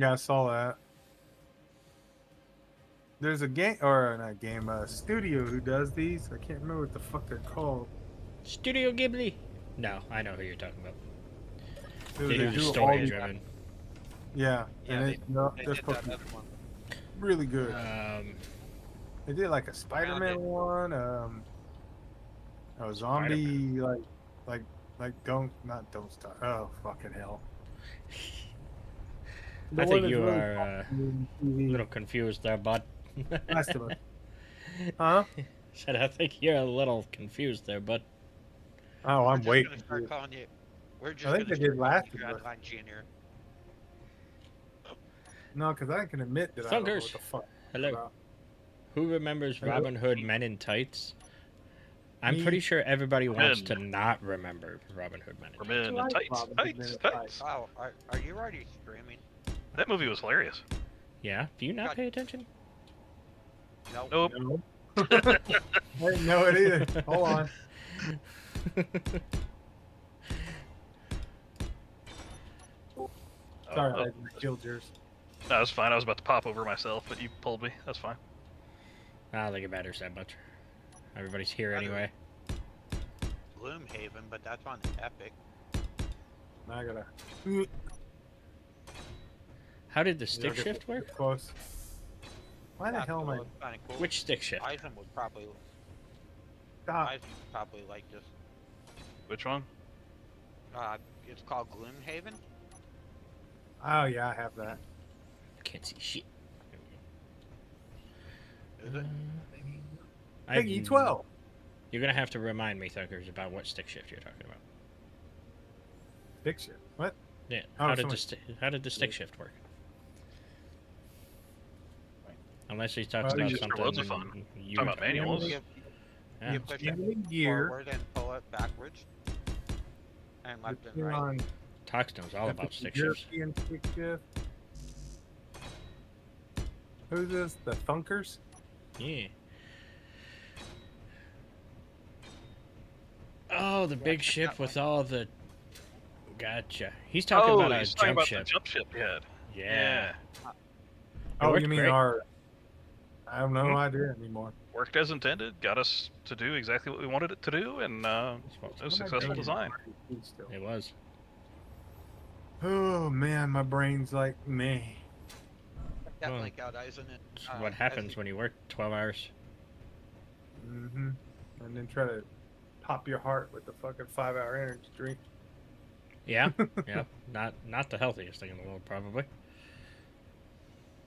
Yeah, I saw that. There's a game, or not game, studio who does these. I can't remember what the fuck they're called. Studio Ghibli. No, I know who you're talking about. They They do the do all story these. driven. Yeah, Yeah, and they they're did supposed that to be other one. really good. They did like a Found Spider-Man it. one, a Spider-Man. zombie like like don't start. Oh fucking hell! The I one think that's you really are popular on a TV. little confused there, bud. Last of Us, huh? Said I think you're a little confused there, bud. Oh, We're I'm just way gonna start confused. calling you. We're I just think gonna they did start calling Last you of Us. Godline Junior. No, because I can admit that I don't know what Thunkers. the fuck it's Hello. about. Who remembers Hello? Robin Hood Men in Tights? I'm Me, pretty sure everybody wants Men. to not remember Robin Hood Men in For Tights. men I and like tights, Robin Hood Men tights, in tights. Wow, are you already streaming? That movie was hilarious. Yeah? Do you not God. pay attention? No. Nope. No. I didn't know it either. Hold on. Sorry, Oh, I killed yours. no, that's fine. I was about to pop over myself, but you pulled me. That's fine. I don't think it matters that much. Everybody's here Rather- anyway. Gloomhaven, but that's on Epic. Now I gotta. How did the stick Gotta get shift work? Close. Why the That's hell am I? cool, it's kinda cool. Which stick shift? Eisen would probably Stop. like this. Which one? It's called Gloomhaven. Oh yeah, I have that. I can't see shit. Is it? I- Piggy 12. You're gonna have to remind me, Thunkers, about what stick shift you're talking about. Picture. What? Yeah. Oh, How did the stick shift work? Unless he talks Well, about just for something. loads of fun. You Talking about manuals. You, Yeah. you push it Gambling gear. forward and pull it backwards, and left and Depending right. on Talks knows all if about it's stick shifts. European stick shift. Who's this? The Thunkers? Yeah. Oh, the big ship with all the. Gotcha. He's talking about a he's talking jump about ship. the jump ship you had. Yeah. Oh, worked you mean great. our? I have no Mhm. idea anymore. Worked as intended. Got us to do exactly what we wanted it to do, and it was a successful design. It was. Oh man, my brain's like me. Definitely got Eisen and. It's what happens when you work 12 hours. Mm-hmm. And then try to pop your heart with the fucking 5-hour energy drink. Yeah. Yeah. Not the healthiest thing in the world, probably.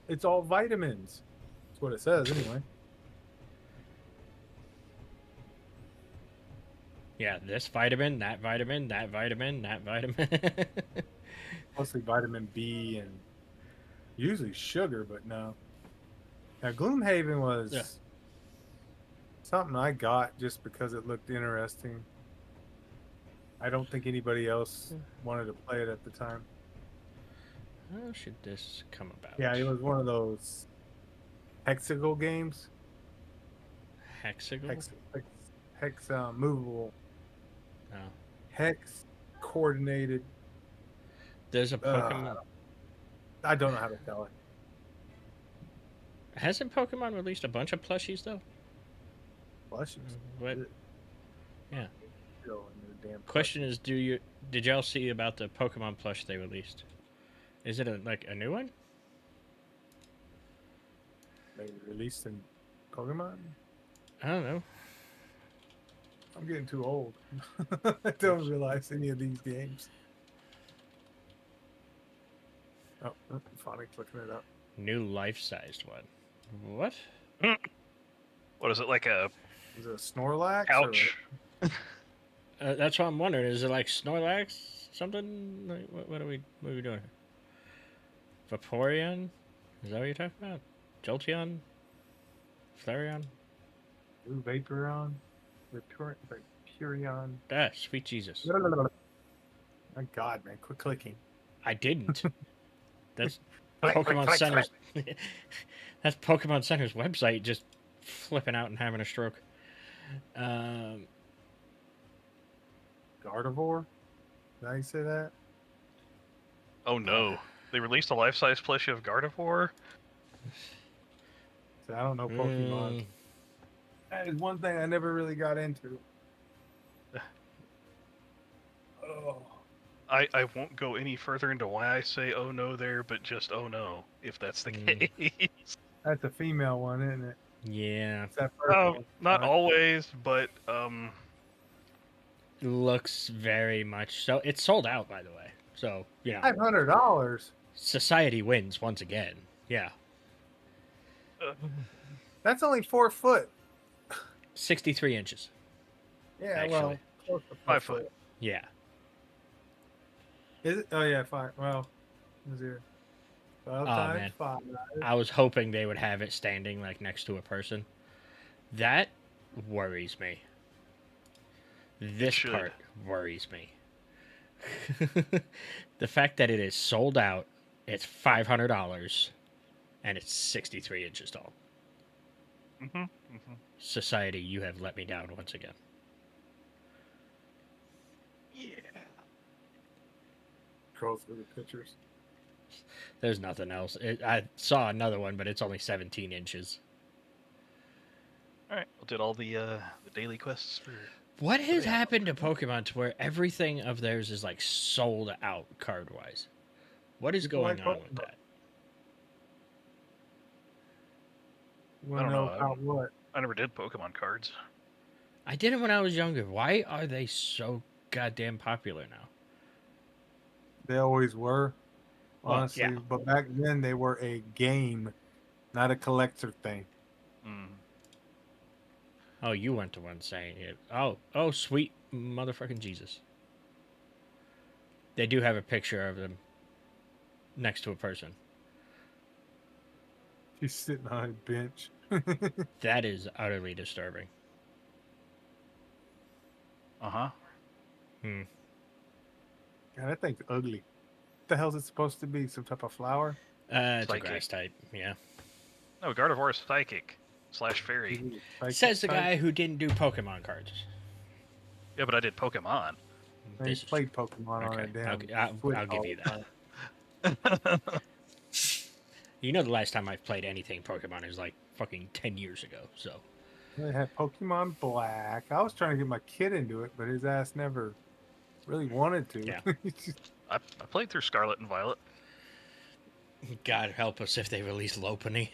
It's all vitamins. That's what it says anyway. Yeah, this vitamin, that vitamin, that vitamin, that vitamin. Mostly vitamin B and usually sugar, but no. Now Gloomhaven was Yeah. something I got just because it looked interesting. I don't think anybody else wanted to play it at the time. How should this come about? Yeah, it was one of those hexagonal games. Hexagonal? Hex movable. Oh. Hex coordinated. There's a Pokemon. I don't know how to tell it. Hasn't Pokemon released a bunch of plushies, though? Plushies. What? Yeah. Still in their damn Question is, did y'all see about the Pokemon plush they released? Is it like a new one? They released in Pokemon. I don't know. I'm getting too old. I don't realize any of these games. Oh, I'm finally clicking it up. New life-sized one. What? What is it, like a Is it a Snorlax? couch? That's what I'm wondering. Is it like Snorlax? Something? Like, what are we doing here? Vaporeon? Is that what you're talking about? Jolteon? Flareon? Blue Vaporeon? Vaporeon? Ah, sweet Jesus. My God, man, quit clicking. I didn't. That's Click, Pokemon click, click, Center's. That's Pokemon Center's website just flipping out and having a stroke. Gardevoir? Did I say that? Oh no. They released a life-size plushie of Gardevoir. So I don't know Pokemon. That is one thing I never really got into. Oh. I won't go any further into why I say oh no there, but just oh no, if that's the case. That's a female one, isn't it? Yeah. It's that first one, Not right? always, but Looks very much so. It's sold out, by the way. So, you know, $500. society wins once again. Yeah. That's only 4 foot. 63 inches. Yeah, Actually. well, close to 5 foot. Yeah. Is it? Oh yeah, 5. Well, 0. 12 times man. 5. I was hoping they would have it standing like next to a person. That worries me. This should. part worries me. The fact that it is sold out, it's $500, and it's 63 inches tall. Society, you have let me down once again. Yeah. Scroll through the pictures. There's nothing else. I saw another one, but it's only 17 inches. All right, we did all the daily quests for. What has happened to Pokemon to where everything of theirs is like sold out card wise? What is People going like on with Pokemon. that? You I want to don't know know. about what? I never did Pokemon cards. I did it when I was younger. Why are they so goddamn popular now? They always were, Well, honestly. yeah. But back then, they were a game, not a collector thing. Mm. Oh, you went to one saying it. Oh, sweet motherfucking Jesus. They do have a picture of them next to a person. He's sitting on a bench. That is utterly disturbing. Uh-huh. God, that thing's ugly. What the hell is it supposed to be? Some type of flower? It's a Psychic. grass type, yeah. No, Gardevoir is psychic / fairy. Says the guy who didn't do Pokemon cards. Yeah, but I did Pokemon. They This is- played Pokemon on okay, a damn. I'll Switch give all you the that. time. You know the last time I've played anything Pokemon is like fucking 10 years ago, so. They had Pokemon Black. I was trying to get my kid into it, but his ass never really wanted to. Yeah. I played through Scarlet and Violet. God help us if they release Lopunny.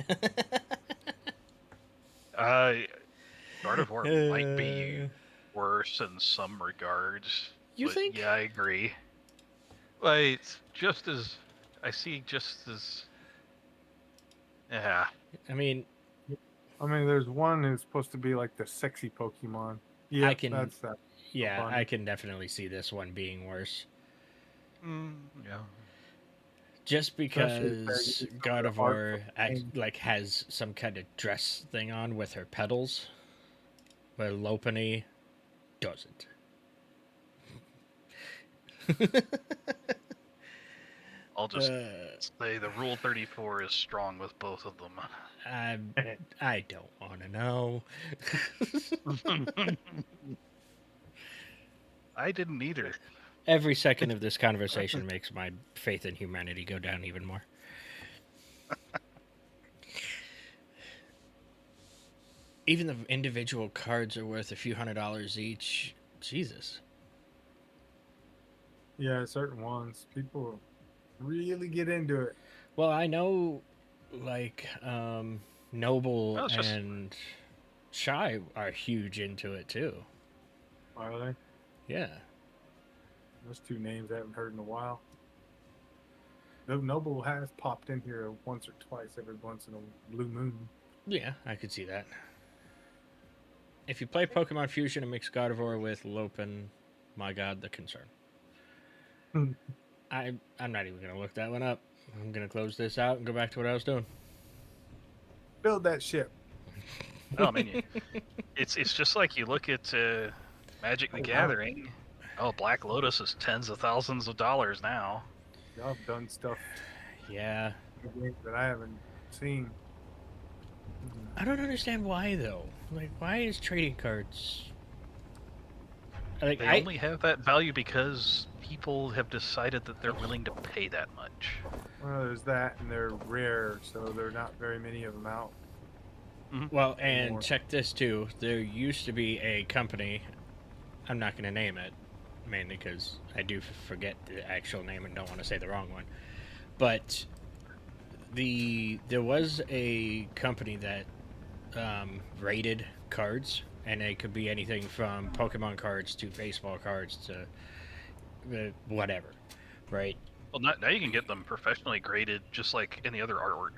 Gardevoir might be worse in some regards. You but think? Yeah, I agree. Like, just as... I see just as... Yeah. I mean, there's one who's supposed to be like the sexy Pokemon. Yeah, I can- that's that. yeah, Funny. I can definitely see this one being worse. Yeah. Just Especially if because they're using Gardevoir art like has some kind of dress thing on with her petals, where Lopunny doesn't. I'll just say the Rule 34 is strong with both of them. I don't want to know. I didn't either. Every second of this conversation makes my faith in humanity go down even more. Even the individual cards are worth a few $100s each. Jesus. Yeah, certain ones. People really get into it. Well, I know, like, Noble Well, it's just- and Shy are huge into it, too. Are they? Yeah. Those two names I haven't heard in a while. Though Noble has popped in here once or twice every once in a blue moon. Yeah, I could see that. If you play Pokemon Fusion and mix Gardevoir with Lopen, my god, the concern. Hmm. I'm not even going to look that one up. I'm going to close this out and go back to what I was doing. Build that ship. No, I mean, it's just like you look at Magic the Oh, wow. Gathering. Oh, Black Lotus is tens of thousands of dollars now. Y'all have done stuff Yeah. that I haven't seen. I don't understand why, though. Like, why is trading cards... Like, They only have that value because people have decided that they're willing to pay that much. Well, there's that, and they're rare, so there are not very many of them out. Well, and Anymore. check this too. There used to be a company. I'm not going to name it, mainly because I do forget the actual name and don't want to say the wrong one. But there was a company that rated cards, and it could be anything from Pokemon cards to baseball cards to whatever, right? Well, now you can get them professionally graded, just like any other artwork.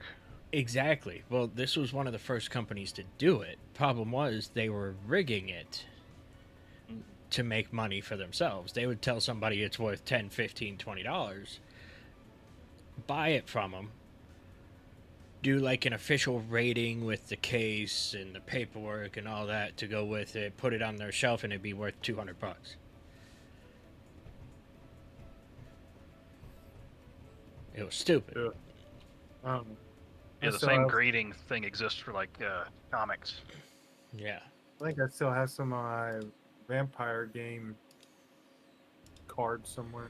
Exactly. Well, this was one of the first companies to do it. Problem was, they were rigging it to make money for themselves. They would tell somebody it's worth $10, $15, $20, buy it from them, do like an official rating with the case and the paperwork and all that to go with it, put it on their shelf, and it'd be worth $200. It was stupid. Yeah. Yeah, the still same have- grading thing exists for like comics. Yeah. I think I still have some of my vampire game cards somewhere.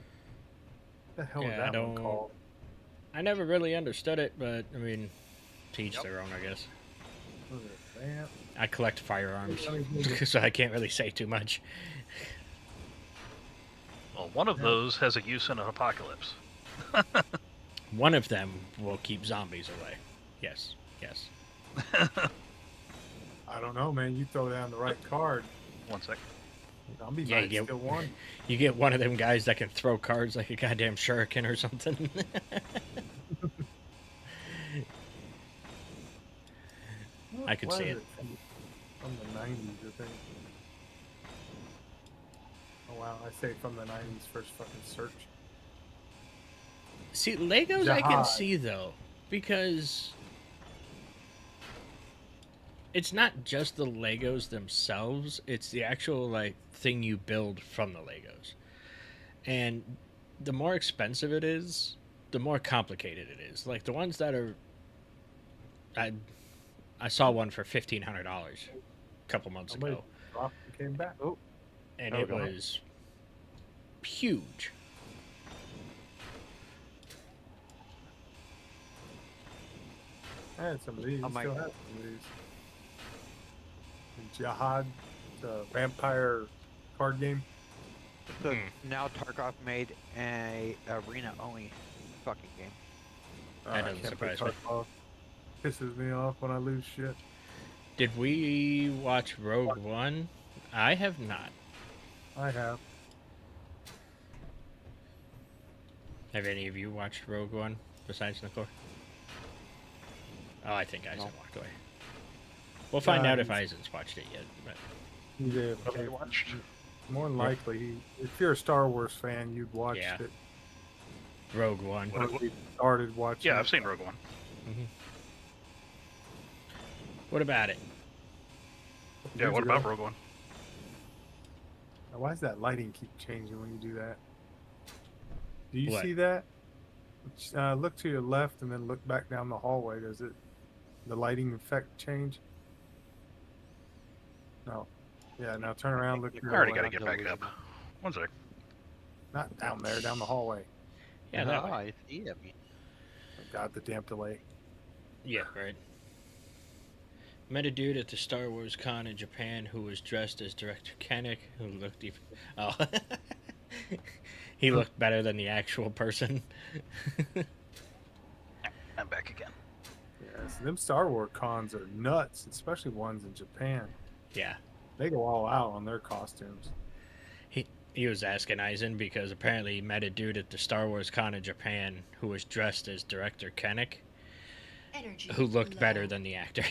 What the hell Yeah, is I that one don't- called? I never really understood it, but I mean, to each their own, I guess. What is it? Vamp? I collect firearms, Let me Google. so I can't really say too much. Well, one of Yeah. those has a use in an apocalypse. One of them will keep zombies away. Yes, yes. I don't know, man. You throw down the right card. 1 sec. Zombie Yeah, might you still won. You get one of them guys that can throw cards like a goddamn shuriken or something. I could What see is it. From the 90s, I think. Oh, wow. I say from the 90s first fucking search. See, Legos I can Jihad. see though, because it's not just the Legos themselves, it's the actual like thing you build from the Legos. And the more expensive it is, the more complicated it is. Like the ones that are I saw one for $1,500 a couple months Somebody ago, dropped and came back. Oh, and Oh, it no. was huge. I had some of these. Oh my Still God. have some of these. And Jihad, the vampire card game. So now Tarkov made a arena only fucking game. That I doesn't can't play surprise me. Tarkov. Pisses me off when I lose shit. Did we watch Rogue One? I have not. I have. Have any of you watched Rogue One besides Nicole? Oh, I think Eisen No. walked away. We'll find out if he's- Eisen's watched it yet. But He did. Have you watched? More than likely, if you're a Star Wars fan, you'd watch Yeah. it. Rogue One. What- Or we started watching. Yeah, it. I've seen Rogue One. What about it? Yeah, Years what ago. about Rogue One? Now, why does that lighting keep changing when you do that? Do you What? see that? Look to your left and then look back down the hallway. Does it, the lighting effect change? No. Yeah, now turn around, look to I your already right. got to get back up. 1 sec. Not down there, down the hallway. Yeah, that way. I see it. Oh, God, the damn delay. Yeah, right. Met a dude at the Star Wars con in Japan who was dressed as Director Kennick, who looked even. Oh. He looked better than the actual person. I'm back again. Yes, them Star Wars cons are nuts, especially ones in Japan. Yeah. They go all out on their costumes. He was asking Eisen because apparently he met a dude at the Star Wars con in Japan who was dressed as Director Kennick, Energy who looked better low. than the actor.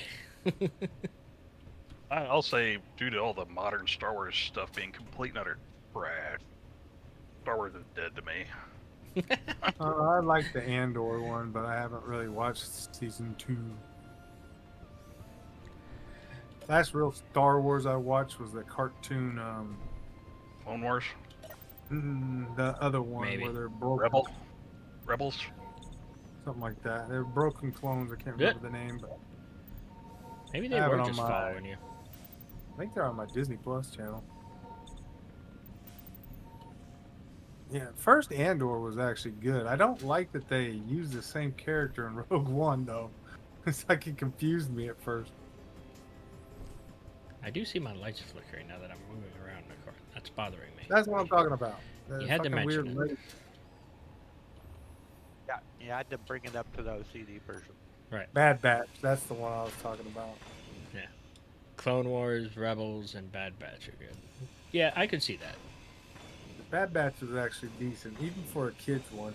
I'll say, due to all the modern Star Wars stuff being complete and utter trash, Star Wars is dead to me. I like the Andor one, but I haven't really watched season 2. Last real Star Wars I watched was the cartoon, Clone Wars, the other one Maybe. where they're broken, Rebels. something like that. They're broken clones. I can't Yeah. remember the name, but Maybe I they have it were on just my- following you. I think they're on my Disney Plus channel. Yeah, first Andor was actually good. I don't like that they use the same character in Rogue One though. It's like it confused me at first. I do see my lights flickering now that I'm moving around the car. That's bothering me. That's what I'm talking about. The You had to fucking mention weird it. lady. Yeah, you had to bring it up to the OCD version. Right. Bad Batch. That's the one I was talking about. Yeah. Clone Wars, Rebels, and Bad Batch are good. Yeah, I could see that. The Bad Batch was actually decent, even for a kids one.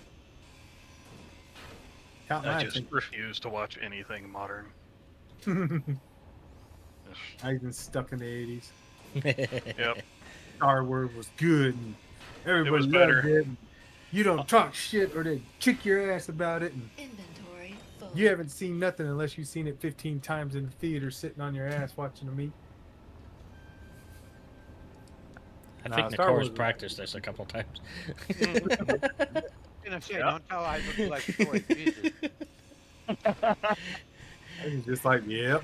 Count I nine, just refuse to watch anything modern. I've been stuck in the 80s. Yep. Star Wars was good, and everybody was loved better. it. And you don't talk shit, or they kick your ass about it. And Inventory full. you haven't seen nothing unless you've seen it 15 times in the theater, sitting on your ass watching the meet. I Nah, think Star Nicole's Wars- practiced this a couple times. You know, shit, Yeah. don't tell I look like Troy. Jesus. He's just like, yep,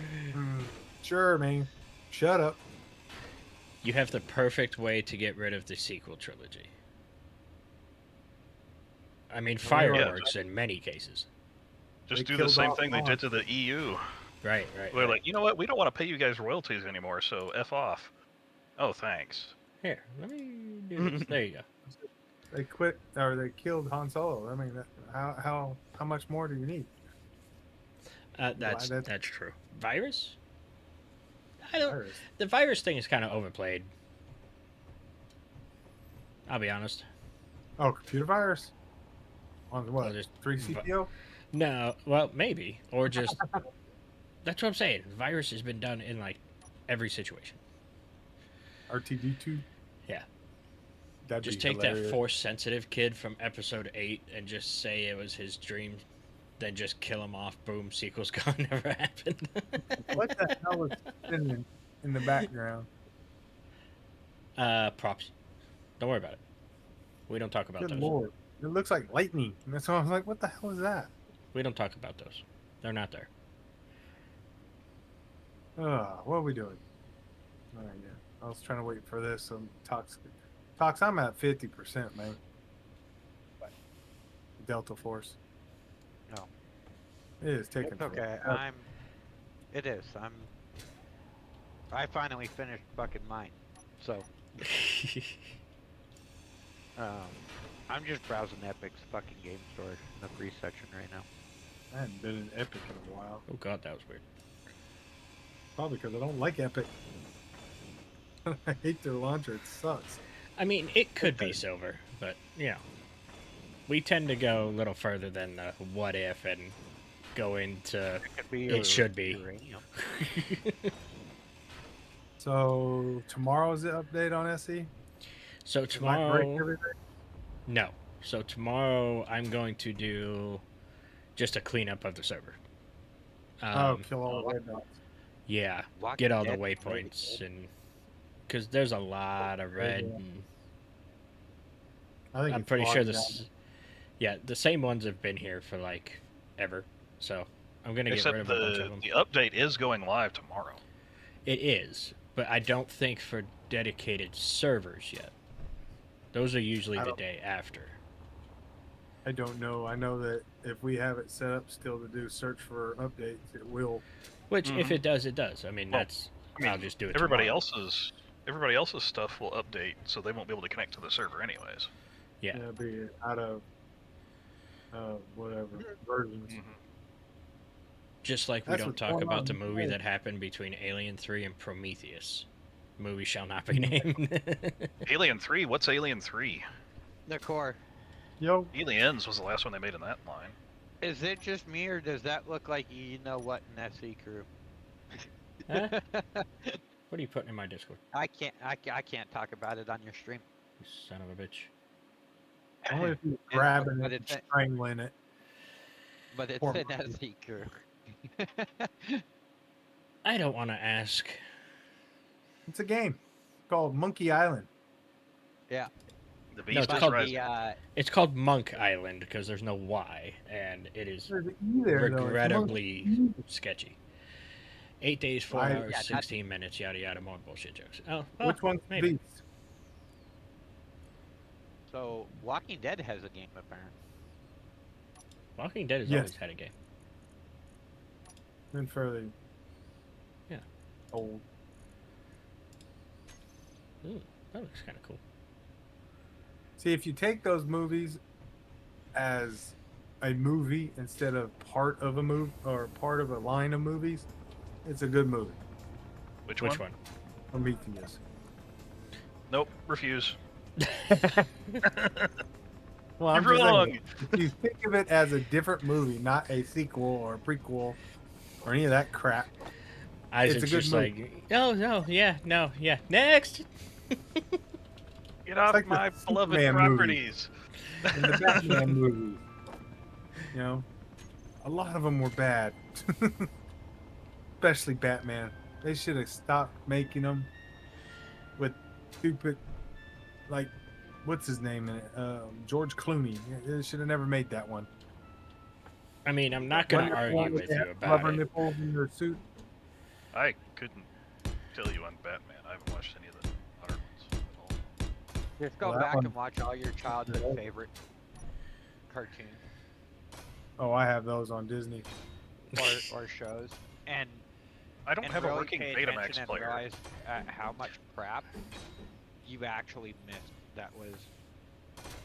sure, man, shut up. You have the perfect way to get rid of the sequel trilogy. I mean, Yeah, fireworks in many cases. Just They do the killed same off thing they Han. did to the EU. Right, right. They're right. like, you know what? We don't want to pay you guys royalties anymore, so F off. Oh, thanks. Here, let me do this. There you go. They quit, or they killed Han Solo. I mean, how much more do you need? That's that's- true. Virus? I don't. Virus. The virus thing is kind of overplayed. I'll be honest. Oh, computer virus. On what? Or just 3CPO? No, well, maybe, or just. That's what I'm saying. Virus has been done in like every situation. RTD2? Yeah. That'd Just be take hilarious. that Force-sensitive kid from Episode 8 and just say it was his dream, then just kill him off. Boom, sequel's gone. Never happened. What the hell was spinning in the background? Props. Don't worry about it. We don't talk about Good those. lord. It looks like lightning. And that's why I was like, what the hell is that? We don't talk about those. They're not there. What are we doing? Oh, yeah. I was trying to wait for this. Tox, I'm at 50%, man. Delta Force. No. It is taking It's okay. forever. It is. I finally finished fucking mine. So, I'm just browsing Epic's fucking game store in the free section right now. I haven't been in Epic in a while. Oh god, that was weird. Probably because I don't like Epic. I hate their launcher. It sucks. I mean, it could be silver, but you know, we tend to go a little further than the what if and go into Could be It should be. uranium. So tomorrow's the update on SE. So It might break tomorrow, everything. no. So tomorrow I'm going to do just a cleanup of the server. Kill all the red dots. Yeah, Walking get all the Dead waypoints and because there's a lot of red. Yeah. And I think I'm it's pretty sure logged this. down. Yeah, the same ones have been here for like ever. So I'm gonna get Except rid of a bunch of them. the update is going live tomorrow. It is, but I don't think for dedicated servers yet. Those are usually I the don't- day after. I don't know. I know that if we have it set up still to do search for updates, it will. Which, if Mhm. it does, it does. I mean, Well, that's. I mean, I'll just do it. Everybody tomorrow. else's stuff will update, so they won't be able to connect to the server anyways. Yeah. It'll be out of whatever versions. Just like we That's don't what's talk going about on the these movie days. that happened between Alien 3 and Prometheus. Movie shall not be named. Alien 3, what's Alien 3? The core. Yo, Aliens was the last one they made in that line. Is it just me, or does that look like you know what in SE crew? Huh? What are you putting in my Discord? I can't talk about it on your stream. You son of a bitch. only if you Yeah, grabbing but it and it's a- strangling it. But it's Poor an Marty. SE crew. I don't want to ask. It's a game called Monkey Island. The Beast it's is called Rising. It's called Monk Island because there's no Y, and it is There's an E there, though. It's regrettably Monkey. sketchy. 8 days, 4 Right. hours, Yeah, that- 16 minutes, yada yada, more bullshit jokes. Oh, well, Which one's the maybe. beast? So, Walking Dead has a game apparently. Walking Dead has Yes. always had a game. Been fairly Yeah. old. Ooh, that looks kind of cool. See, if you take those movies as a movie instead of part of a movie or part of a line of movies, it's a good movie. Which Which one? one? Prometheus. Nope, refuse. Well, I'm You're just wrong. saying, if you think of it as a different movie, not a sequel or a prequel or any of that crap, Isaac's a good just movie. like, no, yeah, next. Get off like the my beloved Superman movie. properties. in the Batman movies, you know, a lot of them were bad. Especially Batman. They should have stopped making them with stupid, like, what's his name in it? George Clooney. They should have never made that one. I mean, I'm not going to Wonder Woman argue with they you have about rubber it. nipples in their suit. I couldn't tell you on Batman. I haven't watched any of the modern ones at all. Just go Well, that back one- and watch all your childhood favorite cartoons Oh, I have those on Disney. or shows, and I don't have a really working pay Betamax attention and player. realize how much crap you actually missed. That was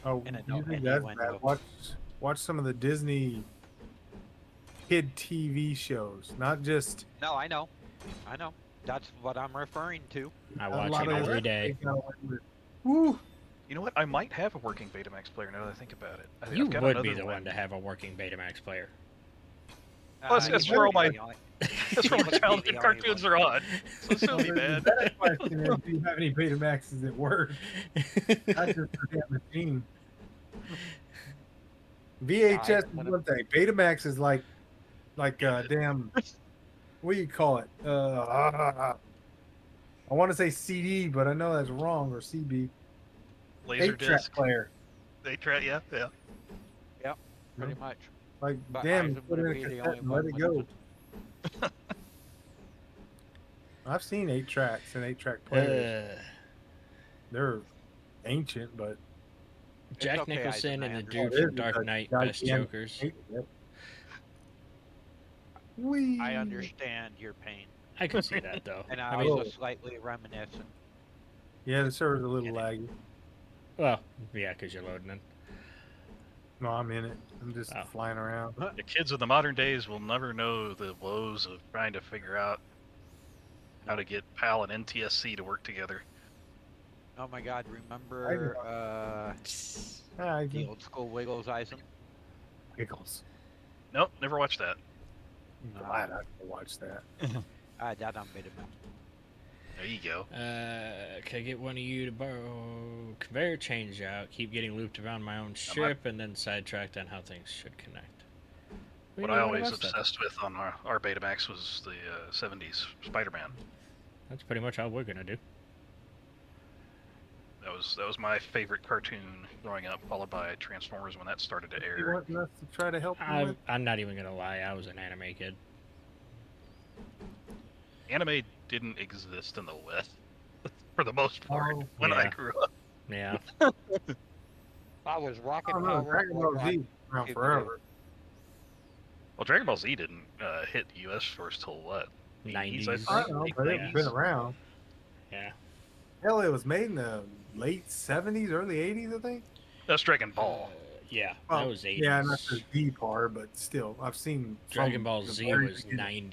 Oh, And I you don't think any that's window. bad? Watch some of the Disney kid TV shows, not just. no, I know. That's what I'm referring to. I a watch lot it of every that day. they got away with. Woo! You know what? I might have a working Betamax player now that I think about it. I've You got would be another the one to have a working Betamax player. Well, that's you where all wouldn't my- be That's where You my wouldn't be the childhood only cartoons one. are on. So it's really The bad. better question is, do you have any Betamaxes at work? Not just for that machine. VHS is one thing. Betamax is like damn. What do you call it? I want to say CD, but I know that's wrong, or CB. Laser 8-track disc. player. They try, yeah. pretty much. Like, But damn, Isaac put it in a wouldn't be the cassette only and one let it with go. I've seen 8-tracks and 8-track players. They're ancient, but Jack okay, Nicholson Isaac, I and the understand. dude from Dark Knight, best gigantic Jokers. tape. Yep. Whee! I understand your pain, I can see that though. and I I mean, was slightly reminiscent. Yeah, the server's a little laggy. well, yeah, because you're loading in. No, I'm in it. I'm just Oh. flying around. The kids of the modern days will never know the woes of trying to figure out how to get PAL and NTSC to work together. Oh my God! Remember Ah, the old school Wiggles, Isaac? giggles. Nope, never watched that. I'm glad I can watch that. That on Betamax. There you go. Can I get one of you to borrow conveyor change out? Keep getting looped around my own ship, and then sidetracked on how things should connect. We What know I what always about that. obsessed with on our Betamax was the 70s Spider-Man. That's pretty much all we're gonna do. That was my favorite cartoon growing up, followed by Transformers when that started to You air. want us to try to help you with? I'm not even gonna lie. I was an anime kid. Anime didn't exist in the West for the most part Oh, when I yeah. grew up. Yeah. I was rocking I don't know. power. Dragon Ball Z around Keep forever. Well, Dragon Ball Z didn't hit the U.S. first till what? 90s. I I think? don't know, but it's been 80s? around. Yeah. Hell, it was made in the late 70s, early 80s, I think. That's Dragon Ball. Yeah, Well, that was 80s. Yeah, not the Z part, but still, I've seen Dragon some Ball the Z very was beginning.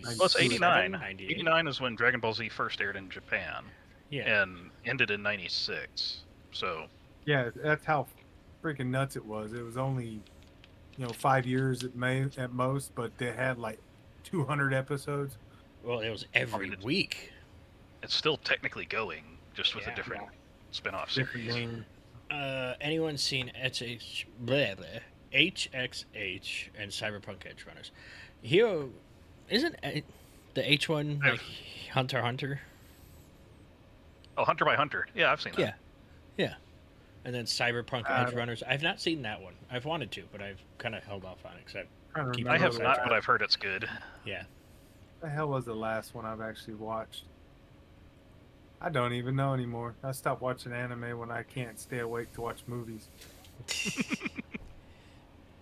90s. Well, it's 89. 98. 89 is when Dragon Ball Z first aired in Japan Yeah. and ended in 96. So, Yeah, that's how freaking nuts it was. It was only, 5 years at most, but they had like 200 episodes. Well, it was every it's- week. it's still technically going, just with Yeah. a different spin-off Different series. name. Anyone seen HXH and Cyberpunk Edge Runners? Hero, isn't the H1 like Hunter x Hunter? Oh, Hunter by Hunter. Yeah, I've seen that. Yeah. Yeah. And then Cyberpunk Uh, Edge Runners. I've not seen that one. I've wanted to, but I've kind of held off on it because Trying to Keep- I remember have what not, but I've heard it's good. yeah. the hell was the last one I've actually watched. I don't even know anymore. I stopped watching anime when I can't stay awake to watch movies.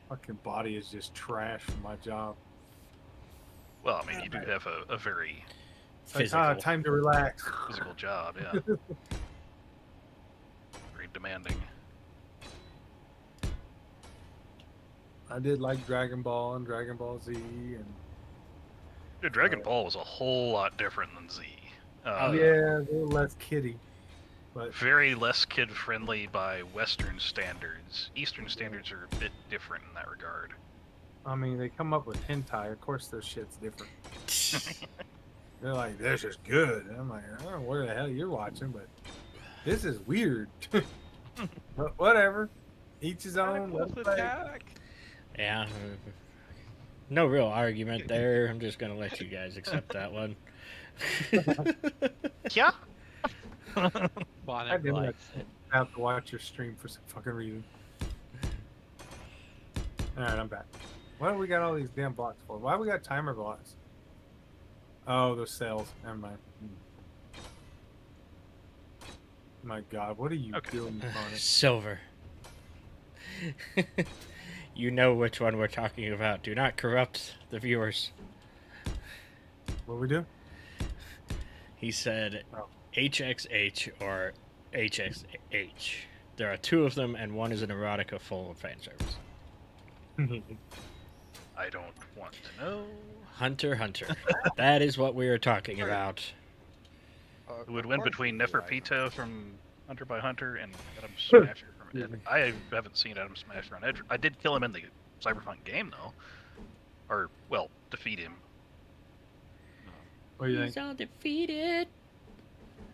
Fucking body is just trash for my job. Well, I mean, you do have a very It's like, Physical. time to relax. physical job, yeah. Very demanding. I did like Dragon Ball and Dragon Ball Z, and Dude, Dragon Ball was a whole lot different than Z. Oh, yeah, a little less kiddie. But Very less kid-friendly by Western standards. Eastern standards are a bit different in that regard. I mean, they come up with hentai. Of course, their shit's different. They're like, "This is good." And I'm like, I don't know what the hell you're watching, but this is weird. But whatever. Each his own. let 'em play. Yeah. No real argument there. I'm just gonna let you guys accept that one. Yeah. I Bonnet didn't likes it. have to watch your stream for some fucking reason. Alright, I'm back. Why do we got all these damn blocks for? Why we got timer blocks? Oh, those cells. Never mind. My god, what are you Okay. doing, Bonnet? Silver. You know which one we're talking about. Do not corrupt the viewers. What we do? He said Oh. HXH or HXH. There are two of them, and one is an erotica full of fan service. I don't want to know. Hunter, Hunter. That is what we are talking about. Who would win between Neferpito from Hunter by Hunter and Adam Smasher from Ed? I haven't seen Adam Smasher on Ed. I did kill him in the Cyberpunk game, though. Or, well, defeat him. What do you He's think? undefeated.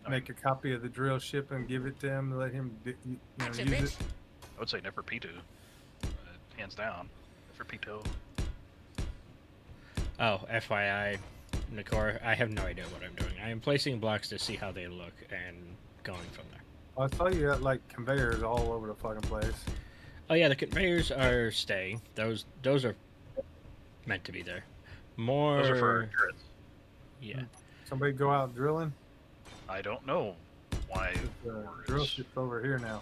Make a copy of the drill ship and give it to him, let him use it. I would say Neferpito. Hands down. Neferpito. Oh, FYI, Nakor, I have no idea what I'm doing. I am placing blocks to see how they look and going from there. I saw you got like conveyors all over the fucking place. Oh yeah, the conveyors are staying. Those are meant to be there. More. Those are for turrets. Yeah. Somebody go out drilling. I don't know why The war drill is- ship's over here now.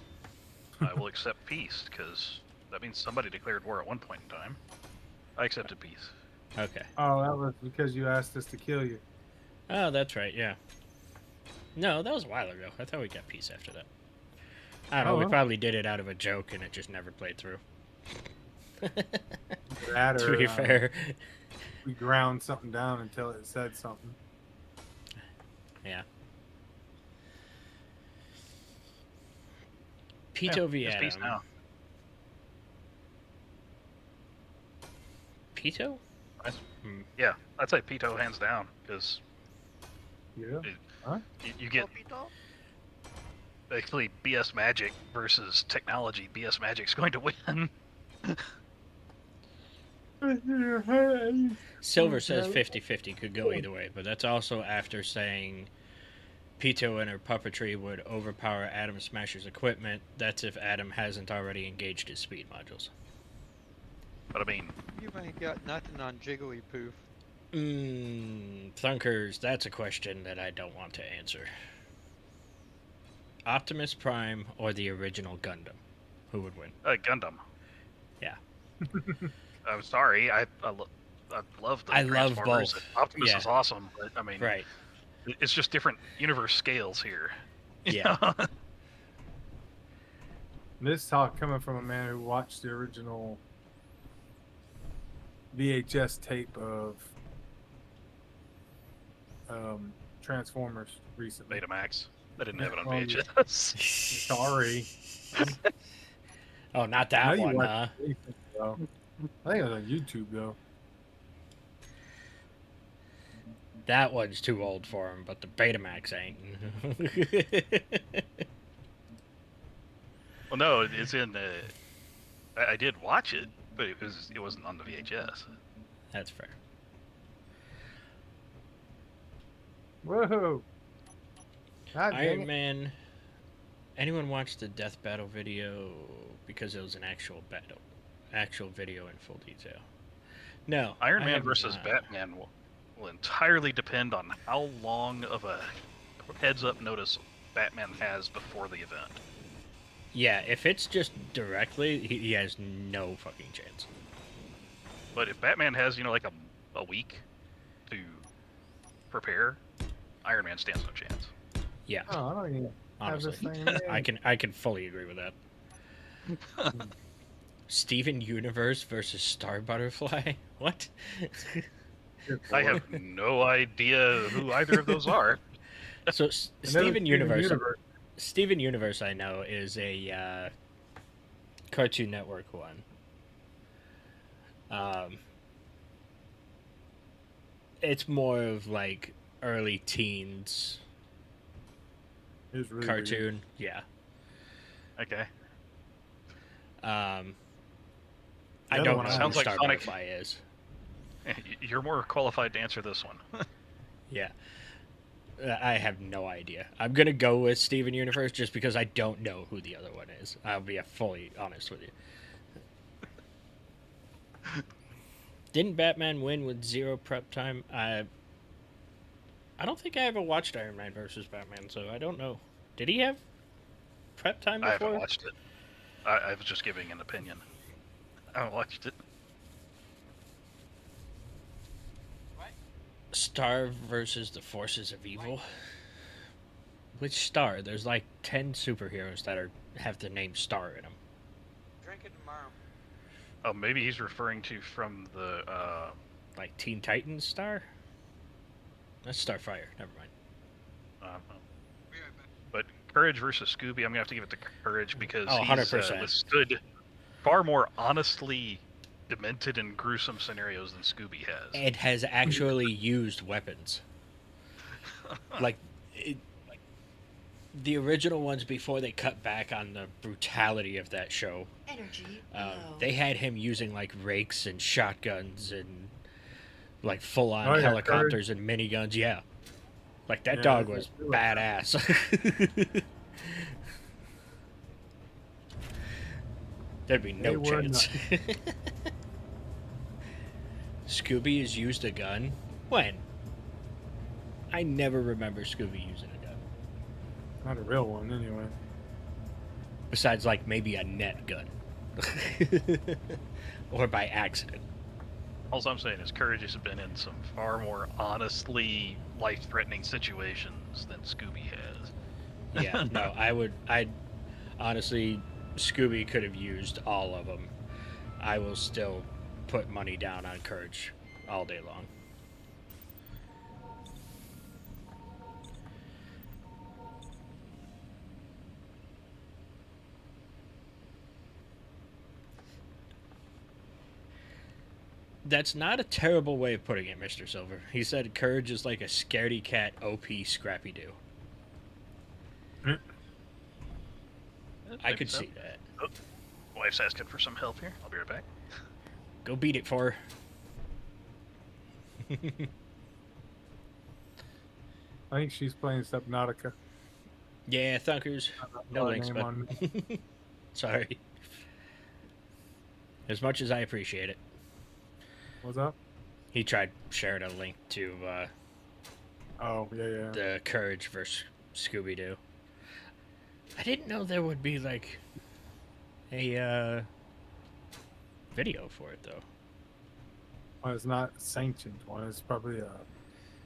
I will accept peace, because that means somebody declared war at one point in time. I accepted peace. Okay. Oh, that was because you asked us to kill you. Oh, that's right. Yeah. No, that was a while ago. I thought we got peace after that. I don't know. Oh, We well. probably did it out of a joke, and it just never played through. That To or, be fair. we ground something down until it said something. Yeah. Pito v. It's peace Adam. now. Pito? Nice. Hmm. Yeah, I'd say Pito hands down, because Yeah. you get basically BS Magic versus technology. BS Magic's going to win. Silver says 50-50 could go either way, but that's also after saying Pito and her puppetry would overpower Adam Smasher's equipment. That's if Adam hasn't already engaged his speed modules. But I mean, You ain't got nothing on Jigglypoof. Thunkers, that's a question that I don't want to answer. Optimus Prime or the original Gundam? Who would win? Gundam. Yeah. I'm sorry, I love the I love Transformers. both. Optimus Yeah. is awesome, but I mean, Right. it's just different universe scales here. You Yeah. know? This talk coming from a man who watched the original VHS tape of Transformers recently. Betamax. I didn't have it on Oh, yeah. VHS. Sorry. Oh, not I know that you one, watched huh? it recently, though. I think it was on YouTube though. That one's too old for him, but the Betamax ain't. Well, no, it's in. I did watch it, but it wasn't on the VHS. That's fair. Whoa! God dang Iron it. Man. Anyone watch the Death Battle video because it was an actual video in full detail? No. Iron I Man have versus not. Batman will entirely depend on how long of a heads up notice Batman has before the event. Yeah, if it's just directly, he has no fucking chance. But if Batman has, like a week to prepare, Iron Man stands no chance. Yeah, Oh, I don't even have this honestly, thing. I can fully agree with that. Steven Universe versus Star Butterfly? What? I have no idea who either of those are. So Steven Universe, Steven Universe, I know is a Cartoon Network one. It's more of like early teens Really cartoon. Yeah. Okay. I other don't one know sounds who like Star Sonic. Butterfly is. You're more qualified to answer this one. Yeah. I have no idea. I'm gonna go with Steven Universe just because I don't know who the other one is. I'll be fully honest with you. Didn't Batman win with 0 prep time? I don't think I ever watched Iron Man versus Batman, so I don't know. Did he have prep time before? I haven't watched it. I was just giving an opinion. I haven't watched it. Star versus the Forces of Evil. Which Star? There's like 10 superheroes that have the name Star in them. Drink it tomorrow. Oh, maybe he's referring to from the. Like Teen Titans Star? That's Starfire. Never mind. But Courage versus Scooby, I'm gonna have to give it to Courage because Oh, he's 100%. withstood far more honestly demented and gruesome scenarios than Scooby has. It has actually used weapons. Like, the original ones before they cut back on the brutality of that show. Energy. They had him using like rakes and shotguns and like full on Oh, yeah, helicopters and miniguns. Yeah. Like that dog was badass. There'd be no chance. Scooby has used a gun? When? I never remember Scooby using a gun. Not a real one, anyway. Besides, like, maybe a net gun. Or by accident. All I'm saying is Courage has been in some far more honestly life-threatening situations than Scooby has. Yeah, no, I'd honestly, Scooby could have used all of them. I will still put money down on Courage all day long. That's not a terrible way of putting it, Mr. Silver. He said Courage is like a scaredy cat OP Scrappy Doo. I could see that. Oh, wife's asking for some help here. I'll be right back. Go beat it for her. I think she's playing Subnautica. Yeah, Thunkers. No links, but sorry. As much as I appreciate it. What's up? He tried sharing a link to Oh, yeah. the Courage versus Scooby-Doo. I didn't know there would be, like, a video for it, though. Well, it's not a sanctioned one. It's probably a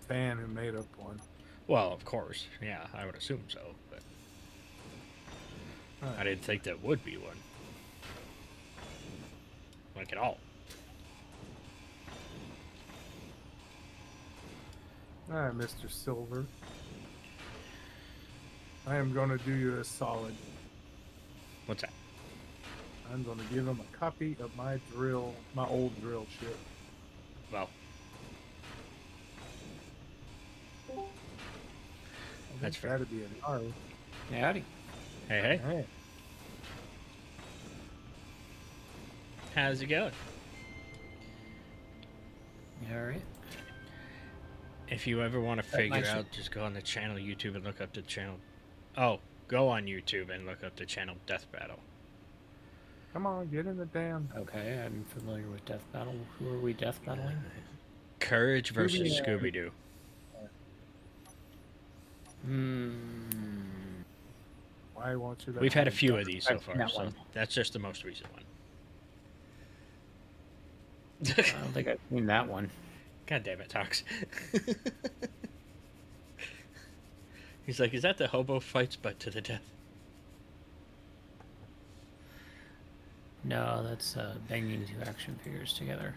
fan who made up one. Well, of course. Yeah, I would assume so, but I didn't think there would be one. Like, at all. All right, Mr. Silver. I am going to do you a solid. What's that? I'm going to give him a copy of my old drill ship. Well, that's fair. That'd be an R. Howdy. Hey, hey. Hey. How's it going? You alright? If you ever want to figure out, just go on the channel YouTube and look up the channel. Oh, go on YouTube and look up the channel Death Battle. Come on, get in the damn. Okay, I'm familiar with Death Battle. Who are we death battling? Courage versus Scooby-Doo. Why won't you? Let We've me had a few go? of these so I've seen far, that so one. that's just the most recent one. I don't think I've seen that one. God damn it, Tox. He's like, is that the hobo fights but to the death? No, that's banging two action figures together.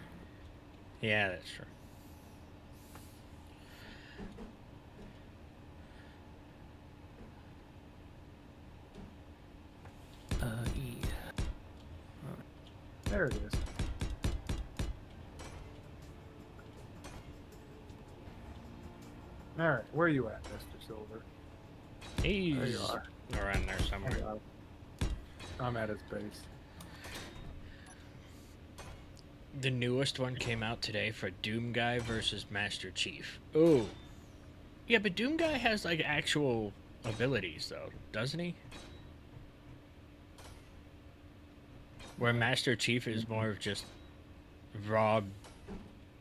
Yeah, that's true. E. There it is. All right, where are you at, Mr. Silver? He's There you are. around there somewhere. I'm at his base. The newest one came out today for Doom Guy versus Master Chief. Ooh. Yeah, but Doom Guy has, like, actual abilities, though, doesn't he? Where Master Chief is more of just raw,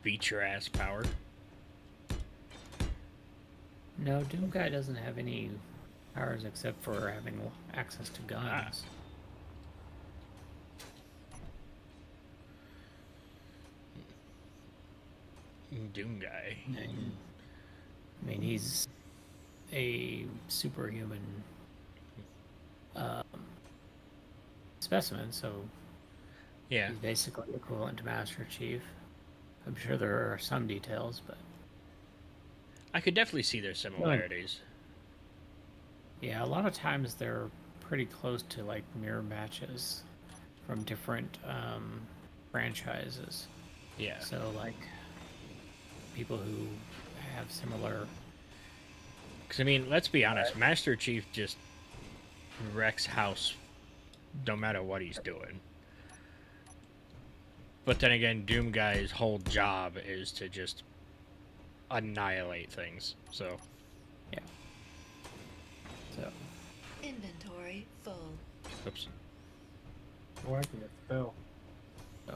beat-your-ass power. No, Doom Guy doesn't have any powers except for having access to guns. Doom Guy. I mean, he's a superhuman specimen, so Yeah. he's basically equivalent to Master Chief. I'm sure there are some details, but I could definitely see their similarities. yeah, a lot of times they're pretty close to like mirror matches from different franchises. Yeah. So like people who have similar. Because, I mean, let's be honest, Master Chief just wrecks house no matter what he's doing. But then again, Doom Guy's whole job is to just annihilate things, so... Yeah. So. Inventory full. Oops. Oh, I can get spell. So.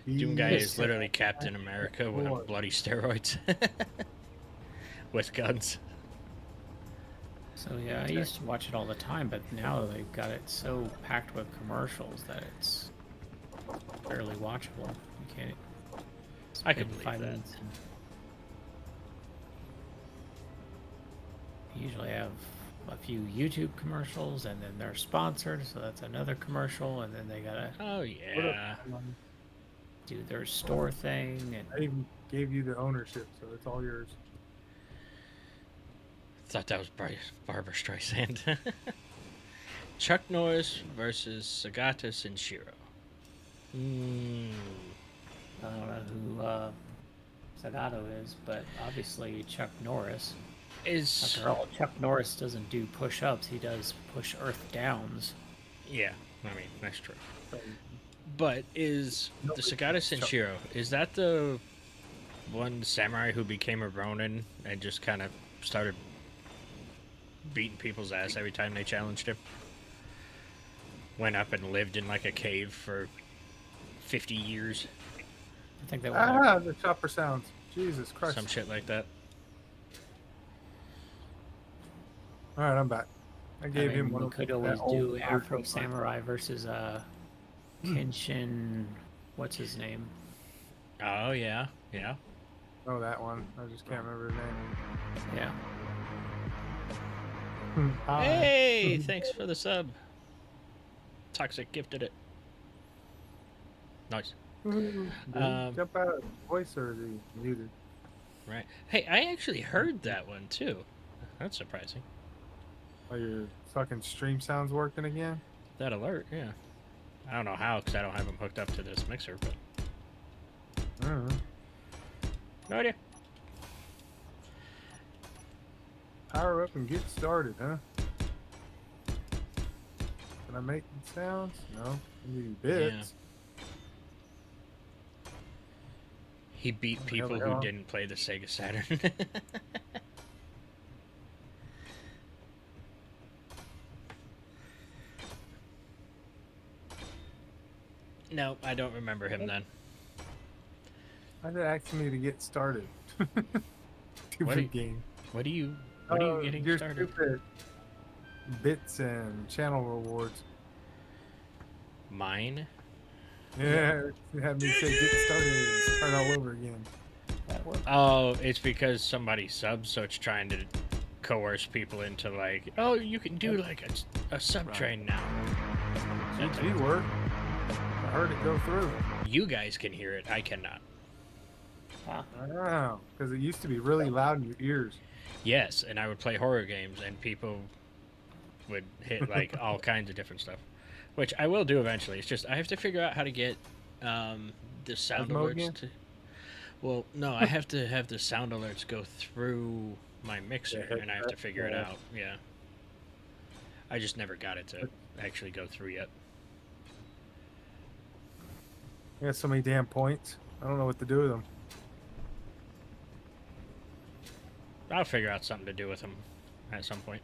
Doom Guy is literally Captain America with bloody steroids. With guns. So yeah, I used to watch it all the time, but now they've got it so packed with commercials that it's barely watchable. You can't. I could spend believe 5 that. minutes and you usually have a few YouTube commercials, and then they're sponsored, so that's another commercial, and then they gotta Oh, yeah. do their store thing, and I even gave you the ownership, so it's all yours. Thought that was Barbara Streisand. Chuck Norris versus Sagatas and Shiro. I don't know who Sagato is, but obviously Chuck Norris. Is... After all, Chuck Norris doesn't do push-ups; he does push Earth downs. Yeah, I mean, that's true. But is the Sagata Senshiro, is that the one samurai who became a Ronin and just kind of started beating people's ass every time they challenged him? Went up and lived in like a cave for 50 years. I think that was The chopper sounds. Jesus Christ. Some shit like that. All right, I'm back. I gave him one we of could that always old do version Afro of Samurai versus Kenshin. What's his name? Oh, yeah, yeah. Oh, that one. I just can't remember his name. Yeah. Hi. Hey, thanks for the sub. Toxic gifted it. Nice. Dude, jump out of voice, or is he muted? Right. Hey, I actually heard that one too. That's surprising. Oh, your fucking stream sounds working again? That alert, yeah. I don't know how, because I don't have them hooked up to this mixer, but I don't know. no idea. Power up and get started, huh? Can I make sounds? No. I need bits. He beat people the hell? who didn't play the Sega Saturn. No, I don't remember him then. Why did it ask me to get started? What Stupid game. What are you Oh, getting you're started? stupid. bits and channel rewards. Mine? Yeah, you had me say get started and start all over again. That worked. Oh, it's because somebody subs, so it's trying to coerce people into like, oh, you can do like a sub train now. GG work. I heard it go through. You guys can hear it. I cannot. Wow. Oh, because it used to be really loud in your ears. Yes, and I would play horror games, and people would hit like all kinds of different stuff, which I will do eventually. It's just I have to figure out how to get the sound Gizmo alerts again? to. Well, no, I have to have the sound alerts go through my mixer, Yeah, and I have to figure it yeah. out. Yeah. I just never got it to actually go through yet. I got so many damn points. I don't know what to do with them. I'll figure out something to do with them at some point.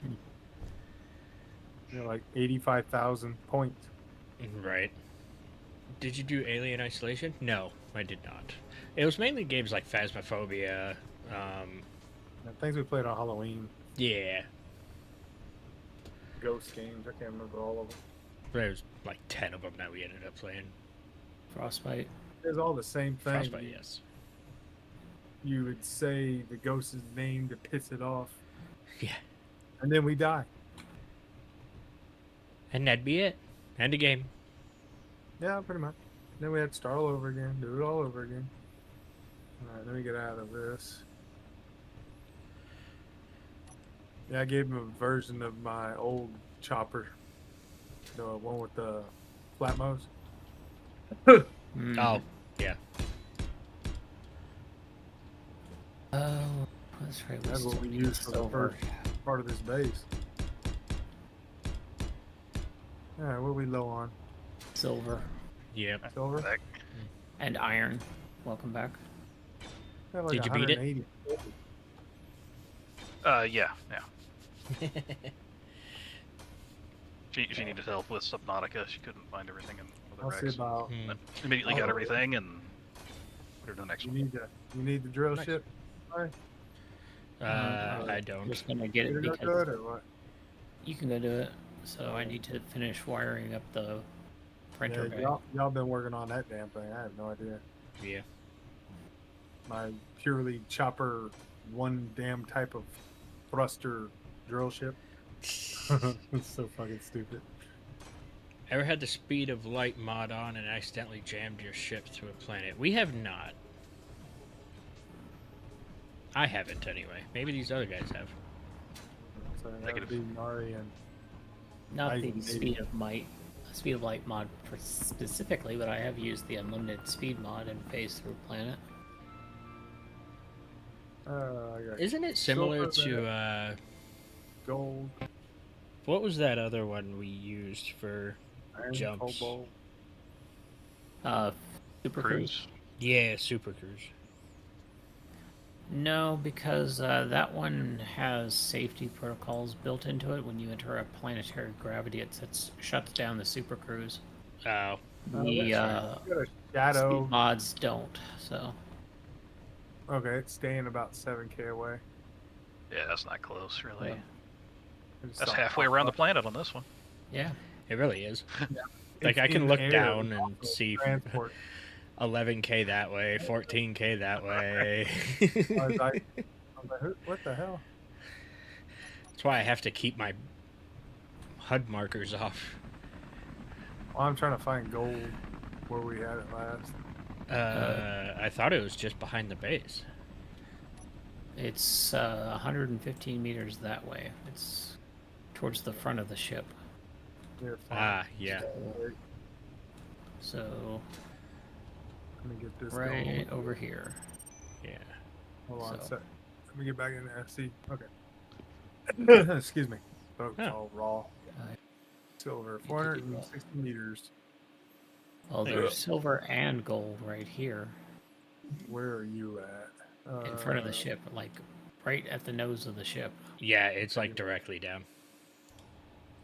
You know, like 85,000 points. Right. Did you do Alien Isolation? No, I did not. It was mainly games like Phasmophobia. Things we played on Halloween. Yeah. Ghost games. I can't remember all of them. There was like 10 of them that we ended up playing. Frostbite. It's all the same thing. Frostbite, yes. You would say the ghost's name to piss it off, Yeah. and then we die. And that'd be it. End of game. Yeah, pretty much. Then we had to start all over again, do it all over again. Alright, let me get out of this. Yeah, I gave him a version of my old chopper. The one with the flat mows. Mm. Oh, yeah. Oh, that's right. That's what we still used for the silver. first part of this base. Alright, what are we low on? Silver Yep. Silver? Back. and iron. Welcome back. Yeah, like Did you beat it? 180. Yeah. She needed help with Subnautica. She couldn't find everything in I'll the see racks. about. Hmm. But immediately got everything and put her to the next You one. need the drill Nice. ship. Alright. I don't. Just gonna get it Get it because good or what? you can go do it. So I need to finish wiring up the printer bay. Y'all been working on that damn thing. I have no idea. Yeah. My purely chopper, one damn type of thruster drill ship. It's so fucking stupid. Ever had the speed of light mod on and accidentally jammed your ship to a planet? We have not. I haven't anyway. Maybe these other guys have. So that would Negative. be Nari and Not I- the maybe. speed of light mod for specifically, but I have used the unlimited speed mod and phase through planet. I got Isn't it similar Silver, to gold, what was that other one we used for iron, Jumps. cobalt. Super Cruise. Cruise. Yeah, Super Cruise. No, because that one has safety protocols built into it. When you enter a planetary gravity, it shuts down the Super Cruise. Oh, The You got a shadow. speed mods don't. So Okay, it's staying about 7K away. Yeah, that's not close, really. Yeah. It's That's not halfway pop around the up. planet on this one. yeah, it really is. It's Like I can in look the air, down and also see transport. 11K that way, 14K that way. I was like, what the hell? That's why I have to keep my HUD markers off. Well, I'm trying to find gold where we had it last. I thought it was just behind the base. it's 115 meters that way. It's towards the front of the ship. Here, Ah, yeah. So Let me get this right going. over here. Yeah. Hold on a so- sec. Let me get back in there. See. Okay. Excuse me. Throat's Huh. all raw. Uh, Silver. you could do 460 meters. Well, Yeah. there's silver and gold right here Where are you at? in front of the ship, like right at the nose of the ship. Yeah, it's like directly down.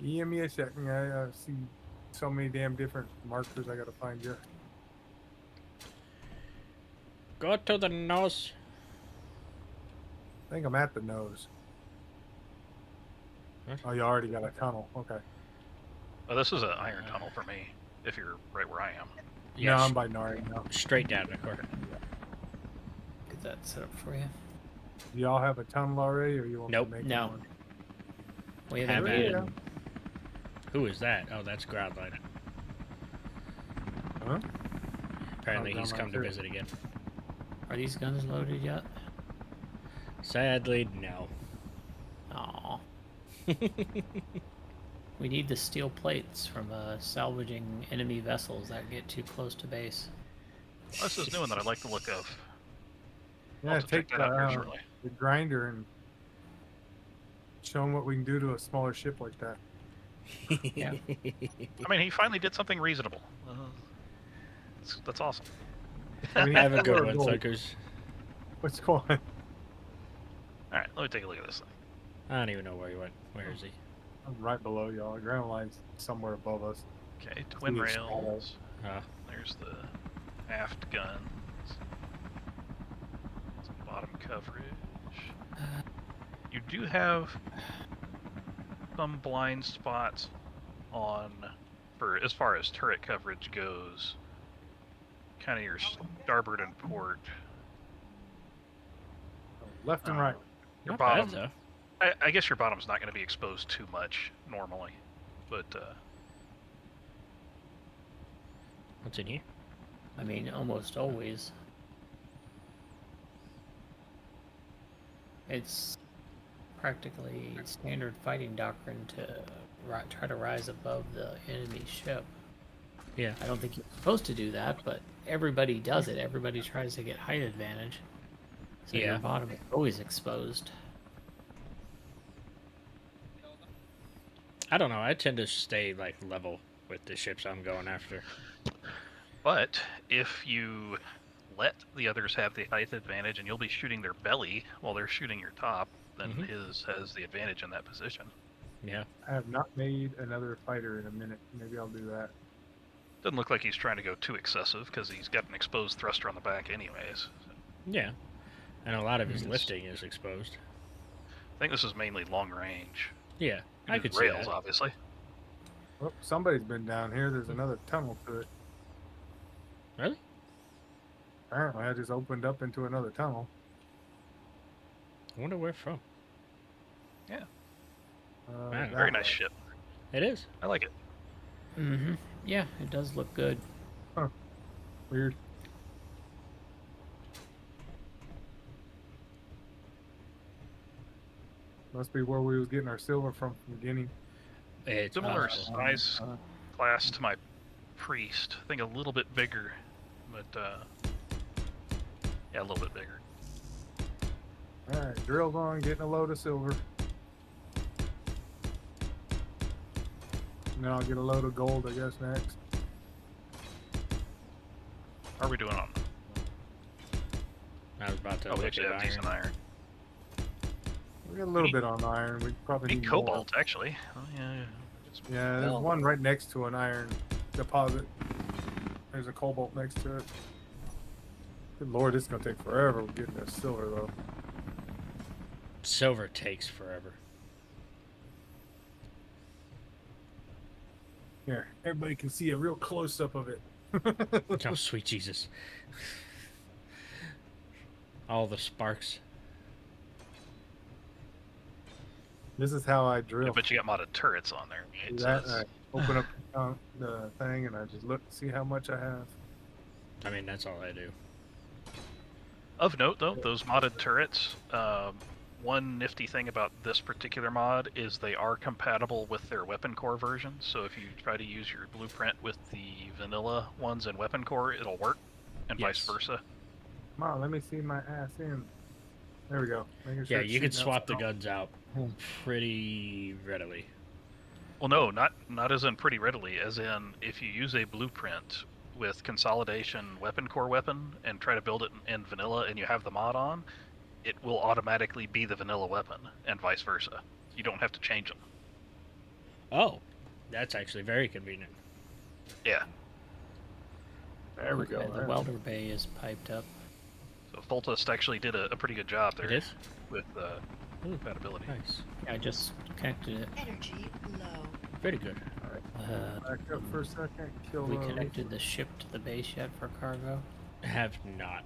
Give me a second. I see so many damn different markers I gotta find you. Go to the nose. I think I'm at the nose. Oh, you already got a tunnel. Okay. Oh, this is an iron tunnel for me. If you're right where I am. Yeah, no, I'm by Nari now. Straight down the corner. Get that set up for you. Do y'all have a tunnel already, or you want Nope. to make No. one? We Have haven't at it. been. Who is that? Oh, that's Groundlight. Huh? Apparently Oh, he's come Groundlight to too. visit again. Are these guns loaded yet? Sadly, no. Aw. We need the steel plates from salvaging enemy vessels that get too close to base. Oh, this is new one that I like the look of. I'll Yeah, have to check take that out here shortly. the grinder and show them what we can do to a smaller ship like that. Yeah. I mean, he finally did something reasonable. That's awesome. I mean, Have a he's good got one, gold. suckers. What's going on? All right, let me take a look at this thing. I don't even know where he went. Where is he? I'm right below y'all. The ground line's somewhere above us. Okay, twin Ooh, rails. Ah. There's the aft guns. Some bottom coverage. You do have some blind spots on, for as far as turret coverage goes, kind of your starboard and port. Left and right. Your Not bottom. bad, though. I guess your bottom's not going to be exposed too much normally, but What's in here? I mean, almost always. It's practically standard fighting doctrine to try to rise above the enemy ship. Yeah. I don't think you're supposed to do that, but everybody does it. Everybody tries to get height advantage. So Yeah. your bottom is always exposed. I don't know. I tend to stay like level with the ships I'm going after. But if you let the others have the height advantage and you'll be shooting their belly while they're shooting your top, then Mhm. his has the advantage in that position. Yeah. I have not made another fighter in a minute. Maybe I'll do that. Doesn't look like he's trying to go too excessive because he's got an exposed thruster on the back anyways. Yeah. And a lot of his Mhm. lifting is exposed. I think this is mainly long range. Yeah. I And could see rails, that. obviously. Oh, somebody's been down here. There's another tunnel to it. Really? Apparently, I just opened up into another tunnel. I wonder where from. Man, That Very way. nice ship. It is. I like it. Mm-hmm. Yeah, it does look good. Weird. Must be where we was getting our silver from the beginning. It's Similar possible. size class to my priest. I think a little bit bigger, but yeah, a little bit bigger. All right, drills on, getting a load of silver. And then I'll get a load of gold, I guess, next. How are we doing on? I was about to Oh, we look actually at have iron. decent iron. We got a little Need- bit on iron. We probably Need need more. cobalt, actually. Oh, yeah. Yeah, there's Well- one right next to an iron deposit. There's a cobalt next to it. Good lord, this is gonna take forever getting this silver though. Silver takes forever. Here, everybody can see a real close up of it. Oh, sweet Jesus. All the sparks. This is how I Yeah, drill. but you got modded turrets on there. Do Right? So that, that's- I open up the thing and I just look, see how much I have. I mean, that's all I do. Of note, though, those modded turrets, one nifty thing about this particular mod is they are compatible with their weapon core version. So if you try to use your blueprint with the vanilla ones in weapon core, it'll work, and vice Yes. versa. Come on, let me see my ass in. There we go. Making sure Yeah, it's you could shooting swap the out. guns out pretty readily. Well, no, not as in pretty readily, as in if you use a blueprint with consolidation weapon core weapon and try to build it in vanilla and you have the mod on, it will automatically be the vanilla weapon, and vice versa. You don't have to change them. Oh, that's actually very convenient. Yeah. There we go. Okay, the welder bay is piped up. So Foltest actually did a pretty good job there. It is? With compatibility. Nice. I just connected it. Energy low. Very good. Back up for a second. Kill We those. connected the ship to the base yet for cargo? Have not.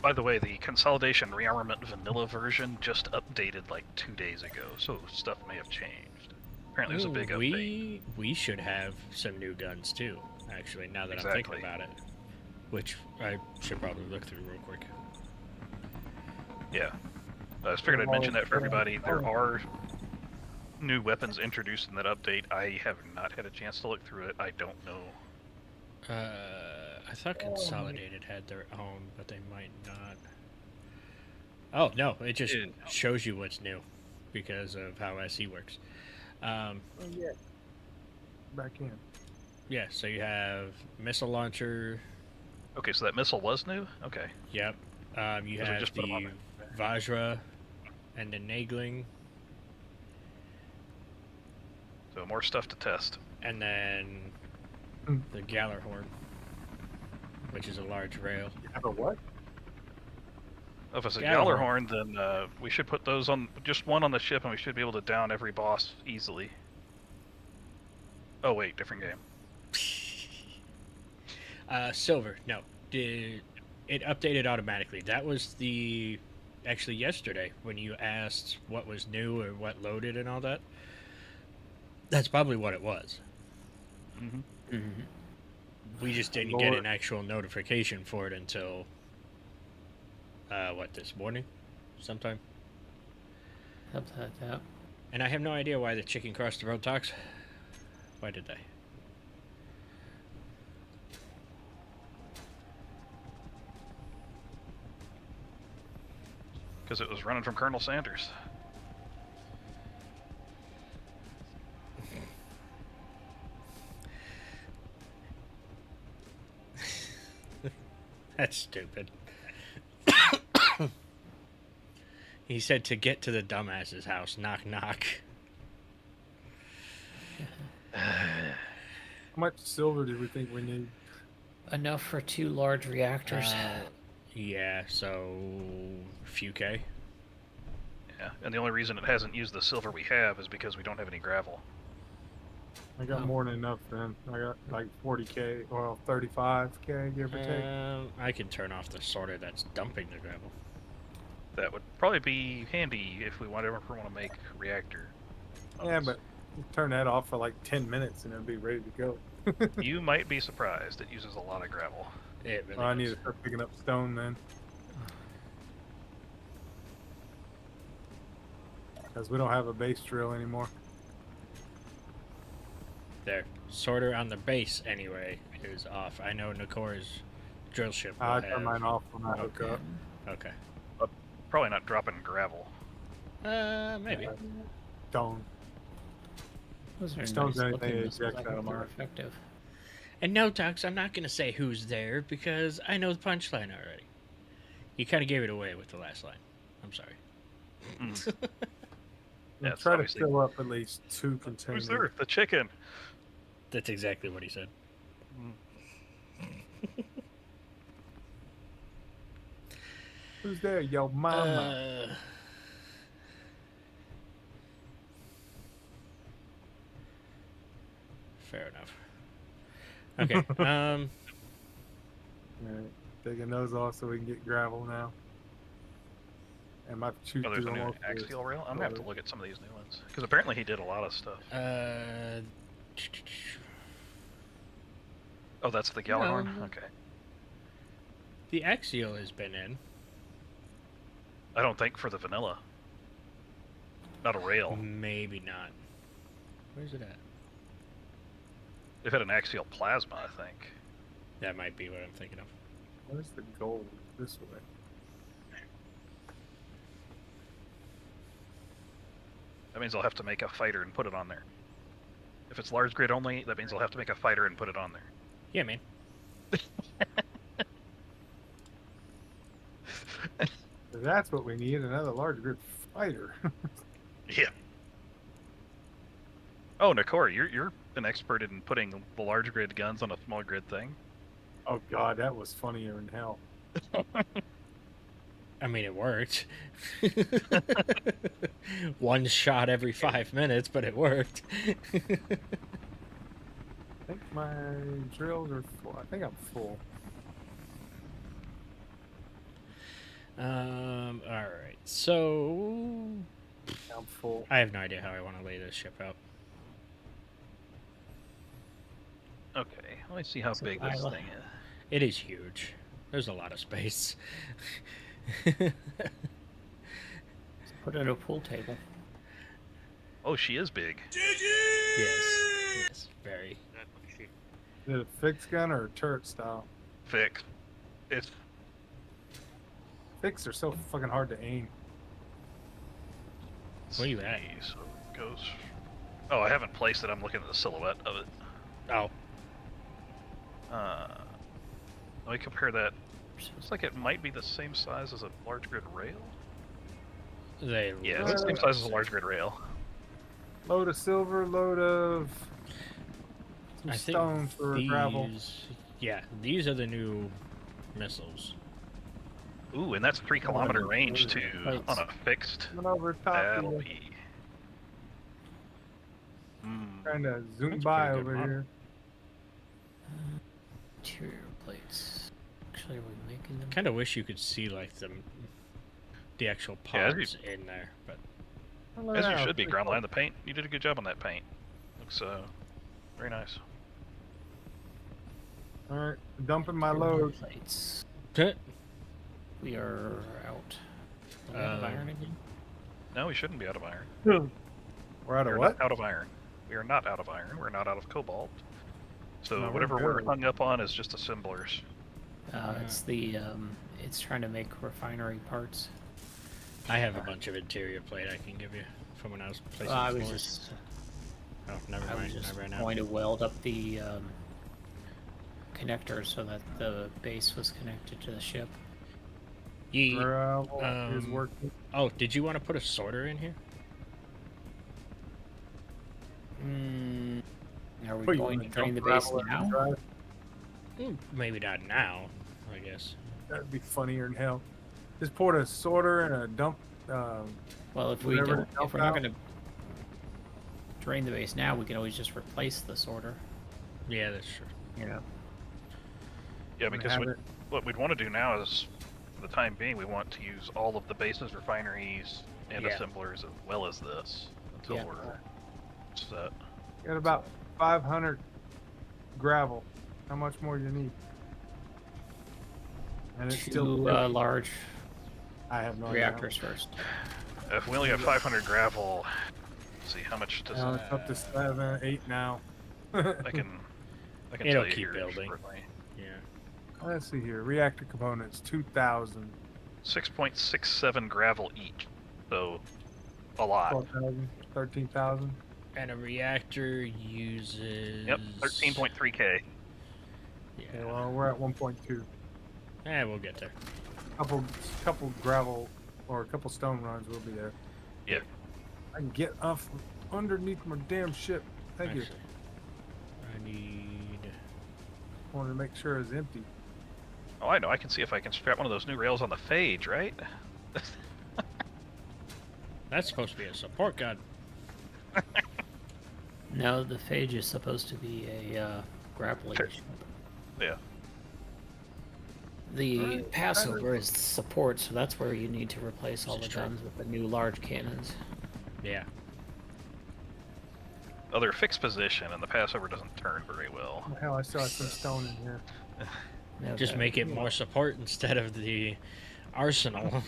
By the way, the Consolidation Rearmament Vanilla version just updated like 2 days ago, so stuff may have changed. Apparently there's a big update. We should have some new guns too, actually, now that I'm Exactly. thinking about it. Which I should probably look through real quick. Yeah. I just figured I'd mention that for everybody. There are new weapons introduced in that update. I have not had a chance to look through it. I don't know. I thought Consolidated had their own, but they might not. Oh, no, it just shows you what's new because of how SE works. Oh, yeah. Back in. Yeah, so you have missile launcher. Okay, so that missile was new? Okay. Yep. You Those are have just put them on the there. Vajra and the Nagling, So more stuff to test. and then the Gallarhorn, which is a large rail. You have a what? If it's a Gallarhorn. Gallarhorn, then we should put those on, just one on the ship, and we should be able to down every boss easily. Oh wait, different game. Silver, no. It updated automatically. That was actually yesterday when you asked what was new or what loaded and all that. That's probably what it was. Mm-hmm. Mm-hmm. We just didn't Lord. get an actual notification for it until this morning sometime. Something like that. And I have no idea why the chicken crossed the road talks. Why did they? Because it was running from Colonel Sanders. That's stupid. He said to get to the dumbass's house, knock knock. How much silver do we think we need? Enough for 2 large reactors. Yeah, so few K. Yeah, and the only reason it hasn't used the silver we have is because we don't have any gravel. I got Oh. more than enough then. I got like 40k, well 35k, give or take. I can turn off the sorter that's dumping the gravel. That would probably be handy if we want to make reactor. Yeah, but you turn that off for like 10 minutes and it'll be ready to go. You might be surprised. It uses a lot of gravel. It really I need does. to start picking up stone then. Because we don't have a base drill anymore. There. Sorter on the base, anyway, is off. I know Nakora's drill ship will I have... turn mine off when I hook up. Okay. Probably not dropping gravel. Maybe. Stone. Those are Stone's nice anything looking that missiles. ejects I out think of they're mine. effective. And no, Tux, I'm not going to say who's there because I know the punchline already. You kind of gave it away with the last line. I'm sorry. Mm. And Yeah, it's try to obviously- fill up at least 2 containers. Who's there? The chicken. That's exactly what he said. Who's there, yo mama? Fair enough. Okay. Alright, taking those off so we can get gravel now. And my choo Oh, there's a new axial rail. I'm gonna have to look at some of these new ones because apparently he did a lot of stuff. Oh, that's the Gallarhorn. No. Okay. The axial has been in. I don't think for the vanilla. Not a rail. Maybe not. Where's it at? They've had an axial plasma, I think. That might be what I'm thinking of. Where's the gold? This way. That means I'll have to make a fighter and put it on there. If it's large grid only, that means I'll have to make a fighter and put it on there. Yeah, man. That's what we need, another large grid fighter. Yeah. Oh, Nakora, you're an expert in putting the large grid guns on a small grid thing. Oh god, that was funnier than hell. I mean, it worked. One shot every 5 minutes, but it worked. I think my drills are full. I think I'm full. Alright, so... I'm full. I have no idea how I want to lay this ship out. Okay, let me see how So big this Isla. thing is. It is huge. There's a lot of space. Put it at a pool table. Oh, she is big. Yes, very. Is it a fixed gun or a turret style? Fixed. It's Fixed are so fucking hard to aim. Where you at? So it goes. Oh, I haven't placed it. I'm looking at the silhouette of it. Oh, Let me compare that. Looks like it might be the same size as a large grid rail. they. Yeah, it's the same size as a large grid rail. Load of silver, load of some I think stone for gravel. Yeah, these are the new missiles. Ooh, and that's 3 kilometer range too Right. on a fixed. Coming over top That'll of you. be. Trying to zoom That's a by pretty good over model. here. Interior plates. Actually, are we making them? Kind of wish you could see like the actual Yeah, parts in there, but Look As at you that, should be, pretty Groundline. The paint, you did a good job on that paint. Looks very nice. cool. All right, dumping my Interior load. plates. We are out. Are we out of iron again? No, we shouldn't be out of iron. We're out We of are what? not out of iron. We are not out of iron. We're not out of cobalt. So No, we're whatever we're barely. hung up on is just assemblers. It's the it's trying to make refinery parts. I have a bunch of interior plate I can give you from when I was placing I was floors. just Oh, never I was mind. just Not right now. going to weld up the connector so that the base was connected to the ship. Ye- Gravel is um, working. Oh, did you want to put a sorter in here? Are we What, you going wanna to drain the dump base gravel in the now? drive? Maybe not now, I guess. That'd be funnier than hell. Just pour a sorter and a dump. Well, if we Whatever don't, to dump if we're not out. going to drain the base now, we can always just replace the sorter. Yeah, that's true. Yeah. Yeah, We because have it. what we'd want to do now is, for the time being, we want to use all of the bases, refineries, and Yeah. assemblers as well as this until Yeah. we're set. Got about 500 gravel. How much more do you need? And it's still. Two large I have no idea. reactors first. If we only got 500 gravel, let's see how much does Now it's up to 7, 8 now. I can It'll tell you keep here building. shortly. Yeah. Let's see here. Reactor components 2,000. 6.67 gravel each, so a lot. 12,000, 13,000. And a reactor uses. Yep, 13.3k. Yeah. Okay, well, we're at 1.2. We'll get there. Couple gravel or a couple stone runs will be there. Yeah. I can get up underneath my damn ship. Thank you. Actually, I need. Wanted to make sure it's empty. Oh, I know. I can see if I can strap one of those new rails on the Phage, right? That's supposed to be a support gun. No, the Phage is supposed to be a grappling Sure. ship. Yeah. The Alright, Passover is support, so that's where you need to replace all the This is true. guns with the new large cannons. Yeah. Oh, they're fixed position, and the Passover doesn't turn very well. Oh, hell, I still have some stone in here. Just Okay. make it more support instead of the arsenal.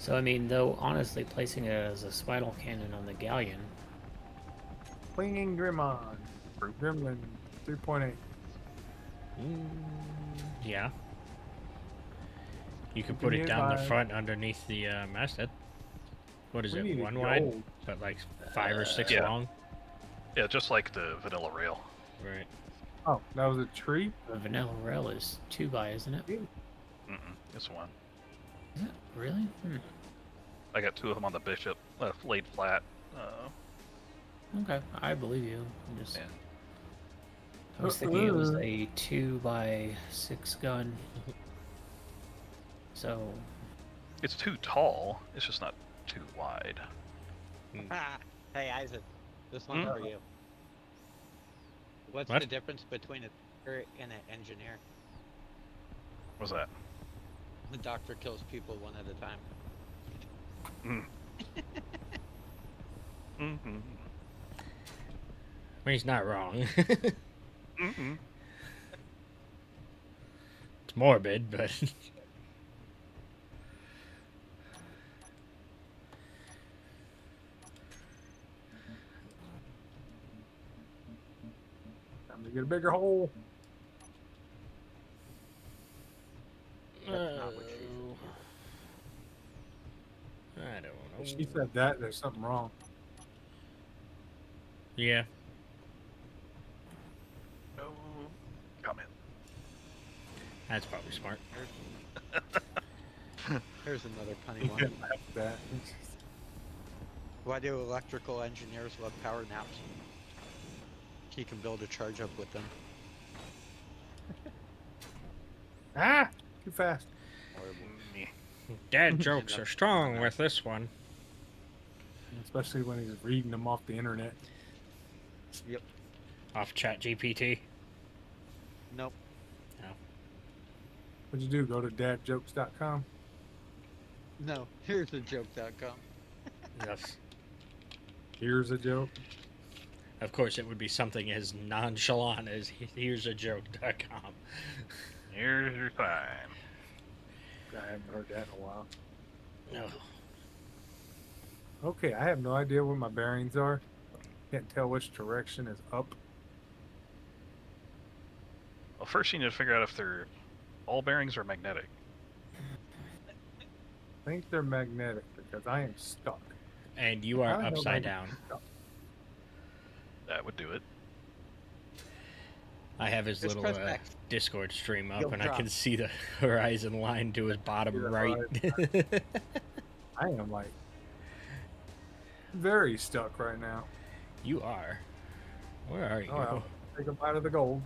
So I mean, though, honestly, placing it as a spinal cannon on the galleon. Clinging Grimon. Gremlin 3.8. Yeah. You could You put can it down the use, front underneath the masthead. What is We it? need One wide, gold. but like 5 or 6 Yeah. long. Yeah, just like the vanilla rail. Right. Oh, that was a tree? The vanilla rail is 2x, isn't it? Mm-mm, it's one. Is it really? I got 2 of them on the Bishop, laid flat. Okay, I believe you. I'm just. Yeah. I was thinking it was a 2x6 gun. So, It's too tall. It's just not too wide. Hey, Isaac, this one's for you. What's What? the difference between a doctor and an engineer? What's that? The doctor kills people one at a time. Mm-hmm. Well, he's not wrong. Mm-hmm. It's morbid, but Time to get a bigger hole. That's not what she I don't know. If she said that, there's something wrong. Yeah. No comment. That's probably smart. Here's another punny You one. couldn't have that. Why do electrical engineers love power naps? He can build a charge up with them. Ah! Too fast. Me. Dad jokes are strong with this one. Especially when he's reading them off the internet. Yep. Off Chat GPT. Nope. What'd you do? Go to dadjokes.com? No. Here's a joke.com. Yes. Here's a joke. Of course, it would be something as nonchalant as here's a joke.com. Here's your time. I haven't heard that in a while. No. Okay, I have no idea where my bearings are. Can't tell which direction is up. Well, first you need to figure out if they're ball bearings or magnetic. I think they're magnetic because I am stuck. And you are How the hell upside do I down. get stuck? That would do it. I have his Just little press X. Discord stream up, You'll and I drop. can see the horizon line to his bottom Yeah, right. I am like very stuck right now. You are. Where are you? Oh, well, take a bite of the gold.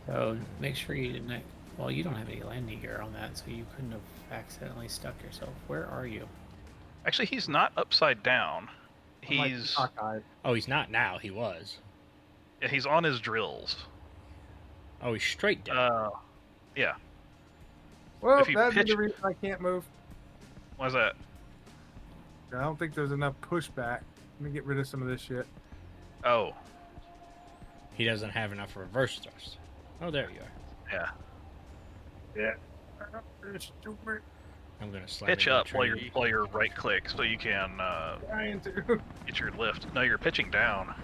so make sure you didn't. Well, you don't have any landing gear on that, so you couldn't have accidentally stuck yourself. Where are you? Actually, he's not upside down. I'm like He's cockeyed. Oh, he's not now. He was. yeah, he's on his drills. Oh, he's straight down. Yeah. Well, If you that's pitch- the reason I can't move. Why's that? I don't think there's enough pushback. Let me get rid of some of this shit. Oh, He doesn't have enough reverse thrust. Oh, there you are. yeah. I'm gonna slide Pitch into a up tree. while you're right click so you can Trying to. get your lift. No, you're pitching down.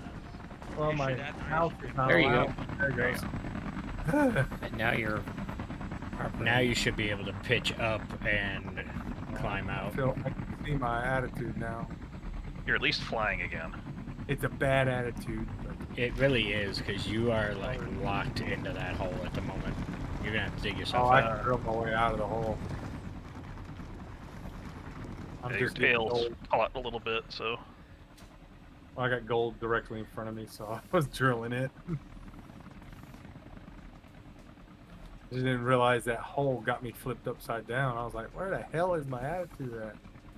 Well, You my should add house is not There you allowed. There it There you goes. And now you're. properly- Now you should be able to pitch up and climb I out. feel I can see my attitude now. You're at least flying again. It's a bad attitude. But It really is, because you are like locked into that hole at the moment. You're gonna have to dig oh, yourself I out. can drill my way out of the hole. I'm His just getting tail's gold. caught a little bit, so Well, I got gold directly in front of me, so I was drilling it. I just didn't realize that hole got me flipped upside down. I was like, where the hell is my attitude at?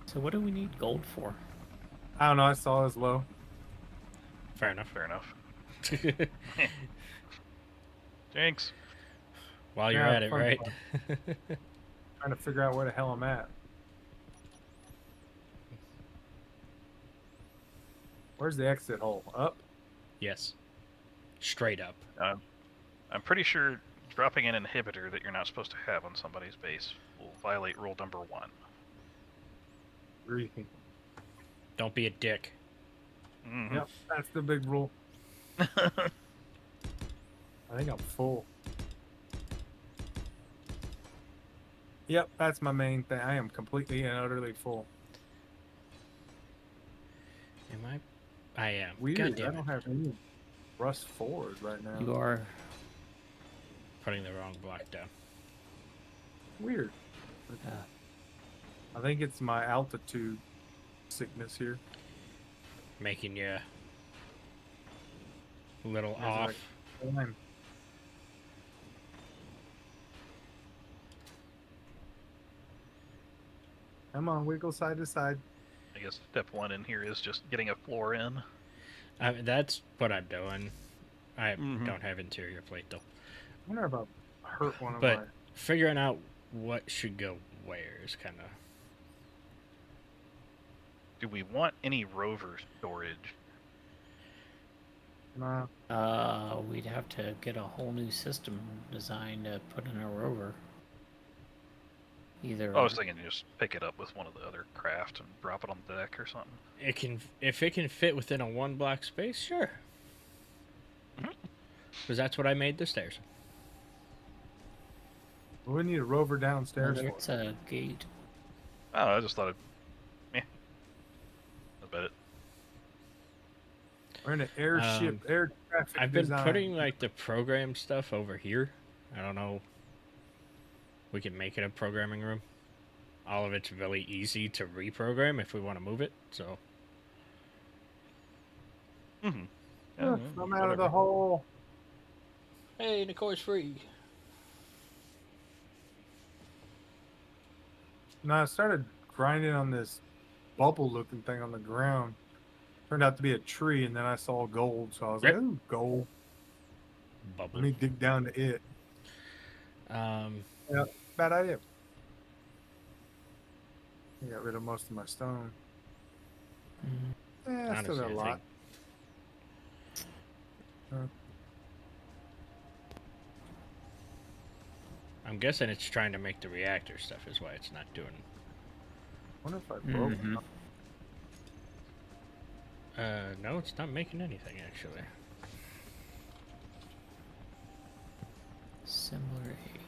So what do we need gold for? I don't know. I saw it as low. Fair enough. fair enough. Jinx. While you're Yeah, at it, fun right? Trying to figure out where the hell I'm at. Where's the exit hole? Up? Yes. Straight up. I'm pretty sure dropping an inhibitor that you're not supposed to have on somebody's base will violate rule number 1. Breathing. Don't be a dick. Mhm. Yep, that's the big rule. I think I'm full. Yep, that's my main thing. I am completely and utterly full. Am I? I am. Weird. God I damn it. don't have any rust forward right now. You are. Putting the wrong block down. Weird. I think it's my altitude sickness here. Making you a little It's off. like, I'm- Come on, wiggle side to side. I guess step one in here is just getting a floor in. That's what I'm doing. I Mhm. don't have interior plate though. I wonder if I hurt one of But my. figuring out what should go where is kind of. Do we want any rover storage? Nah. We'd have to get a whole new system designed to put in a rover. Either I was thinking just pick it up with one of the other craft and drop it on the deck or something. It can, if it can fit within a 1 block space, sure. Because that's what I made the stairs. We need a rover downstairs. whether For it's it. a gate. I don't know, I just thought that's about it. We're in an airship, air traffic I've been design. putting like the program stuff over here. I don't know. We can make it a programming room. All of it's really easy to reprogram if we want to move it. So Mm-hmm. Yeah, I'm out of the hole. hey, Nicole's free. No, I started grinding on this bubble-looking thing on the ground. Turned out to be a tree, and then I saw gold, so I was Yep. like, "Ooh, gold! Let Bubble. me dig down to it." Yeah, bad idea. I got rid of most of my stone. Yeah, I still got a Honestly, I lot. I'm guessing it's trying to make the reactor stuff is why it's not doing. Wonder if I broke. Mhm. No, it's not making anything actually. Similar A.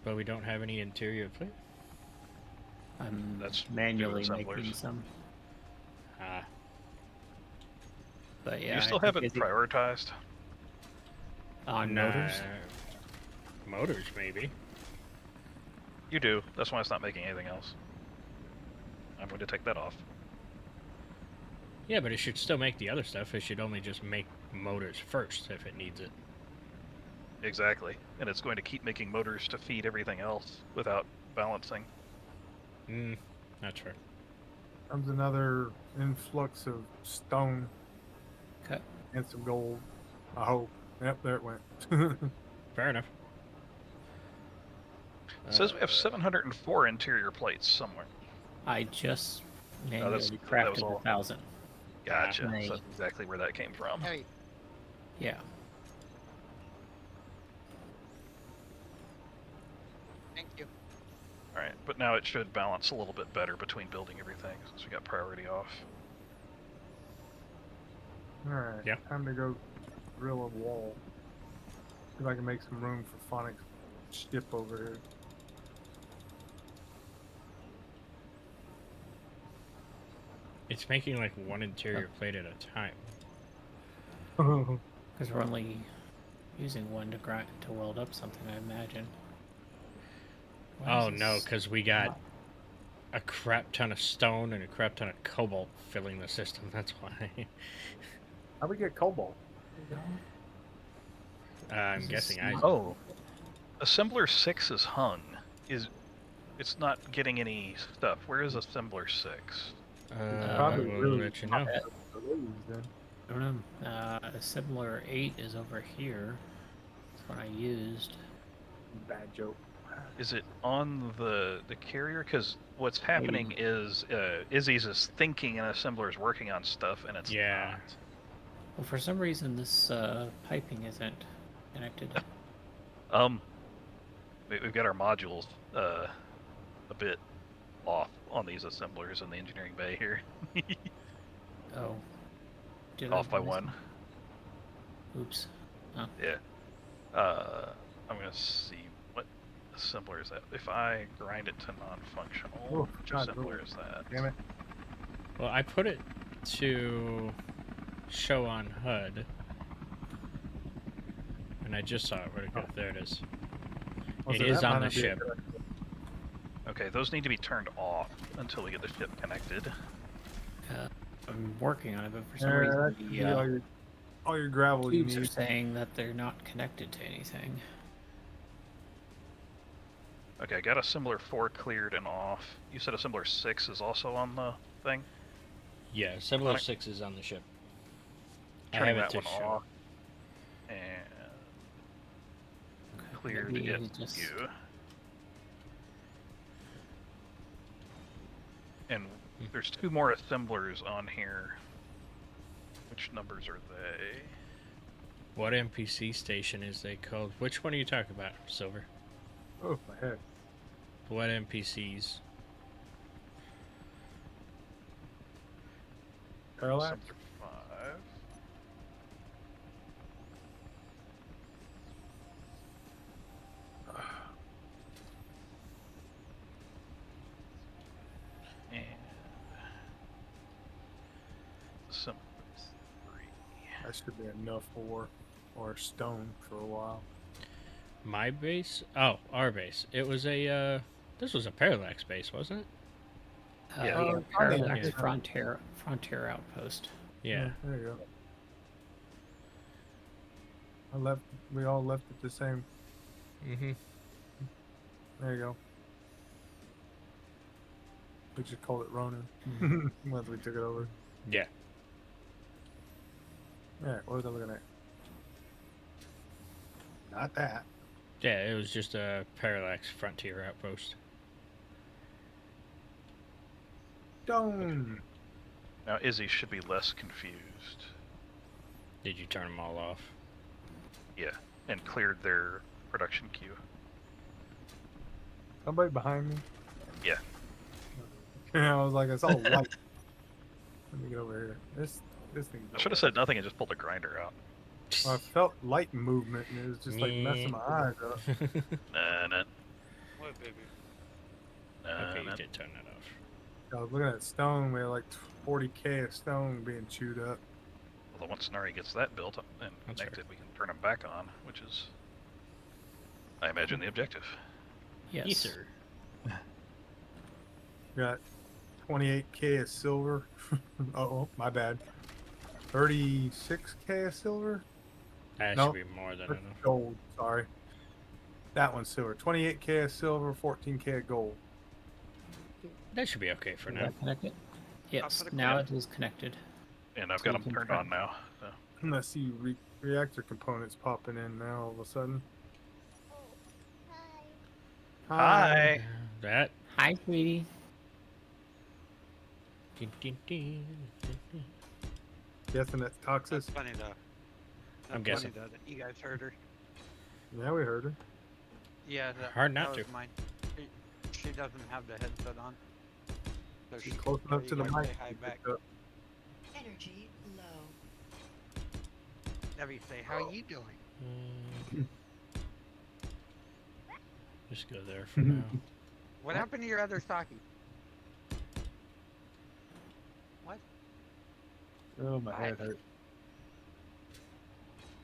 But we don't have any interior plate. I'm That's manually doing making assemblers. some. Ah, But yeah, you still I think haven't prioritized? on motors. Motors maybe. You do. That's why it's not making anything else. I'm going to take that off. Yeah, but it should still make the other stuff. It should only just make motors first if it needs it. Exactly. And it's going to keep making motors to feed everything else without balancing. That's fair. Comes another influx of stone Okay. and some gold. I hope. Yep, there it went. Fair enough. It says we have 704 interior plates somewhere. I just that's- manually that was crafted all. 1,000. Gotcha. Nice. So that's exactly where that came from. Hey, Yeah. thank you. Alright, but now it should balance a little bit better between building everything since we got priority off. Alright, Yeah. time to go drill a wall. See if I can make some room for Phonic's ship over here. It's making like one interior plate at a time. Because we're only using one to grind to weld up something, I imagine. Why Oh is no, this- because we got a crap ton of stone and a crap ton of cobalt filling the system. That's why. How we get cobalt? I'm This guessing is I. not- Oh. Assembler 6 is hung. It's not getting any stuff. Where is Assembler 6? Probably We'll really let you know. I don't know. A similar 8 is over here. That's what I used. Bad joke. Is it on the carrier? Because what's happening is Izzy's is thinking an assembler is working on stuff, and it's Yeah. not. Well, for some reason, this piping isn't connected. We've got our modules a bit off on these assemblers in the engineering bay here. Oh. Did I Off by miss- one. Oops. Yeah. I'm gonna see what assembler is that. If I grind it to non-functional, Oh, which God, assembler is that? Damn it. Well, I put it to show on HUD, and I just saw it. Where'd it go? There it is. Well, It so is that on might the not be a ship. good idea. Okay, those need to be turned off until we get the ship connected. I'm working on it, but for some Yeah, reason, that should be the all your gravel you tubes are need. saying that they're not connected to anything. Okay, I got a similar 4 cleared and off. You said a similar 6 is also on the thing? Yeah, similar Alright. 6 is on the ship. I Turning have it that to one show. off. And cleared maybe it just- you. And there's 2 more assemblers on here. Which numbers are they? What NPC station is they called? Which one are you talking about, Silver? Oh, my head. What NPCs? Parallax? Assembler 5. And assembler 3. That should be enough for or stone for a while. My base? Oh, our base. It was a, this was a parallax base, wasn't it? Yeah. Oh, Parallax yeah. Frontier Outpost. Yeah. There you go. We all left it the same. Mm-hmm. There you go. We just called it Ronin. Once we took it over. Yeah. Alright, what was I looking at? Not that. Yeah, it was just a parallax frontier outpost. Stone! Now Izzy should be less confused. Did you turn them all off? Yeah, and cleared their production queue. Somebody behind me? Yeah. I was like, I saw light. Let me get over here. This thing. I should have said nothing and just pulled the grinder out. I felt light movement and it was just like messing my eyes up. Nah. What, baby? Okay, you Nah. did turn that off. I was looking at stone. We had like 40k of stone being chewed up. Although once Nari gets that built up and That's connected, we can turn them back on, which is, I imagine, the objective. Yes. sir. Got 28k of silver. Oh, my bad. 36k of silver. That No, should be more than That's enough. gold. Sorry. That one's silver. 28k of silver, 14k of gold. That should be okay for Is now. that connected? Yes, put it now connected. it is connected. And I've So got you them can turned try- on now. So. I see reactor components popping in now all of a sudden. Hi. That. Hi, sweetie. Ding, ding, ding, ding, ding. Guessing that's Toxis. That's funny though. I'm That's guessing. funny, though, that you guys heard her. Yeah, we heard her. Yeah, Hard not that was to. mine. She doesn't have the headset on. So She's she close can't enough to hear the you guys mic. say hi back. Energy low. Debbie, say, how you doing? Just go there for now. What happened to your other stocking? What? Oh, my head Bye. hurt.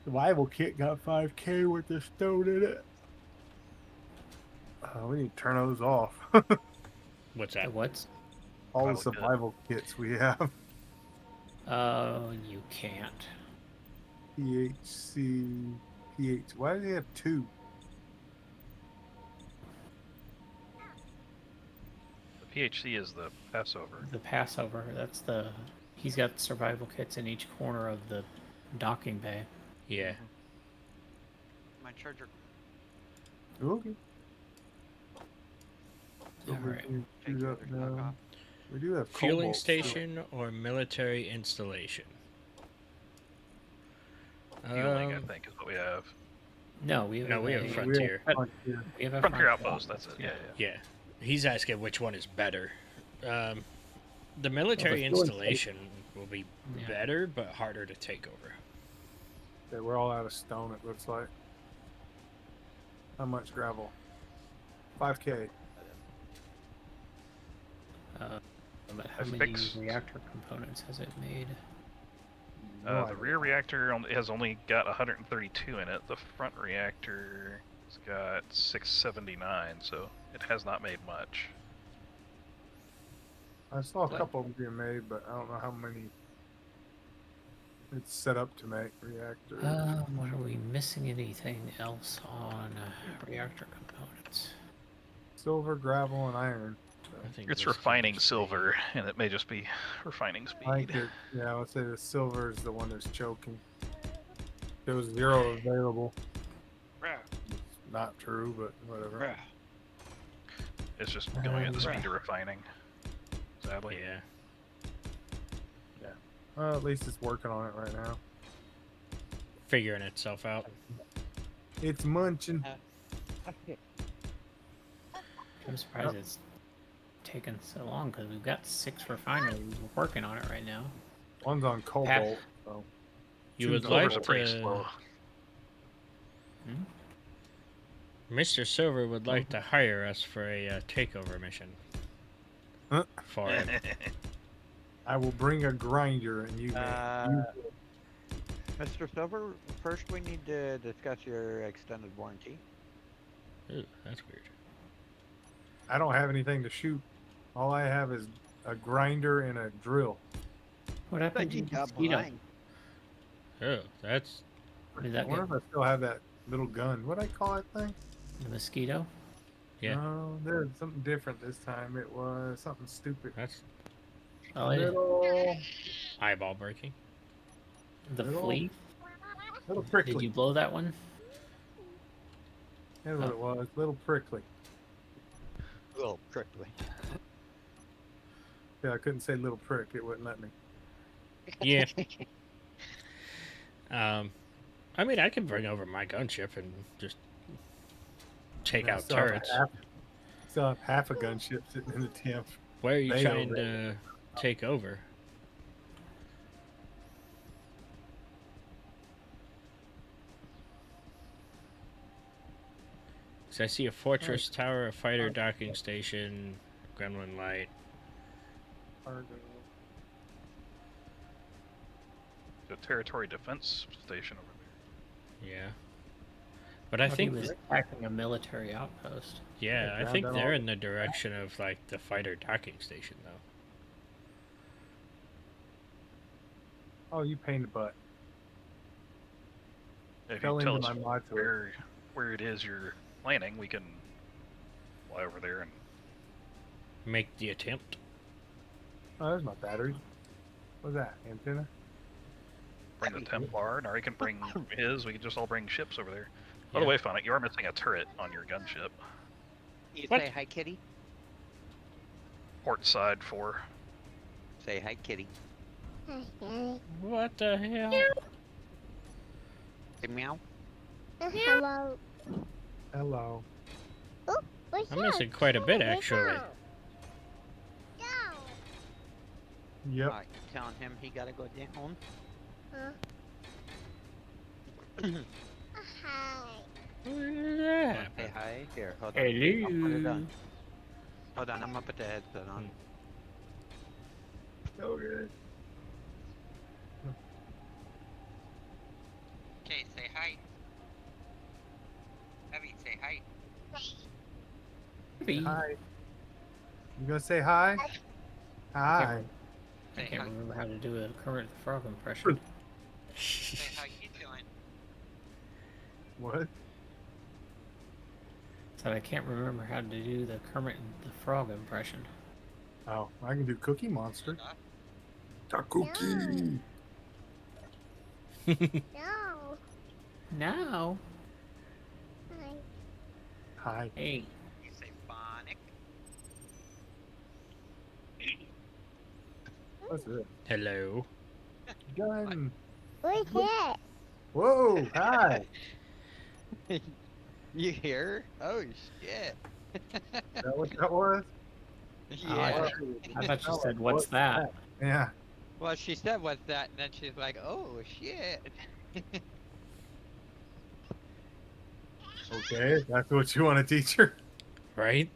Survival kit got 5k with the stone in it. We need to turn those off. What's The that? what? All the Survival kit. survival kits we have. You can't. PHC, Why do they have two? The PHC is the Passover. The Passover. That's the. He's got survival kits in each corner of the docking bay. Yeah. My charger. Okay. All right. Take your other stock off. We do have Fueling cobalt still. station or military installation? Fueling, I think, is what we have. No, we have. No, we have a- Frontier. Frontier. We have a Frontier Outpost, that's it. Yeah, yeah. Yeah. He's asking which one is better. The military fueling installation will be Yeah. better, but harder to take over. Okay, we're all out of stone, it looks like. How much gravel? 5k. But how I many fixed- reactor components has it made? No The idea. rear reactor has only got 132 in it. The front reactor has got 679, so it has not made much. I saw a couple of them being made, but I don't know how many it's set up to make reactors. What are we missing? Anything else on reactor components? silver, gravel, and iron. I think It's this refining could just silver, and it may just be refining I think speed. yeah, I would say the silver is the one that's choking. There was 0 available. Not true, but whatever. It's just going at the speed of refining. Sadly. Yeah. Well, at least it's working on it right now. Figuring itself out. It's munching. I'm surprised it's taken so long because we've got 6 refineries working on it right now. One's on cobalt, so You would Silver's like a pretty to. slow. Mr. Silver would like to hire us for a takeover mission. Huh? For him. I will bring a grinder and you may use it. Mr. Silver, first we need to discuss your extended warranty. Ooh, that's weird. I don't have anything to shoot. All I have is a grinder and a drill. What happened to the mosquito? Oh, that's. Did I that wonder get if I still have that little gun. What do I call that thing? the mosquito? Yeah. No, there's something different this time. It was something stupid. That's Oh, it, Little, eyeball breaking. the little- flea? little Did prickly. you blow that one? That's what it was. Little prickly. Little prickly. Yeah, I couldn't say little prick. It wouldn't let me. Yeah. I mean, I can bring over my gunship and just take And I out still have turrets. Still have half a gunship sitting in the temp. Where are you They trying over to take over? So I see a fortress tower, a fighter docking station, gremlin light. The territory defense station over Yeah. But I Thought think, he was attacking a military outpost. yeah, I ground think down they're all- in the direction of like the fighter docking station, though. Oh, you pain in the butt. there. If Fell you tell into us my module. where it is you're planning, we can fly over there and Make the attempt. Oh, there's my battery. What's that? Antenna? bring the Templar, and or he can bring his. We can just all bring ships over there. By the Yeah. way, Phonic, you are missing a turret on your gunship. You What? say hi, kitty. Port side 4. Say hi, kitty. What the hell? Say meow. Hello. Hello. What's I'm missing quite a bit, actually. Yep. Alright, telling him he gotta go down. Hi. Yeah. Say hi. Here, hold on. I'll put it Hello. on. Hold on, I'm gonna put the headset on. So good. Okay, say hi. Heavy, say hi. Hi. You gonna say hi? Hi. I Say can't hi. remember how to do a Kermit the Frog impression. Say how you doing. What? Said I can't remember how to do the Kermit the Frog impression. Oh, I can do Cookie Monster. Huh? A cookie. No. No. Hi. Hi. Hey. You say Phonic. What's it? Hello. Gun. What's that? Whoa. Hi. You hear? Oh shit. Is that what that was? Yeah. I thought you said, "What's that?" Yeah. Well, she said what's that, and then she's like, oh shit. Okay. That's what you want to teach her. Right?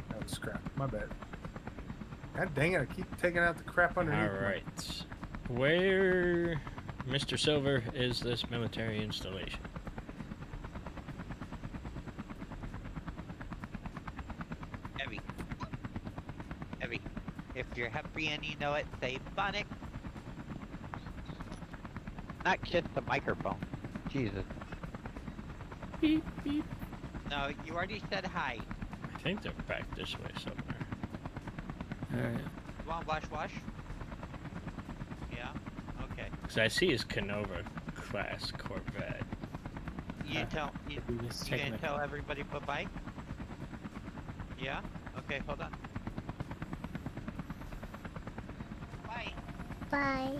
That was scrap. My bad. God dang it! I keep taking out the crap underneath. All right. Where, Mr. Silver, is this military installation? Heavy. Heavy. If you're happy and you know it, say Phonic. Not just the microphone. Jesus. Beep, beep. No, you already said hi. I think they're back this way somewhere. Alright. You want wash? Yeah? Okay. Because I see his Canova class Corvette. You tell you, We just you taking gonna a- tell everybody bye-bye? Yeah? Okay, hold on. Bye. Bye.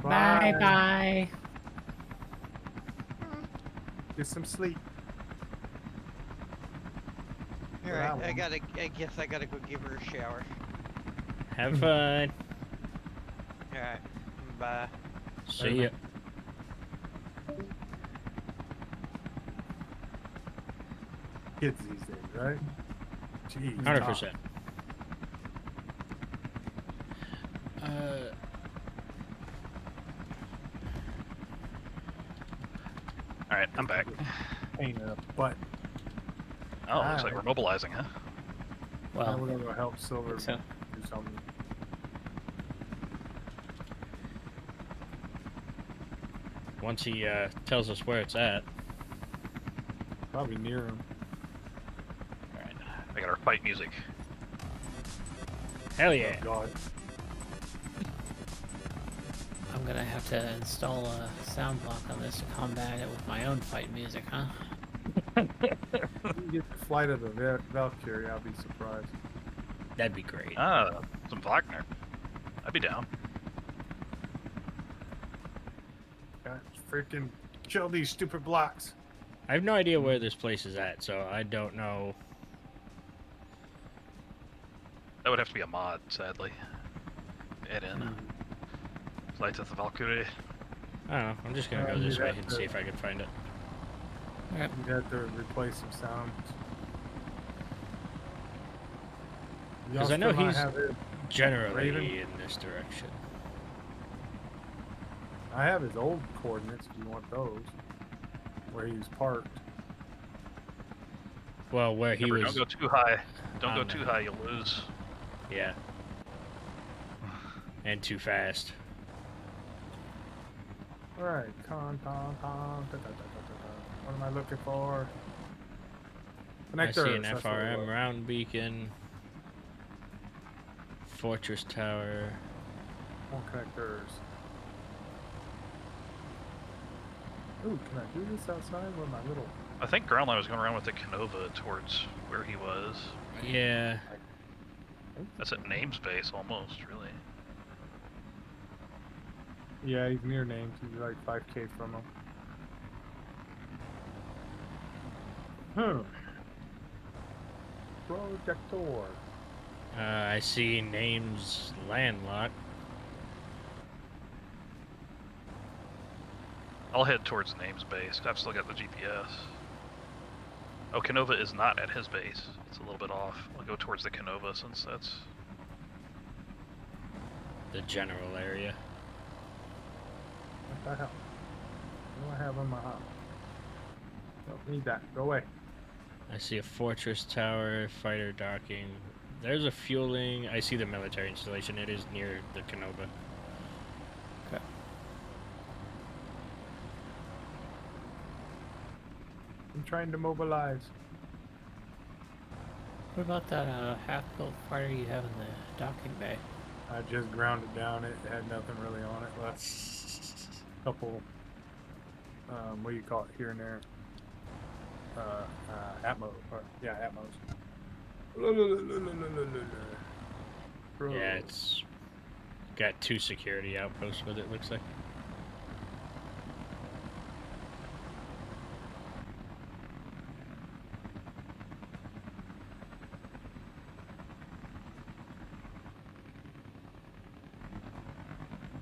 Bye bye. Get some sleep. Alright, Wow. I guess I gotta go give her a shower. Have fun. Alright. Bye. See ya. Kids these days, right? Jeez. 100%. All right, I'm back. Pain in the butt. Oh, looks like we're mobilizing, huh? Now Well, we're gonna go help Silver so. do something. Once he tells us where it's at. Probably near him. All right, I got our fight music. Hell yeah. Oh God. I'm gonna have to install a sound block on this to combat it with my own fight music, huh? You get the flight of the Valkyrie, I'll be surprised. That'd be great. Ah, some Wagner. I'd be down. God, freaking kill these stupid blocks. I have no idea where this place is at, so I don't know. That would have to be a mod, sadly. Add in. Flight of the Valkyrie. I don't know. I'm just gonna go you'd this way have and to- see if I can find it. Yep. You have to replace some sounds. Y'all 'Cause I know still not he's- have it? Generally Raven? in this direction. I have his old coordinates if you want those. Where he was parked. Well, where he Remember, was. don't go too high. Don't on go the- too high, you'll lose. Yeah. And too fast. Alright, con, da, da, da, da, da. What am I looking for? I see an Connectors, that's what it FRM was. round beacon. Fortress tower. More connectors. Ooh, can I do this outside with my little... I think Groundline was going around with the Canova towards where he was. Yeah. That's at namespace almost, really. Yeah, he's near names. He's like 5k from him. Projector. I see names landlocked. I'll head towards namespace. I've still got the GPS. Oh, Canova is not at his base. It's a little bit off. I'll go towards the Canova since that's... The general area. What the hell? What do I have in my house? Don't need that. Go away. I see a fortress tower, fighter docking. There's a fueling. I see the military installation. It is near the Canova. Okay. I'm trying to mobilize. What about that half-built fighter you have in the docking bay? I just ground it down. It had nothing really on it left. Couple, what do you call it here and there? Atmos. Yeah, Atmos. Yeah, it's got 2 security outposts with it, looks like.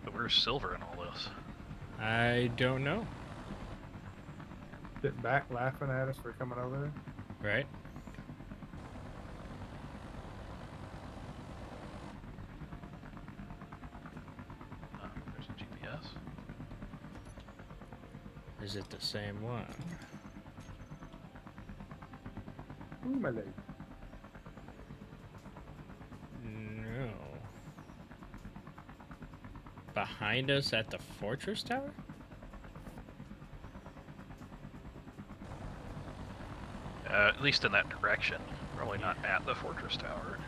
But where's Silver in all this? I don't know. Sitting back laughing at us for coming over there. Right? There's a GPS. Is it the same one? Ooh, my leg. No. Behind us at the fortress tower? At least in that direction. Probably not at the fortress tower.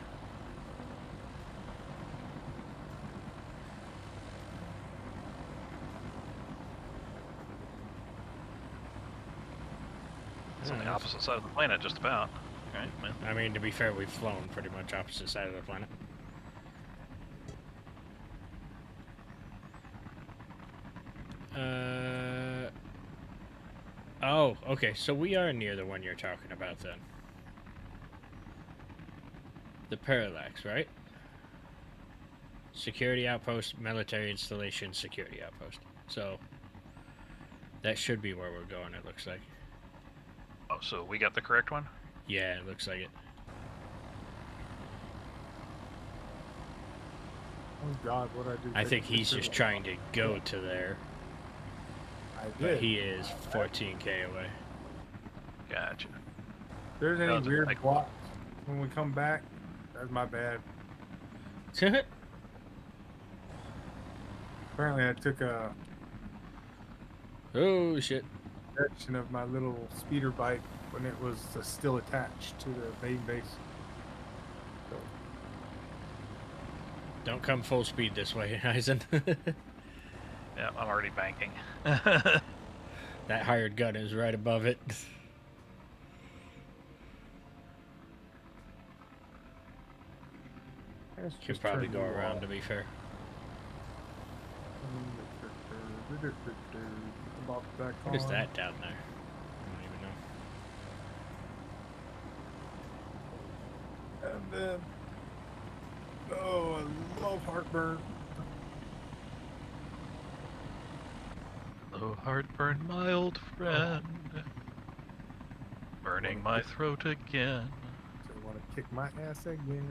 It's on the opposite side of the planet, just about. Right? Well, I mean, to be fair, we've flown pretty much opposite side of the planet. Oh, okay, so we are near the one you're talking about then. The Parallax, right? Security outpost, military installation, security outpost. So, that should be where we're going, it looks like. oh, so we got the correct one? Yeah, it looks like it. Oh God, what I do? I Take think a he's picture just of- trying to go to there, I but did. he is 14k away. Gotcha. If there's any Sounds weird like- blocks when we come back, that's my bad. Apparently, I took a Oh, shit. section of my little speeder bike when it was still attached to the main base. So, Don't come full speed this way, Eisen. Yeah, I'm already banking. That hired gun is right above it. let's Could just probably turn go you around, off. to be fair. Box back What is on. that down there? I don't even know. And then, oh, I love heartburn. Hello, heartburn, my old friend. Burning my throat again. So I want to kick my ass again.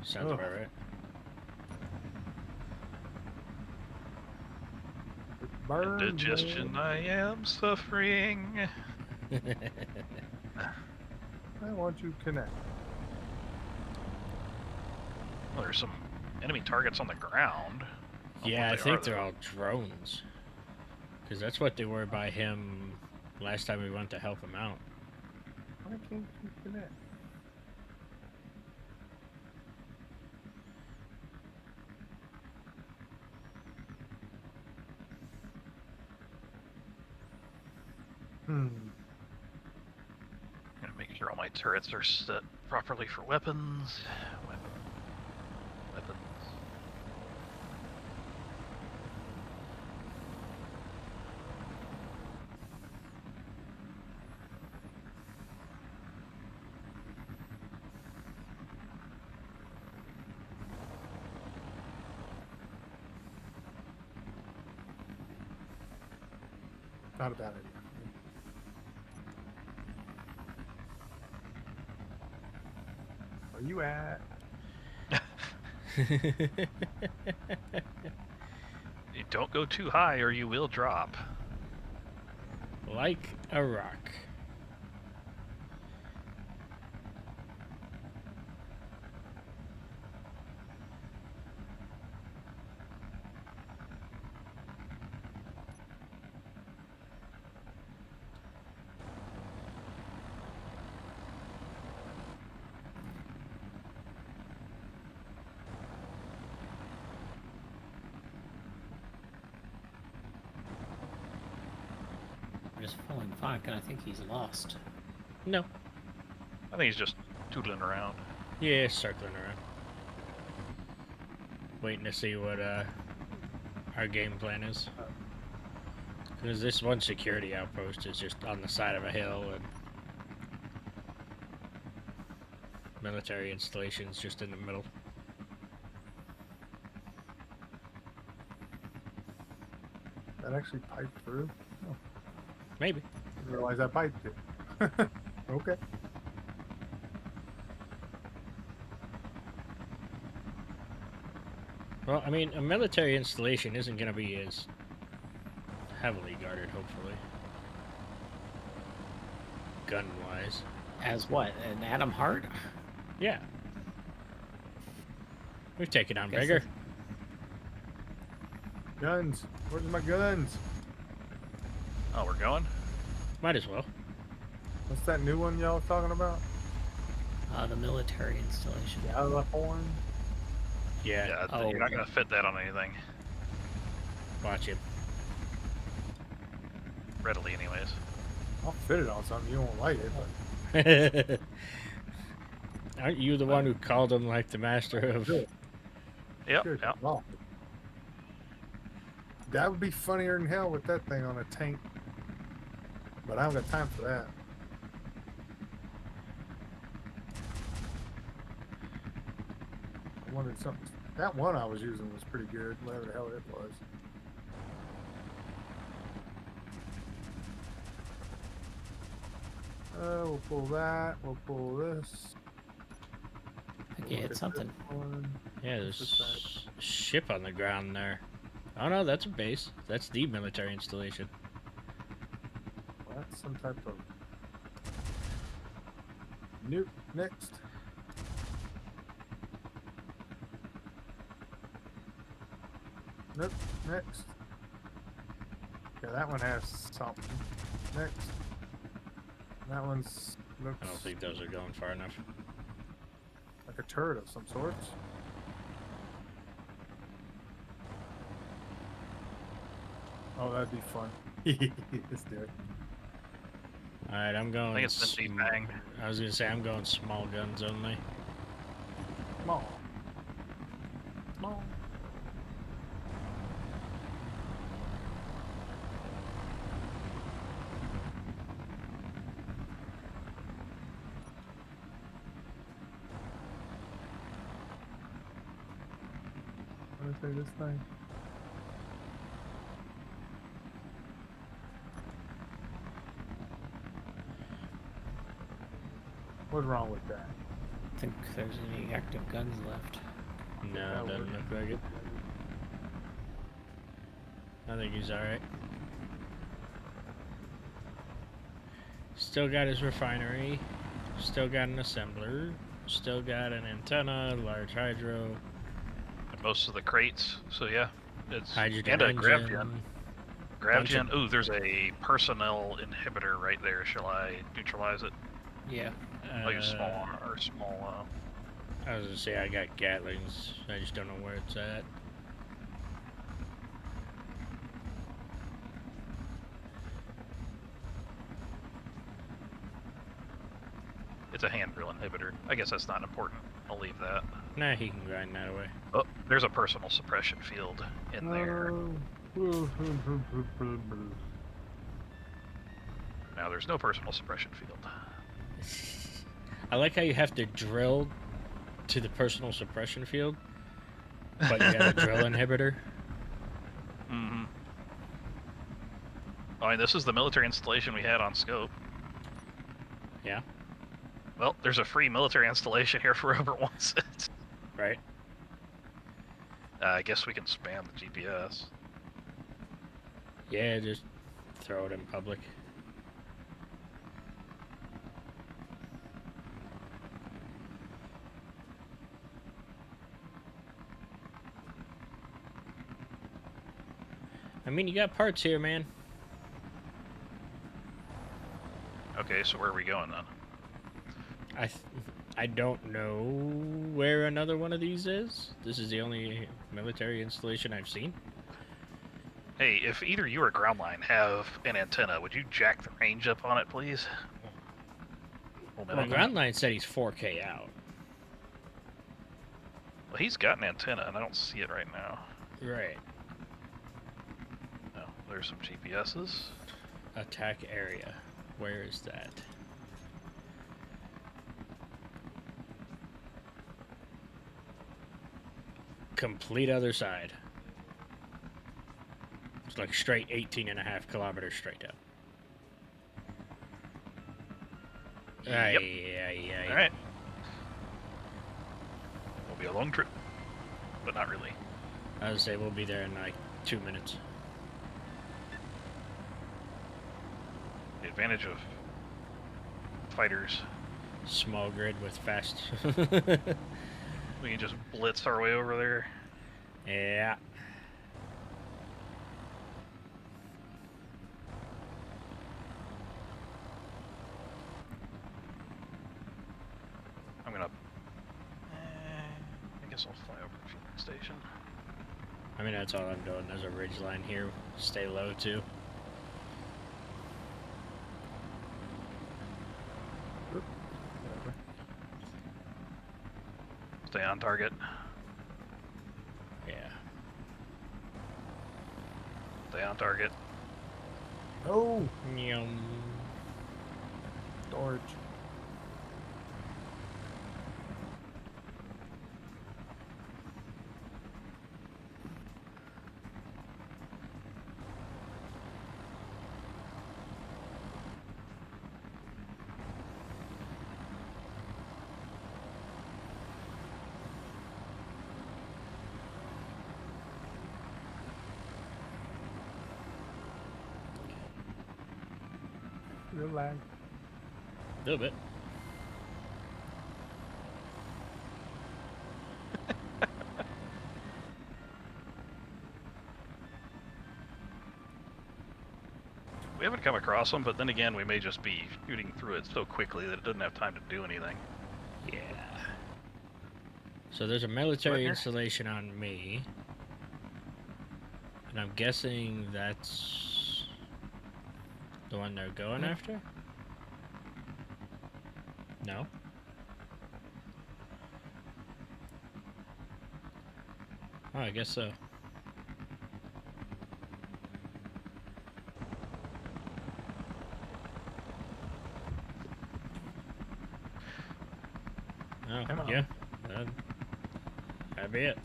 Sounds Oh. about right. It burns, Indigestion, man. I am suffering. I want you to connect. Well, there's some enemy targets on the ground. Yeah, I What they think are, they're though. all drones. Because that's what they were by him last time we went to help him out. Why can't you connect? Hmm. Gonna make sure all my turrets are set properly for weapons. Weapons. Not a bad idea. Where you at? You don't go too high or you will drop. Like a rock. I'm just falling back, and I think he's lost. No. I think he's just tootling around. Yeah, circling around. Waiting to see what our game plan is. Because this one security outpost is just on the side of a hill, and military installations just in the middle. That actually piped through? Oh, Maybe. didn't realize I piped it. Okay. Well, I mean, a military installation isn't going to be as heavily guarded, hopefully. Gun-wise. As what? An Atom Heart? Yeah. We've taken on Guess bigger. it's- Guns. Where's my guns? Oh, we're going? Might as well. What's that new one y'all talking about? The military installation. The out of the horn? Yeah. Yeah, Oh. you're not gonna fit that on anything Watch it. readily, anyways. I'll fit it on something. You won't like it, but Aren't you the one who called him like the master of? Good. Yep. Good. Yep. Well, that would be funnier than hell with that thing on a tank. But I don't got time for that. I wondered something. That one I was using was pretty good, whatever the hell it was. We'll pull that. We'll pull this. Okay, it's something. Yeah, there's a ship on the ground there. Oh no, that's a base. That's the military installation. That's some type of nuke. Next. Nope. Next. Yeah, that one has something. Next. That one's looks I don't think those are going far enough. like a turret of some sorts. Oh, that'd be fun. Let's do it. All right, I'm going. I think it's been banged. I was gonna say I'm going small guns only. Small. Small. What did I say this thing? What's wrong with that? I think there's any active guns left. No, it doesn't look like it. I think he's all right. Still got his refinery. Still got an assembler. Still got an antenna, large hydro, And most of the crates. So yeah, it's hydrogen and a engine. grav gen. Grav Bunch gen. of- Ooh, there's a personnel inhibitor right there. Shall I neutralize it? Yeah. Like a small or small. I was gonna say I got Gatlings. I just don't know where it's at. It's a hand drill inhibitor. I guess that's not important. I'll leave that. Nah, he can grind that away. Oh, there's a personal suppression field in there. Now there's no personal suppression field. I like how you have to drill to the personal suppression field, but you got a drill inhibitor. Mm-hmm. I mean, this is the military installation we had on scope. Yeah. Well, there's a free military installation here for whoever wants it. Right. I guess we can spam the GPS. Yeah, just throw it in public. I mean, you got parts here, man. Okay, so where are we going then? I don't know where another one of these is. This is the only military installation I've seen. Hey, if either you or Groundline have an antenna, would you jack the range up on it, please? Well, Groundline said he's 4K out. Well, he's got an antenna, and I don't see it right now. Right. No, there's some GPSs. Attack area. Where is that? Complete other side. It's like straight 18.5 kilometers straight down. Yep. Aye. Alright. Will be a long trip, but not really. I would say we'll be there in like 2 minutes. The advantage of fighters, Small grid with fast. we can just blitz our way over there. Yeah. station. I mean, that's all I'm doing. There's a ridge line here. Stay low, too. Whatever. Stay on target. Yeah. Stay on target. Oh, Yum. storage. Real lag. A little bit. We haven't come across them, but then again, we may just be shooting through it so quickly that it doesn't have time to do anything. Yeah. So there's a military Partner? installation on me. And I'm guessing that's the one they're going after? No? Oh, I guess so. Oh, Come on. yeah. That'd be it.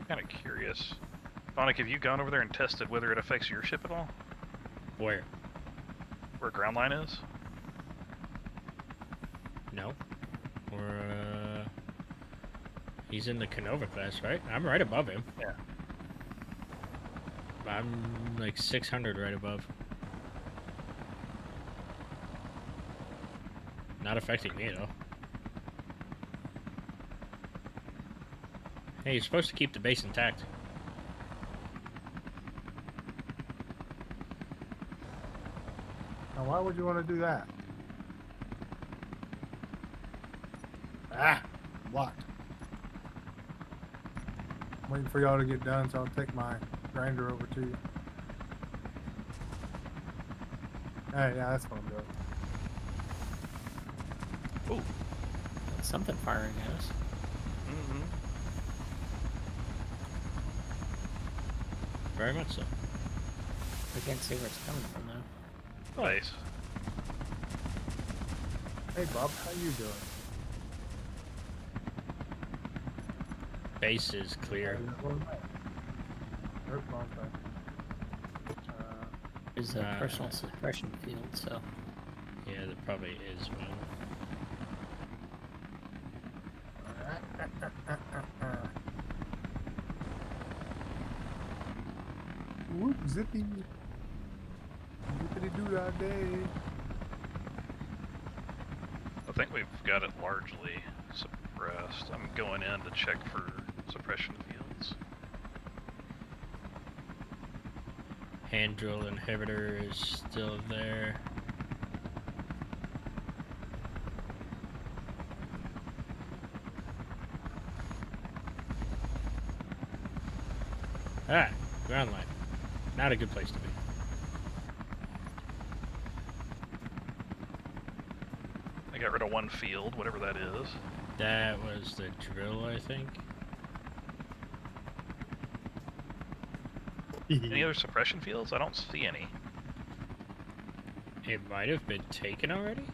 Kind of curious. Sonic, have you gone over there and tested whether it affects your ship at all? Where? Where ground line is? No. We're, he's in the Canova class, right? I'm right above him. Yeah. I'm like 600 right above. Not affecting me at all. Hey, you're supposed to keep the base intact. Now, why would you want to do that? Ah, blocked. I'm waiting for y'all to get done, so I'll take my grinder over to you. Hey, yeah, that's what I'm doing. Ooh. Something firing at us. Mm-hmm. Very much so. We can't see where it's coming from though. Nice. Hey, Bob, how you doing? Base is clear. There's a personal suppression field, so Yeah, there probably is one. Whoop, zippy. Zippity doo dah day. I think we've got it largely suppressed. I'm going in to check for suppression fields. Hand drill inhibitor is still there. Ah, ground line. Not a good place to be. I got rid of one field, whatever that is. That was the drill, I think. Any other suppression fields? I don't see any. It might have been taken already?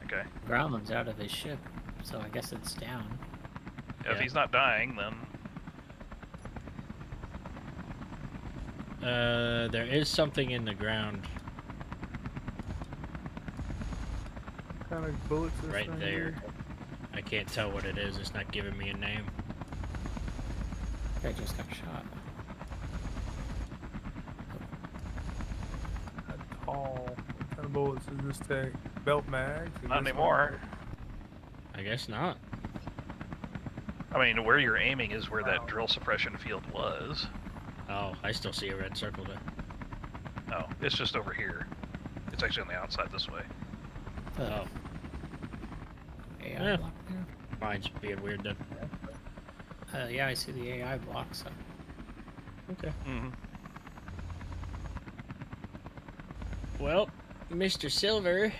Okay. Groundland's out of his ship, so I guess it's down. Yeah, if Yeah. he's not dying, then There is something in the ground What kind of bullets this right thing there. is? I can't tell what it is. It's not giving me a name. I just got shot. That tall. What kind of bullets does this take? Belt mags? Is not this anymore. I guess not. I mean, where you're aiming is where that drill suppression field was. Oh, I still see a red circle there. Oh, it's just over here. It's actually on the outside this way. The Oh. AI Yeah. block there? Mine's being weird then. Yeah, I see the AI block, so. Okay. Mm-hmm. Well, Mr. Silver.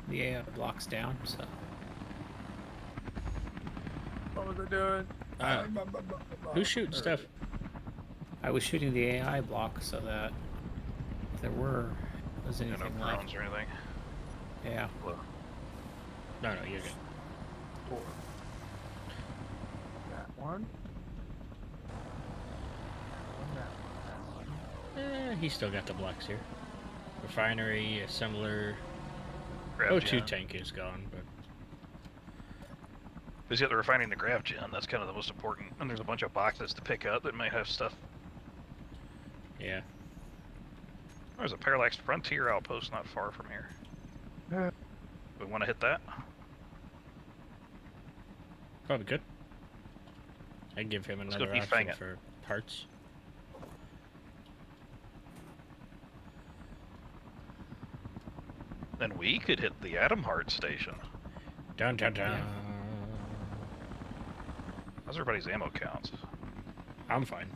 The AI block's down, so. What was I doing? Who's shooting stuff? I was shooting the AI block so that if there was No anything left. drones or anything. Yeah. Hello. No, you're good. 4. That one. He's still got the blocks here. Refinery, assembler. Grav O2 gen. tank is gone, but He's got the refining the grav gen. That's kind of the most important. And there's a bunch of boxes to pick up that might have stuff. yeah. There's a Parallax Frontier outpost not far from here. Yeah. We want to hit that? Probably good. I'd give him Let's go another defang option it. for parts. Then we could hit the Atom Heart station. Dun dun dun. Yeah. How's everybody's ammo counts? I'm fine.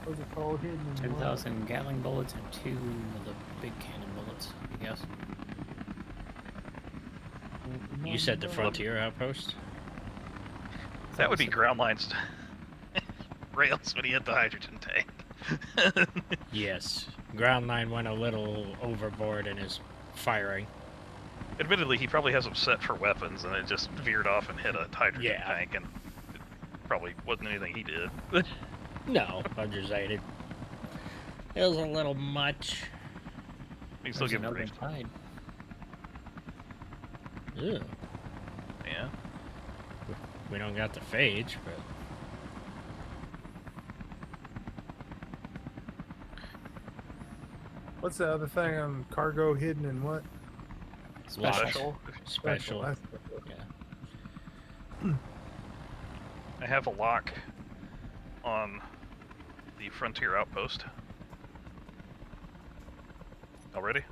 Those are called hidden. 10,000 Gatling bullets and 2 of the big cannon bullets, I guess. You said the Frontier outpost? That would be ground lines rails when he hit the hydrogen tank. Yes. Ground line went a little overboard in his firing. Admittedly, he probably has them set for weapons, and it just veered off and hit a hydrogen Yeah. tank, and it probably wasn't anything he did. No, I'm just saying it was a little much. We can still There's give him another range. tide. Ew. Yeah. We don't got the phage, but What's the other thing on cargo hidden and what? Special. Special. That's- Yeah. I have a lock on the Frontier outpost. Already?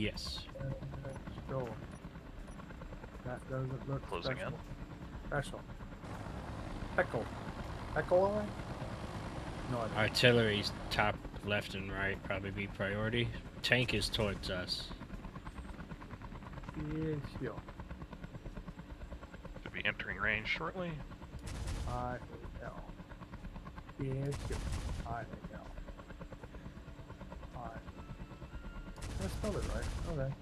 Yes. Go. That doesn't look Closing special. in. Special. Heckle. Heckle eye? No idea. Artillery's top left and right probably be priority. Tank is towards us. Yeah, sure. Should be entering range shortly. I L. Yeah, sure. I L. I spelled it right. Okay.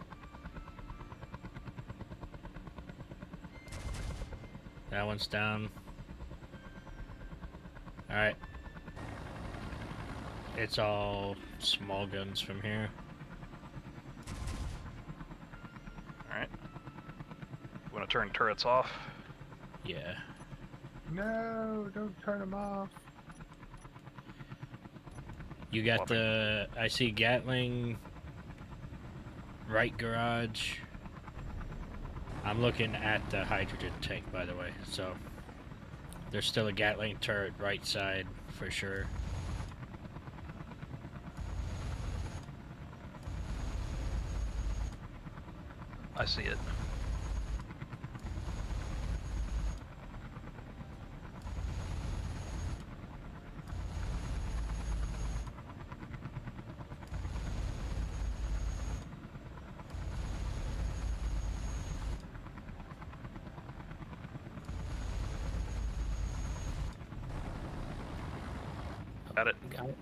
That one's down. Alright. It's all small guns from here. Alright. Want to turn turrets off? Yeah. No, don't turn them off. You got the... I see Gatling. Right garage. I'm looking at the hydrogen tank, by the way, so... There's still a Gatling turret right side, for sure. I see it. Got it. Got it.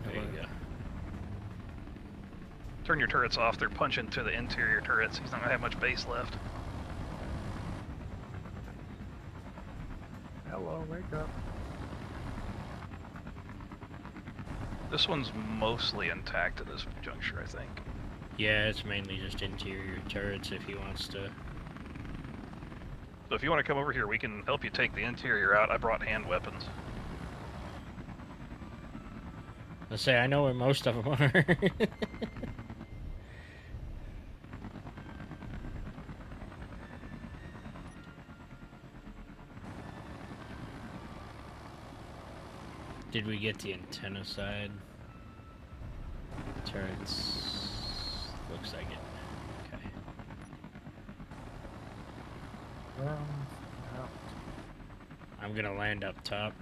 There you go. Turn your turrets off. They're punching to the interior turrets. He's not gonna have much base left. Hello, wake up. This one's mostly intact at this juncture, I think. Yeah, it's mainly just interior turrets if he wants to. So if you want to come over here, we can help you take the interior out. I brought hand weapons. Let's say I know where most of them are. Did we get the antenna side? Turrets. Looks like it. Okay. Down, out. I'm gonna land up top.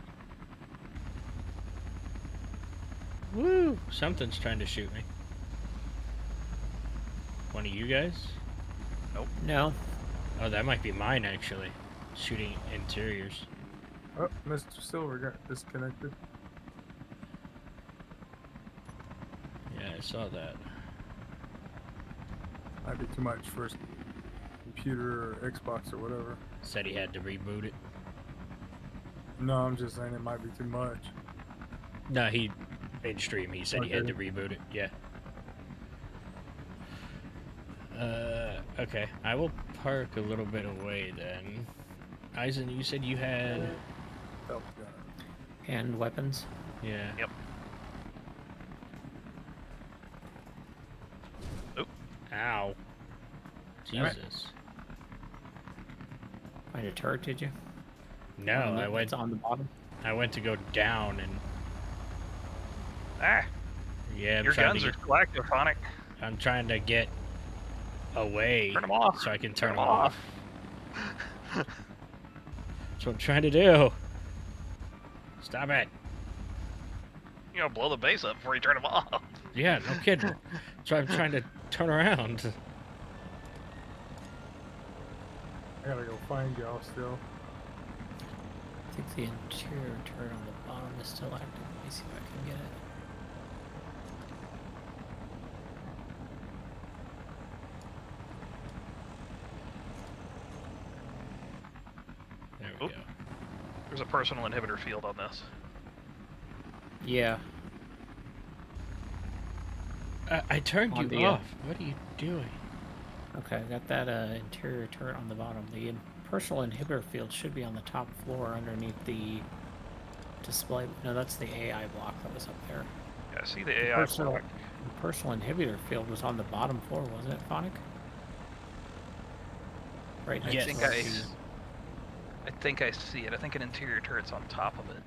Woo! Something's trying to shoot me. One of you guys? No. Oh, that might be mine actually. Shooting interiors. Oh, Mr. Silver got disconnected. Yeah, I saw that. Might be too much for his computer or Xbox or whatever. Said he had to reboot it. No, I'm just saying it might be too much. No, he mainstream. He said he had Okay. to reboot it. Yeah. Okay. I will park a little bit away then. Eisen, you said you had. Oh, God. And weapons. Yeah. Yep. Ow. Jesus. Find a turret, did you? No, On the- I went. It's on the bottom. I went to go down and Ah, yeah. your guns are still active, Phonic. I'm trying to get away Turn them off. so I can turn Turn them 'em off. That's what I'm trying to do. Stop it. You know, blow the base up before you turn them off. Yeah, no kidding. So I'm trying to turn around. I gotta go find y'all still. I think the interior turret on the bottom is still active. Let me see if I can get it. There we Oop. go. There's a personal inhibitor field on this. Yeah. I turned On you the, off. What are you doing? Okay, I got that interior turret on the bottom. The personal inhibitor field should be on the top floor underneath the display. No, that's the AI block that was up there. Yeah, see the AI personal, block. the personal inhibitor field was on the bottom floor, wasn't it, Phonic? Right next Yes. I think door I, to- I think I see it. I think an interior turret's on top of it.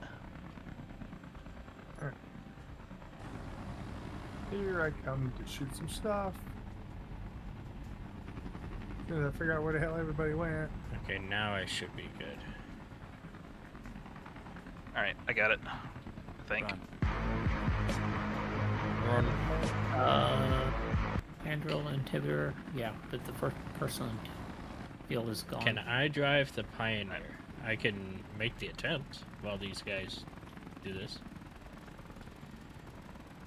Here I come to shoot some stuff. As soon as I figure out where the hell everybody went. Okay, now I should be good. Alright, I got it. I think. Run. Andril inhibitor. Yeah, but the first personal field is gone. Can I drive the Pioneer? I can make the attempt while these guys do this.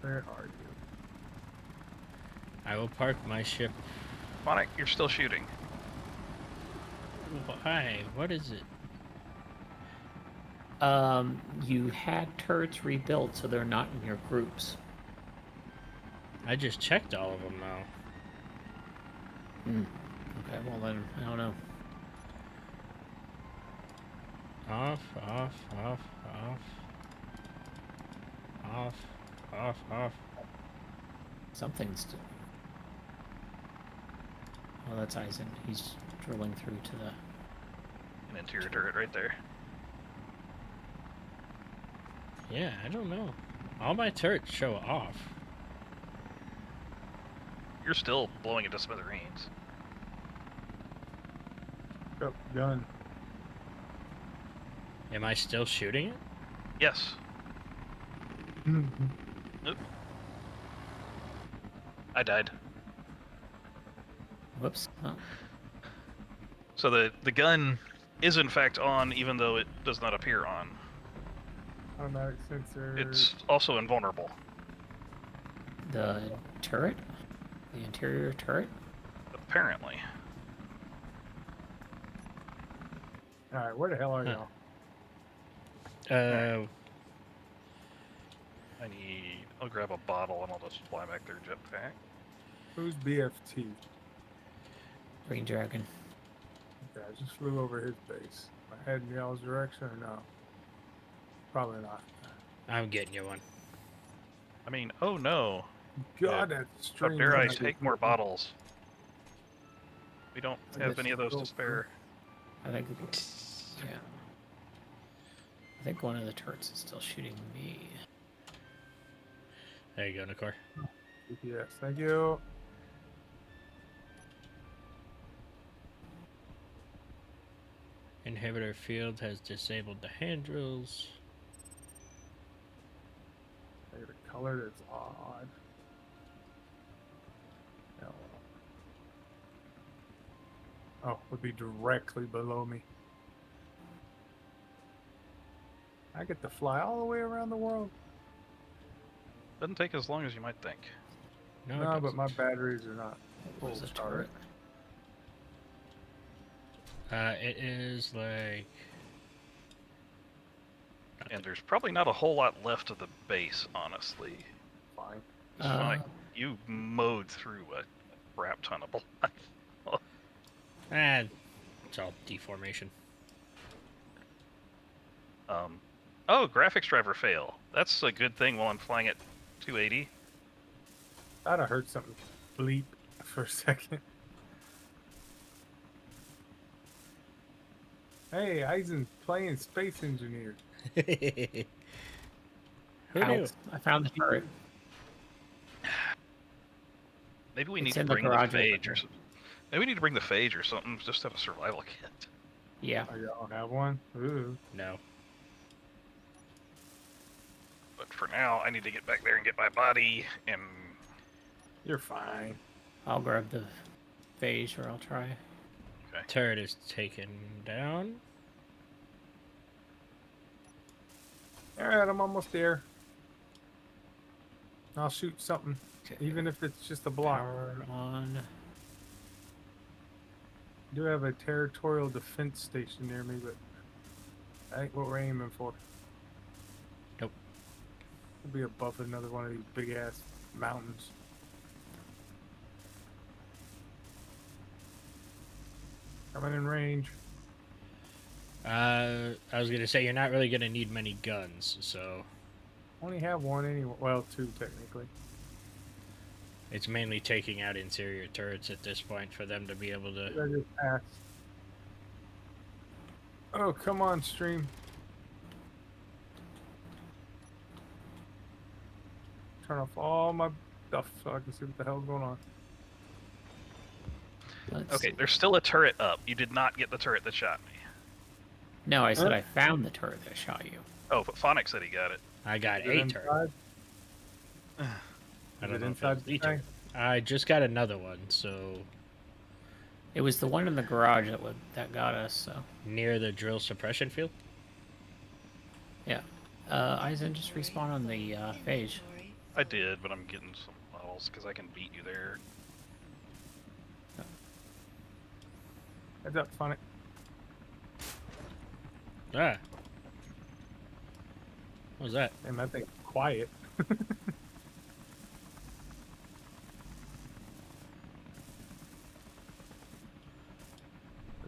Where are you? I will park my ship. Phonic, you're still shooting. Why? What is it? You had turrets rebuilt, so they're not in your groups. I just checked all of them now. Okay, well then, I don't know. Off, off, off, off. Off, off, off. Something's... Oh, that's Eisen. He's drilling through to the... An interior turret right there. Yeah, I don't know. All my turrets show off. You're still blowing it to smithereens. Oh, gun. Am I still shooting it? Yes. Oop. I died. Whoops. Oh. So the gun is in fact on, even though it does not appear on. Automatic sensor. It's also invulnerable. The turret? The interior turret? Apparently. Alright, where the hell are Huh. y'all? I need... I'll grab a bottle and I'll just fly back their jetpack. Who's BFT? Green Dragon. Okay, I just flew over his base. Am I heading y'all's direction or no? Probably not. I'm getting you one. I mean, oh no. God, Yeah. that's How strange. dare I take more bottles? We don't I have guess any of those to go spare. I think... Yeah. I think one of the turrets is still shooting me. There you go, Nicor. Yes, thank you. Inhibitor field has disabled the hand drills. I got a color that's odd. Yellow. Oh, would be directly below me. I get to fly all the way around the world. Doesn't take as long as you might think. No, it No, but doesn't. my batteries are not. What was full a charge. turret? It is like... And there's probably not a whole lot left of the base, honestly. Fine. It's like you mowed through a crap ton of blood. It's all deformation. Oh, graphics driver fail. That's a good thing while I'm flying at 280. Thought I heard something bleep for a second. Hey, Eisen playing Space Engineer. Who knew? Out. I found the turret. Maybe we It's need to in the bring the garage over phage there. or something. Maybe we need to bring the phage or something. Just to have a survival kit. Yeah. Oh, y'all have one? Ooh. No. But for now, I need to get back there and get my body and. You're fine. I'll grab the phage or I'll try. Turret is taken down. Alright, I'm almost there. I'll shoot something, even if it's just a block. Power on. I do have a territorial defense station near me, but that ain't what we're aiming for. Nope. We'll be above another one of these big ass mountains. Coming in range. I was gonna say you're not really gonna need many guns, so Only have one anyway. Well, two technically. it's mainly taking out interior turrets at this point for them to be able to. I just passed. Oh, come on, stream. Turn off all my stuff so I can see what the hell's going on. Let's Okay, see. there's still a turret up. You did not get the turret that shot me. No, I said I found the turret that shot you. Oh, but Phonic said he got it. I got Is it a turret. inside? I Is don't it know if inside it's the the tank? turret. I just got another one, so It was the one in the garage that got us. So near the drill suppression field. yeah. Eisen, just respawn on the phage. I did, but I'm getting some levels because I can beat you there. Heads up, Phonic. Ah. What was that? Damn, that thing's quiet.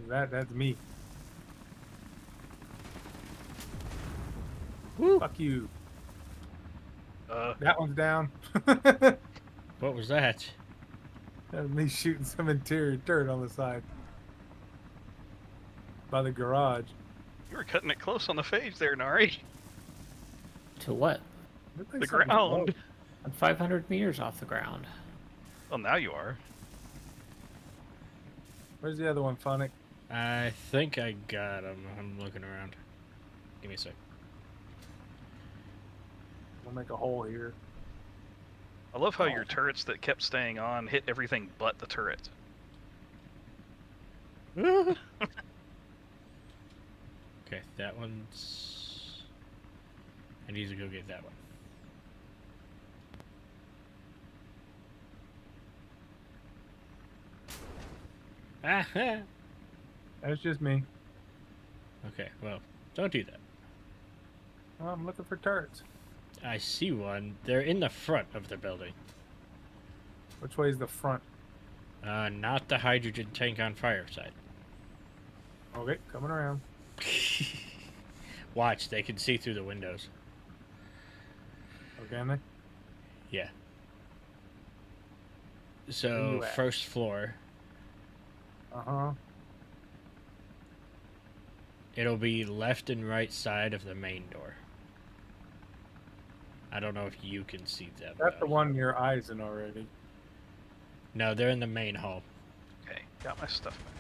That's me. Woo! Fuck you. Uh, That one's down. That What was that? was me shooting some interior turret on the side. By the garage. you were cutting it close on the phage there, Nari. To what? Looks like The something's ground. low. I'm 500 meters off the ground. Well, now you are. Where's the other one, Phonic? I think I got him. I'm looking around. Give me a sec. We'll make a hole here. I love how your turrets that kept staying on hit everything but the turret. Okay, that one's. I need to go get that one. Ah! That's just me. Okay, well, don't do that. Oh, I'm looking for turrets. I see one. They're in the front of the building. Which way is the front? Not the hydrogen tank on fire side. Okay, coming around. Watch, they can see through the windows. Okay, they? Yeah. Where So, you at? first floor. Uh-huh. It'll be left and right side of the main door. I don't know if you can see them. That's the though. one your eyes in already. No, they're in the main hall. Okay, got my stuff back.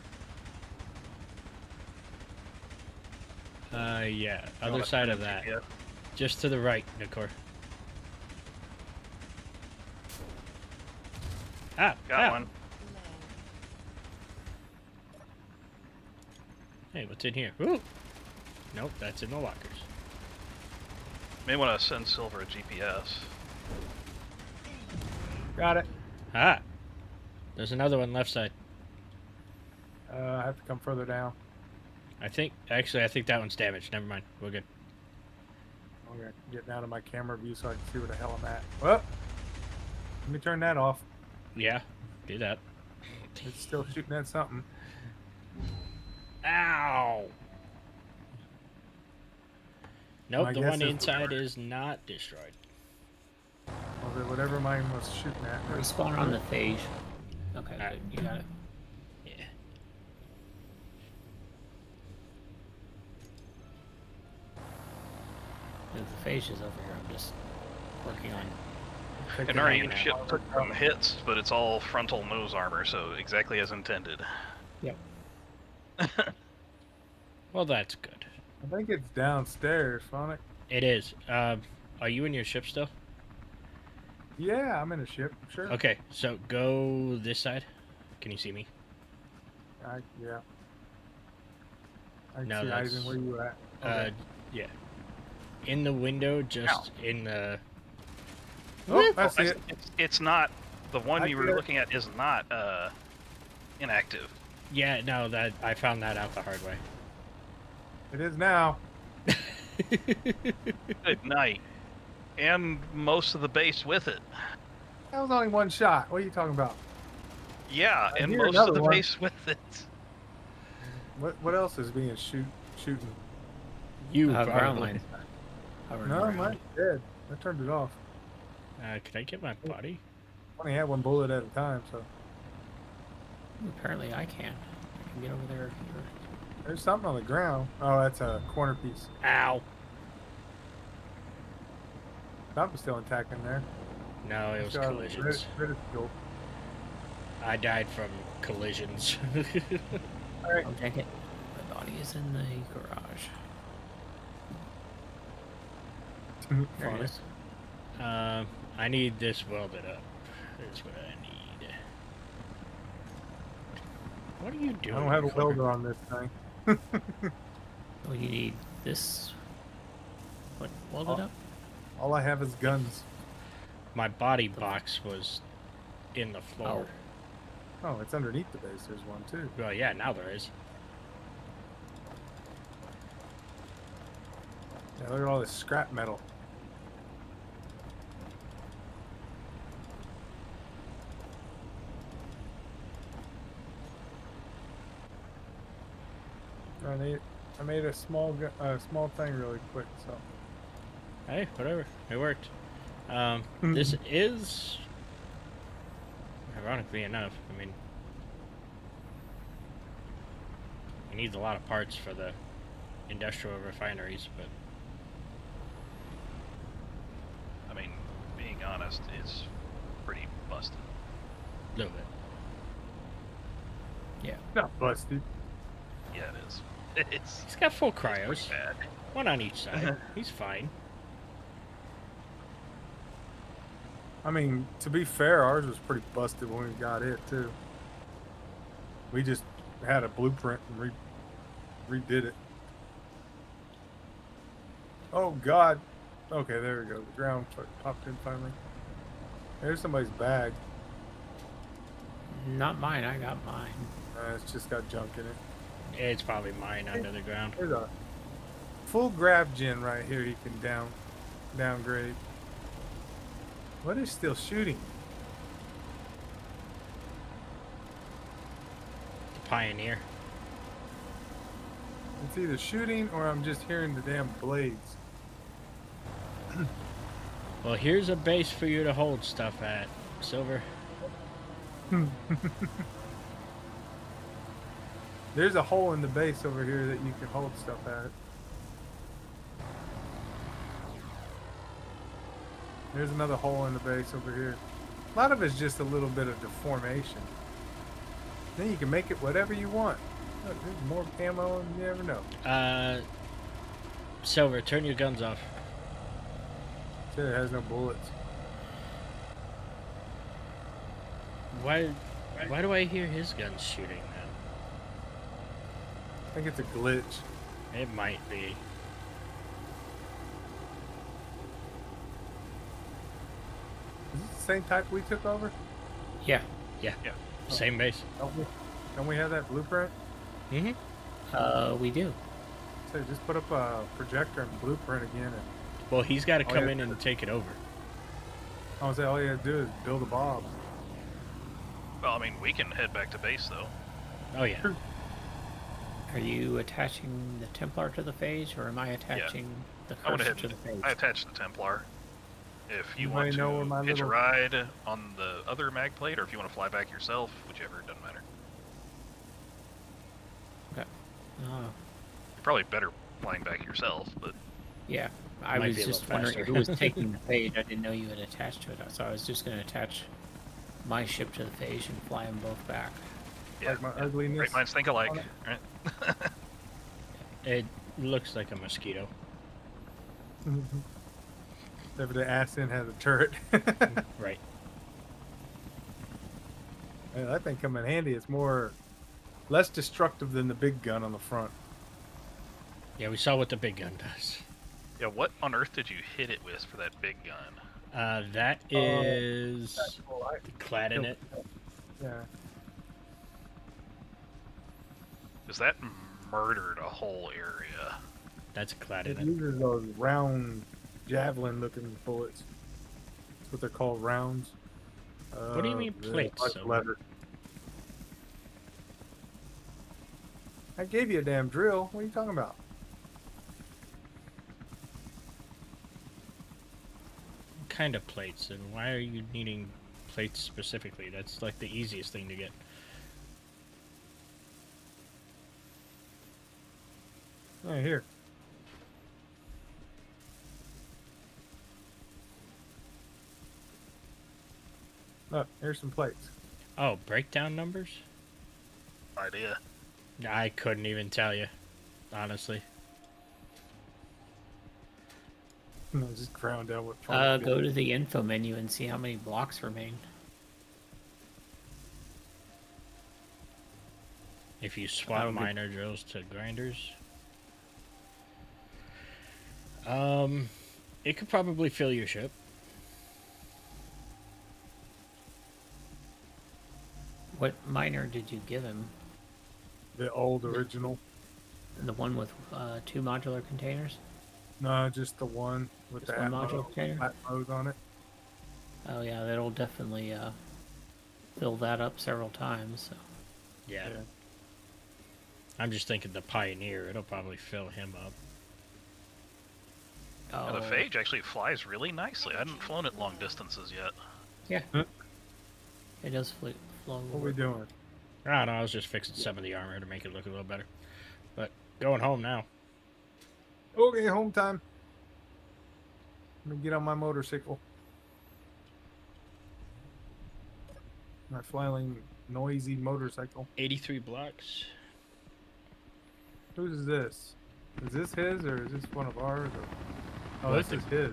Yeah, Oh, other that's side been of that. GPS. Just to the right, Nicor. Ah, Got ah. one. Low. Hey, what's in here? Ooh. Nope, that's in the lockers. May want to send Silver a GPS. Got it. Ah. There's another one left side. I have to come further down. I think that one's damaged. Never mind. We're good. I'm gonna get down to my camera view so I can see where the hell I'm at. Well, let me turn that off. Yeah, do that. It's still shooting at something. Ow! Nope, My the guess one is- inside is not destroyed. Well, then whatever mine was shooting at. Respawn on the phage. Okay, Alright. good. You got it. Yeah. The phage is over here. I'm just working on. Take And it our out. unit ship took some hits, but it's all frontal nose armor, so exactly as intended. Yep. Well, that's good. I think it's downstairs, Sonic. It is. Are you in your ship still? Yeah, I'm in a ship. Sure. Okay, so go this side. Can you see me? Yeah. I can No, see that's- Eisen. Where you at? Yeah. In the window, just in the. Oh, I see I- it. It's not the one I you see were it. looking at is not inactive. Yeah, no, that I found that out the hard way. It is now. Good night. And most of the base with it. That was only one shot. What are you talking about? Yeah, I and hear most of another the one. base with it. What else is being shooting? You Ground probably. line. Hovering No, around. mine's dead. I turned it off. Could I get my body? Only had one bullet at a time, so Apparently I can. I can get over there. there's something on the ground. Oh, that's a corner piece. Ow! Something's still intact in there. No, it was Got collisions. ridicule. I died from collisions. All right. I'll take it. My body is in the garage. There it is. I need this welded up. That's what I need. What are you I doing? don't have a Clever? welder on this thing. Oh, you need this. What? Welded up? All I have is guns. My body box was in the floor. Oh, it's underneath the base. There's one too. Well, yeah, now there is. Yeah, look at all this scrap metal. I made a small small thing really quick. So Hey, whatever. It worked. This is, ironically enough, I mean, he needs a lot of parts for the industrial refineries, but I mean, being honest, it's pretty busted. a little bit. not busted. Yeah, it is. It's He's got full pretty cryos, bad. one on each side. He's fine. I mean, to be fair, ours was pretty busted when we got it too. We just had a blueprint and redid it. Oh God. Okay, there we go. The ground popped in finally. There's somebody's bag. Not mine. I got mine. It's just got junk in it. It's probably mine under the ground. There's a full grab gen right here. You can downgrade. What is still shooting? The Pioneer. It's either shooting or I'm just hearing the damn blades. Well, here's a base for you to hold stuff at, Silver. There's a hole in the base over here that you can hold stuff at. There's another hole in the base over here. A lot of it's just a little bit of deformation. Then you can make it whatever you want. Look, there's more ammo and you never know. Silver, turn your guns off. Said it has no bullets. Why do I hear his guns shooting then? I think it's a glitch. It might be. Is this the same type we took over? Yeah. Yeah. Yeah. Same base. Don't we have that blueprint? Mm-hmm. We do. So just put up a projector and blueprint again. And Well, he's got to come yeah. in and take it over. I would say all you have to do is build a bob. Well, I mean, we can head back to base though. Oh yeah. Are you attaching the Templar to the phage, or am I attaching the I went cursor ahead to the and phage? I attached the Templar. If you Anybody want know where my to hitch a little- ride on the other mag plate, or if you want to fly back yourself, whichever, it doesn't matter. Okay. You're probably better flying back yourself, but Yeah. I Might was be a just little wondering faster. who was taking the phage. I didn't know you had attached to it, so I was just going to attach my ship to the phage and fly them both back. yeah, Like my ugliness. great minds think alike, on it. right? It looks like a mosquito. Except for the ass end has a turret. Right. Yeah, that thing come in handy. It's less destructive than the big gun on the front. Yeah, we saw what the big gun does. Yeah, what on earth did you hit it with for that big gun? That is Cool. clad in it. Yeah. Because that murdered a whole area. That's clad It in it. uses those round javelin-looking bullets. That's what they're called, rounds. What do you mean there's a plates, bunch of Silver? letters. I gave you a damn drill. What are you talking about? What kind of plates, and why are you needing plates specifically? That's like the easiest thing to get. Right here. Look, here's some plates. Oh, breakdown numbers? Idea. I couldn't even tell you, honestly. I just ground out what. Go to the info menu and see how many blocks remain. If you swap That'll be- miner drills to grinders. It could probably fill your ship. What miner did you give him? The old original. The one with 2 modular containers? No, just the one with Just the one module container? Atmos on it. Oh yeah, that'll definitely fill that up several times. So. Yeah. Yeah. I'm just thinking the Pioneer, it'll probably fill him up. Oh, Now, the Phage actually flies really nicely. I hadn't flown it long distances yet. yeah. It does flow. What are we doing? I don't know, I was just fixing some of the armor to make it look a little better. But going home now. Okay, home time. Let me get on my motorcycle. My flying, noisy motorcycle. 83 blocks. Whose is this? Is this his or is this one of ours? Or... Oh, What, this is his.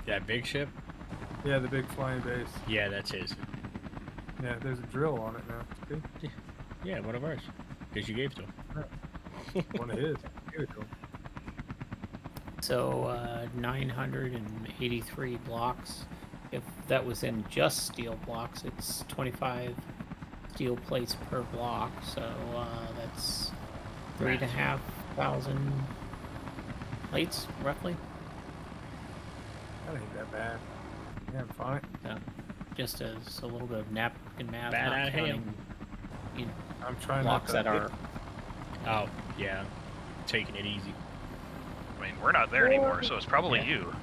That big ship? Yeah, the big flying base. Yeah, that's his. Yeah, there's a drill on it now. See? Yeah, one of ours. Because you gave it to him. One of his. Give it to him. So 983 blocks. If that was in just steel blocks, it's 25 steel plates per block. So that's 3,500 plates, roughly. That ain't that bad. Yeah, I'm fine. Just as a little bit of napkin math, Bad not at him. counting, you know, I'm trying blocks not that to are. Oh, yeah. Taking it easy. I mean, we're not there anymore, so it's probably Yeah. you.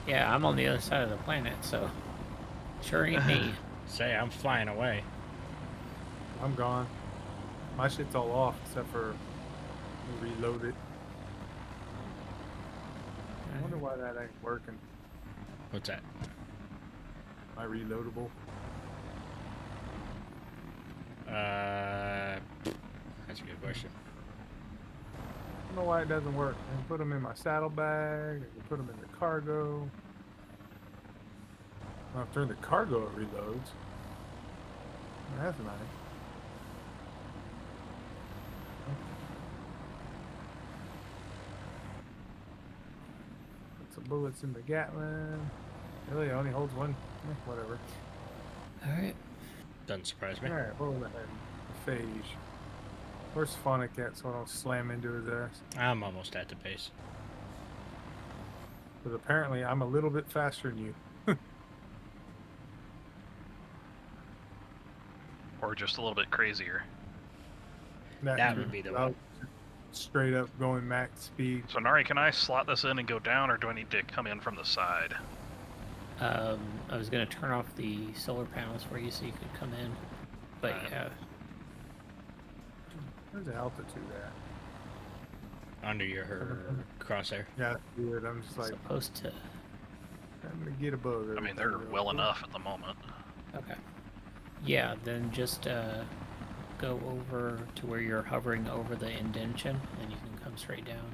Yeah, I'm on the other side of the planet, so sure ain't me. Say, I'm flying away. I'm gone. My shit's all off except for reload it. I wonder why that ain't working. What's that? My reloadable. That's a good question. I don't know why it doesn't work. I can put them in my saddlebag. I can put them in the cargo. Well, if they're in the cargo, it reloads. That's nice. Put some bullets in the Gatling. Really, it only holds one. Whatever. All right. Doesn't surprise me. Alright, what was that? Phage. Where's Phonic at so I don't slam into his ass? I'm almost at the base. Because apparently I'm a little bit faster than you. Or just a little bit crazier. That would be the one. Straight up going max speed. So Nari, can I slot this in and go down, or do I need to come in from the side? I was gonna turn off the solar panels for you so you could come in, but yeah, Where's the altitude at? Under your crosshair. Yeah, that's weird. I'm just like, supposed to. I'm gonna get above it. I mean, they're well enough at the moment. Okay. Yeah, then just go over to where you're hovering over the indention, and you can come straight down.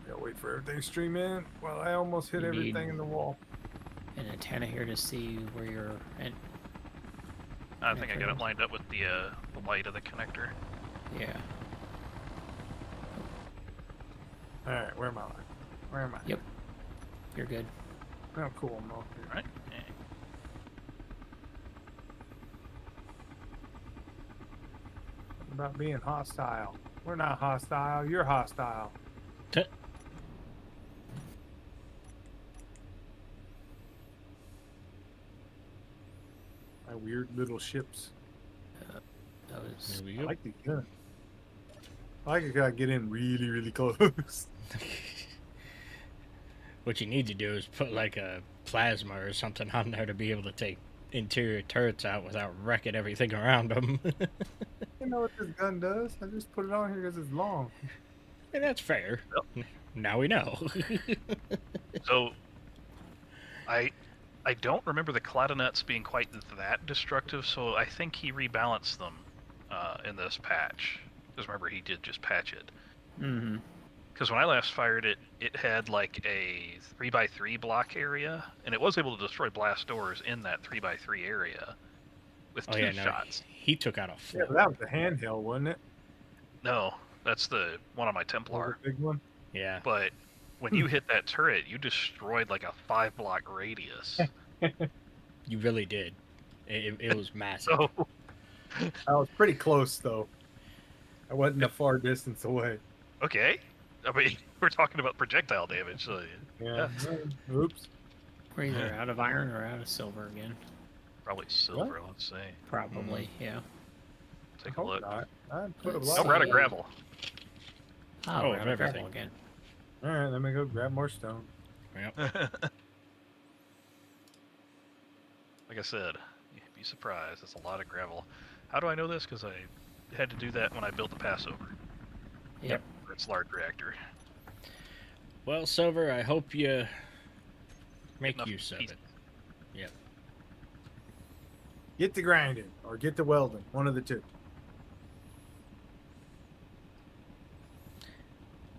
Gotta wait for everything to stream in. Well, I almost hit You need- everything in the wall. An antenna here to see where you're. I think I got it lined up with the light of the connector. Yeah. Alright, where am I? Where am I? Yep. You're good. Oh, cool. I'm off here. Right? What about being hostile? We're not hostile. You're hostile. My weird little ships. That was. There we I go. like these guns. I like it 'cause I get in really, really close. What you need to do is put like a plasma or something on there to be able to take interior turrets out without wrecking everything around them. You know what this gun does? I just put it on here because it's long. And that's fair. Now we know. So, I don't remember the claudinets being quite that destructive, so I think he rebalanced them in this patch. Because remember, he did just patch it. Mm-hmm. Because when I last fired it, it had like a 3x3 block area, and it was able to destroy blast doors in that 3x3 area with two shots. He took out a Yeah, floor. but that was the handheld, wasn't it? No, that's the one on my Or Templar. the big one? Yeah. But when you hit that turret, you destroyed like a 5-block radius. You really did. It was massive. So, I was pretty close, though. I wasn't a far distance away. okay. I mean, we're talking about projectile damage. So Yeah. Oops. We're either out of iron or out of silver again. probably silver, let's say. Probably, yeah. Take I a hope look. not. I'd put a Let's lot. Oh, we're out of see. gravel. Oh, we're out of everything. gravel again. All right, let me go grab more stone. Yep. Like I said, you'd be surprised. It's a lot of gravel. How do I know this? Because I had to do that when I built the Passover. Yep. It's large reactor. Well, Silver, I hope you make Enough use of peace. it. Yep. Get the grinding or get the welding. One of the two.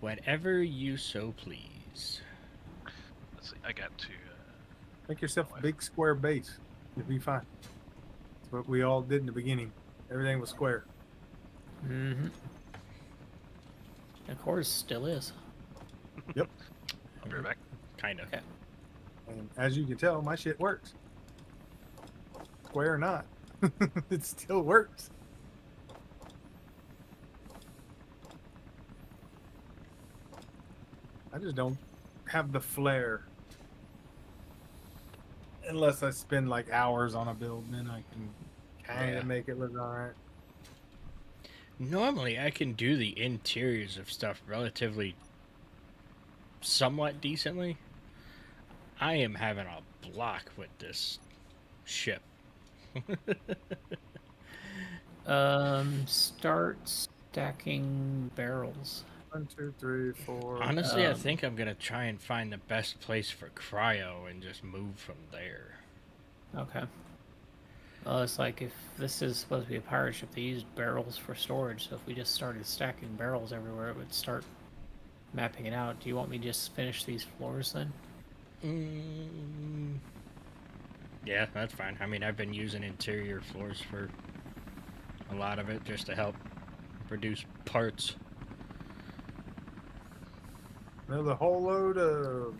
Whatever you so please. Let's see. I got to. Make yourself a big square base. You'll be fine. That's what we all did in the beginning. Everything was square. Mm-hmm. Of course, still is. I'll be right back. Kind of. Okay. And as you can tell, my shit works. Square or not, it still works. I just don't have the flair. Unless I spend like hours on a build, then I can kind of Yeah. make it look alright. Normally, I can do the interiors of stuff relatively somewhat decently. I am having a block with this ship. Start Stacking barrels. 1, 2, 3, 4. Honestly, I think I'm gonna try and find the best place for cryo and just move from there. Okay. Well, it's like if this is supposed to be a pirate ship, they use barrels for storage. So if we just started stacking barrels everywhere, it would start mapping it out. Do you want me to just finish these floors then? Yeah, that's fine. I mean, I've been using interior floors for a lot of it just to help produce parts. Another whole load of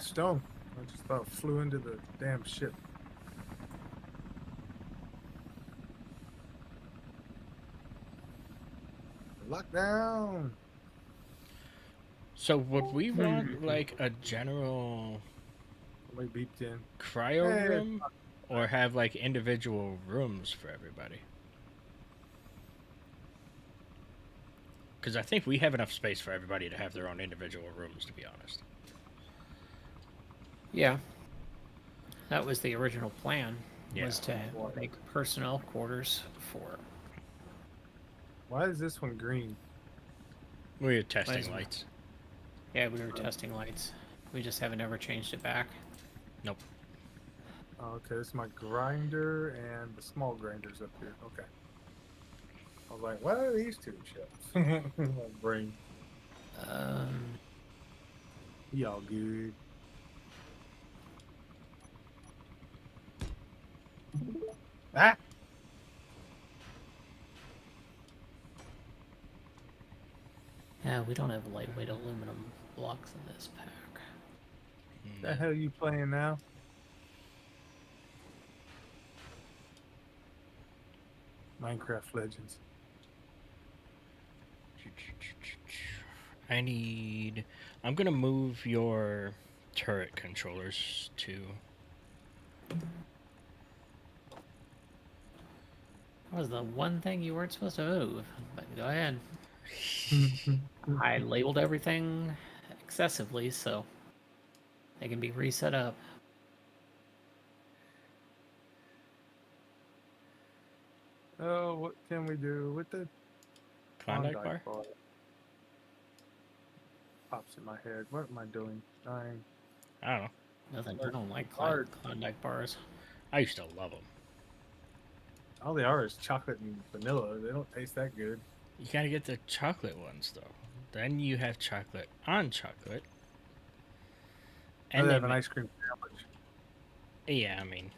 stone. I just thought it flew into the damn ship. Lockdown. So would we want like a general Somebody beeped in. cryo Hey. room, or have like individual rooms for everybody? Because I think we have enough space for everybody to have their own individual rooms, to be honest. Yeah. That was the original plan. Yeah. Was to make personnel quarters for. Why is this one green? We are testing Nice. lights. Yeah, we were testing lights. We just haven't ever changed it back. Nope. Oh, okay, this is my grinder and the small grinder's up here. Okay. I was like, what are these two ships? My brain. Y'all good. Ah! Yeah, we don't have lightweight aluminum blocks in this pack. The hell you playing now? Minecraft Legends. I'm gonna move your turret controllers to. That was the one thing you weren't supposed to move. But go ahead. I labeled everything excessively, so they can be reset up. Oh, what can we do with the Klondike bar? Pops in my head. What am I doing? Dying. I don't know. Nothing. I don't like Hard. Klondike bars. I used to love them. All they are is chocolate and vanilla. They don't taste that good. You gotta get the chocolate ones though. Then you have chocolate on chocolate. And they they have an ma- ice cream sandwich. Yeah, I mean,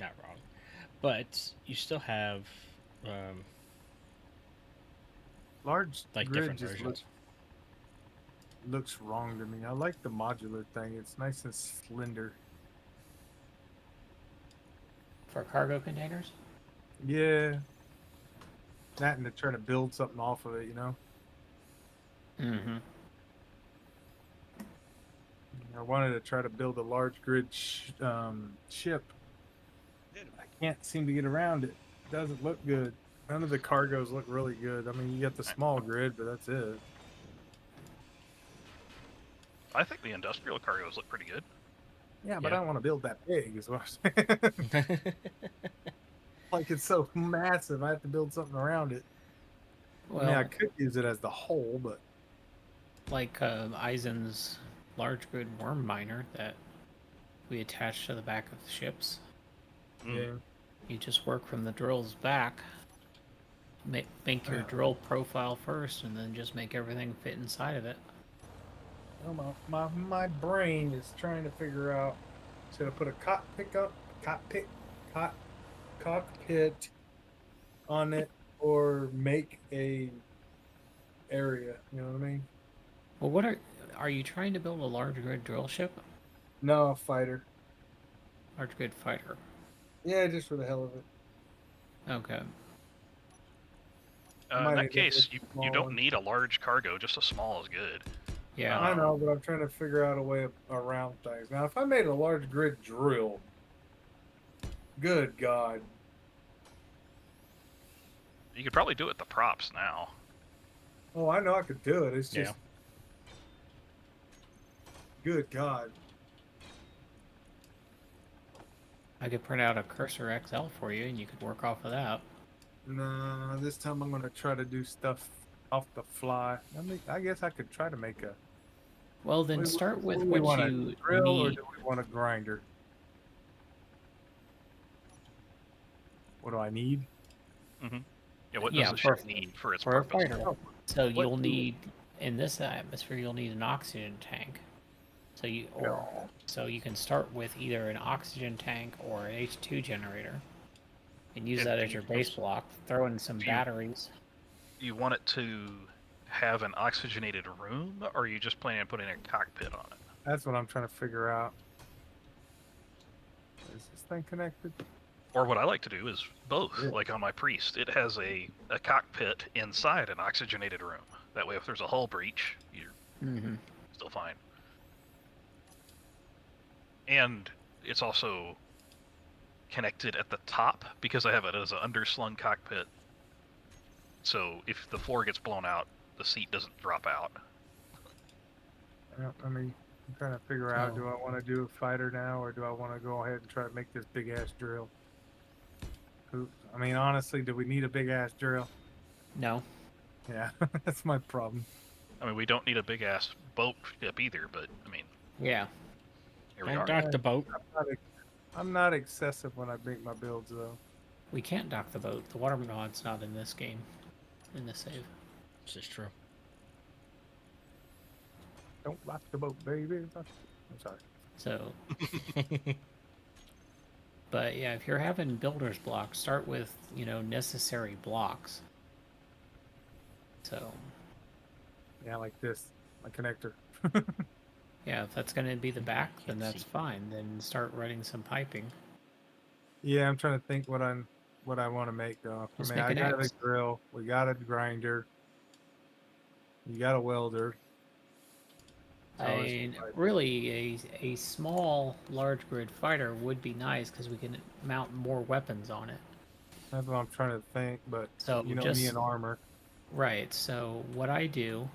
not wrong, but you still have Large like grid different just versions. looks wrong to me. I like the modular thing. It's nice and slender. For cargo containers? Yeah. That and to try to build something off of it, you know? Mm-hmm. I wanted to try to build a large grid ship. I can't seem to get around it. It doesn't look good. None of the cargoes look really good. I mean, you get the small grid, but that's it. I think the industrial cargoes look pretty good. Yeah, but Yeah. I don't want to build that big, is what I'm saying. Like, it's so massive, I have to build something around it. Well, I mean, I could use it as the whole, but like Eisen's large grid worm miner that we attach to the back of the ships. yeah. You just work from the drills back. Make your drill profile first, and then just make everything fit inside of it. Oh, my brain is trying to figure out, should I put a cockpit on it, or make a area, you know what I mean? Well, what are you trying to build a large grid drill ship? No, a fighter. Large grid fighter. Yeah, just for the hell of it. Okay. I In might that get case, this you small don't one. need a large cargo, just a small is good. Yeah. I know, but I'm trying to figure out a way around things. Now, if I made a large grid drill, good God. You could probably do it with the props now. Oh, I know I could do it. It's just, Yeah. good God. I could print out a Cursor XL for you, and you could work off of that. No, this time I'm gonna try to do stuff off the fly. I guess I could try to make a. Well, then start with do we what want a you drill or need. do we want a grinder? What do I need? Yeah, what Yeah, does the ship need for its For a purpose? fighter. So What you'll do- need, in this atmosphere, you'll need an oxygen tank. So you can start with either an oxygen tank or an H2 generator, and use And that do as you your base block. Throw in some do you- batteries. You want it to have an oxygenated room, or are you just planning on putting a cockpit on it? That's what I'm trying to figure out. Is this thing connected? Or what I like to do is both. Yeah. Like on my Priest, it has a cockpit inside an oxygenated room. That way, if there's a hull breach, you're Mm-hmm. still fine. And it's also connected at the top because I have it as an underslung cockpit. So if the floor gets blown out, the seat doesn't drop out. Yeah, I mean, I'm trying to figure out, Oh. do I want to do a fighter now, or do I want to go ahead and try to make this big ass drill? I mean, honestly, do we need a big ass drill? No. Yeah, that's my problem. I mean, we don't need a big ass boat ship either, but I mean, Yeah. here we Don't are. dock the boat. I'm not excessive when I make my builds, though. We can't dock the boat. The water mod's not in this game. In the save. This is true. Don't lock the boat, baby. I'm sorry. So. But yeah, if you're having builder's blocks, start with, necessary blocks. So, Yeah, like this, my connector. yeah, if that's going to be the back, then Can't that's see. fine. Then start running some piping. Yeah, I'm trying to think what I want to make though. Just I mean, make I an got a X. grill. We got a grinder. You got a welder. I always mean, pipe. really, a small large grid fighter would be nice because we can mount more weapons on it. That's what I'm trying to think, but So you know just me and armor. right. So what I do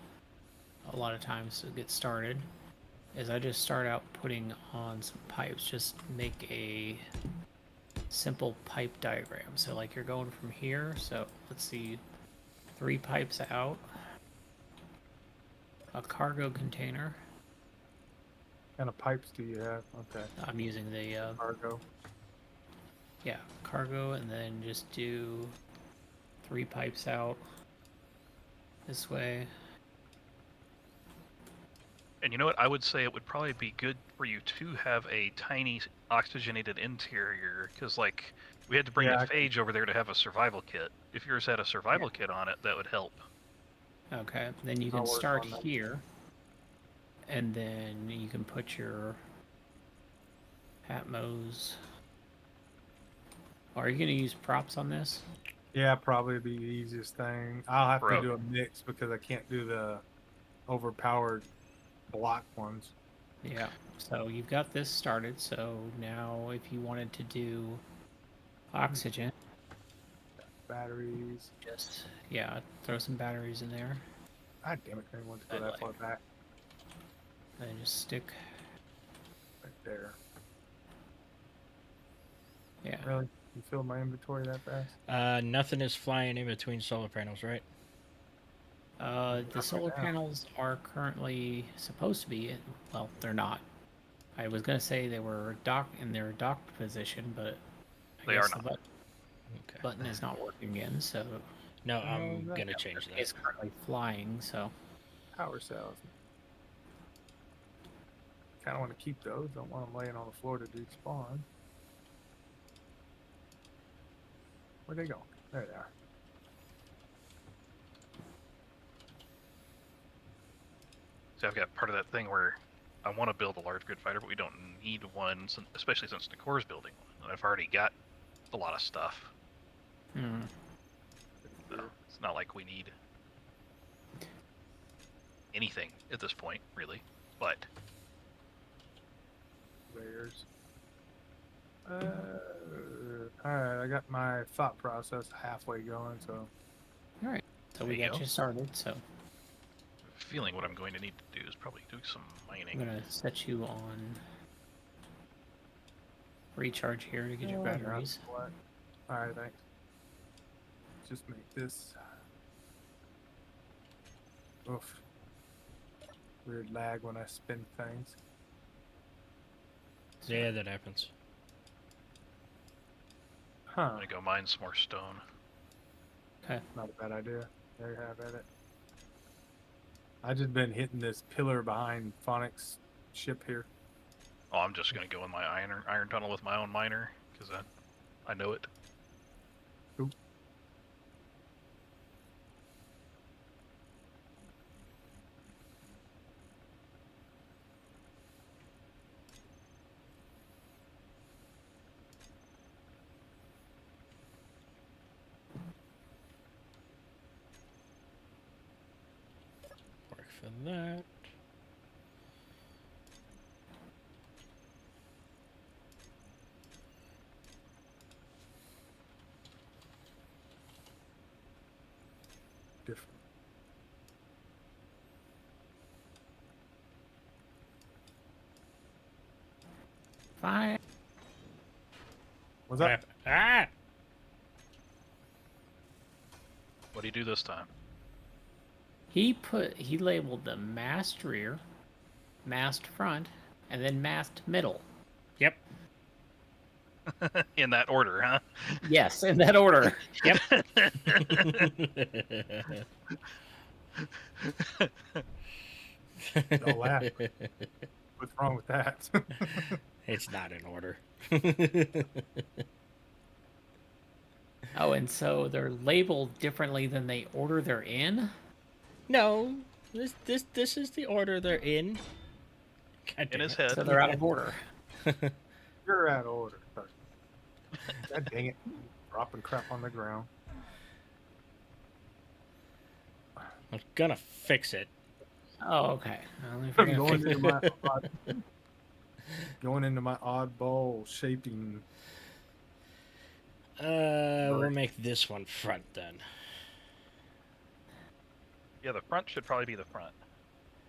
a lot of times to get started is I just start out putting on some pipes. Just make a simple pipe diagram. So like you're going from here. So let's see, 3 pipes out, a cargo container. What kind of pipes do you have? Okay, I'm using the cargo. yeah, cargo, and then just do 3 pipes out this way. And you know what? I would say it would probably be good for you to have a tiny oxygenated interior, because like we had to bring Yeah, a phage over there to have a survival kit. If yours had a survival kit on it, that would help. Okay, then you I'll can work start on that. here, and then you can put your Atmos. Are you going to use props on this? Yeah, probably be the easiest thing. I'll have Bro. to do a mix because I can't do the overpowered block ones. Yeah. So you've got this started. So now, if you wanted to do oxygen, Batteries. just throw some batteries in there, God damn it! I didn't want to go I that like- far back. and then just stick. Right there. Yeah. Really? You filled my inventory that fast? Nothing is flying in between solar panels, right? The solar now. panels are currently supposed to be. Well, they're not. I was gonna say they were in their docked position, but I They guess are the not. Okay. button is not working again. So No, I'm that- gonna change that. it's currently flying. So Power cells. Kind of want to keep those. Don't want them laying on the floor to do spawn. Where'd they go? There they are. So I've got part of that thing where I want to build a large grid fighter, but we don't need one, especially since Nicore's building one, and I've already got a lot of stuff. So it's not like we need anything at this point, really. But Layers. Alright, I got my thought process halfway going, so all right. So we There you got go. you started. So feeling what I'm going to need to do is probably do some I'm mining. gonna set you on recharge here to get your batteries. Alright, thanks. Just make this. Oof. Weird lag when I spin things. Yeah, that happens. I'm Huh. gonna go mine some more stone. Okay. Not a bad idea. There you have it. I just been hitting this pillar behind Phonic's ship here. Oh, I'm just gonna go in my iron tunnel with my own miner because I know it. Oop. Work for that. Different. Fine. What's up? Ah! What do you do this time? He labeled the mast rear, mast front, and then mast middle. Yep. In that order, huh? Yes, in that order. Yep. Don't laugh. What's wrong with that? It's not in order. Oh, and so they're labeled differently than the order they're in? No, this is the order they're in. God In damn his it. head. So they're out of order. You're out of order. God dang it. Dropping crap on the ground. I'm gonna fix it. Oh, okay. Well, if you're gonna Going fix into it- my going into my oddball shaping. We'll make this one front then. Yeah, the front should probably be the front.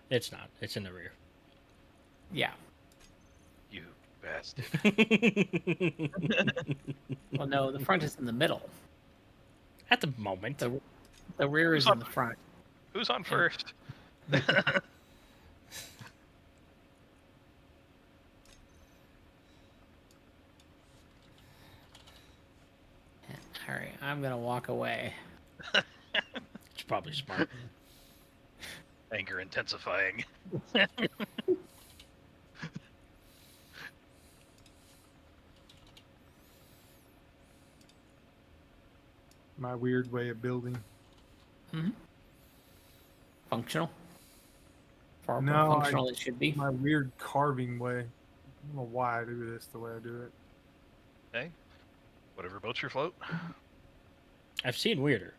It's not. It's in the rear. Yeah. You bastard. Well, no, the front is in the middle. At the moment. The rear is Who's in the front. Who's on first? All right, I'm gonna walk away. It's probably smart. Anger intensifying. My weird way of building. Functional. Far No, more functional than it should be. My weird carving way. I don't know why I do this the way I do it. Hey, whatever boats your float. I've seen weirder.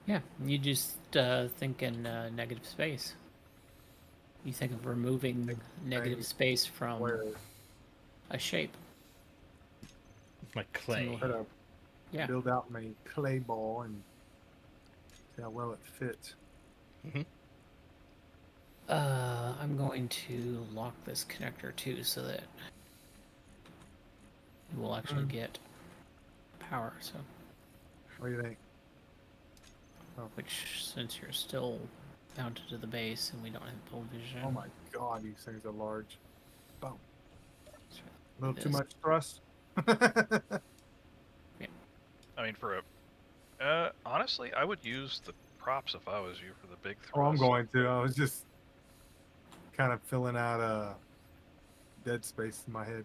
Yeah, you just think in negative space. You think of removing negative space from Where a shape. Like clay. I gotta Yeah. build out my clay ball and see how well it fits. I'm going to lock this connector too, so that we'll actually get power. So, What do you think? which since you're still mounted to the base and we don't have full vision. Oh my god, these things are large. Boom. let's try A little too this. much thrust. I mean, for a. Honestly, I would use the props if I was you for the big thrust. Oh, I'm going to. I was just kind of filling out dead space in my head.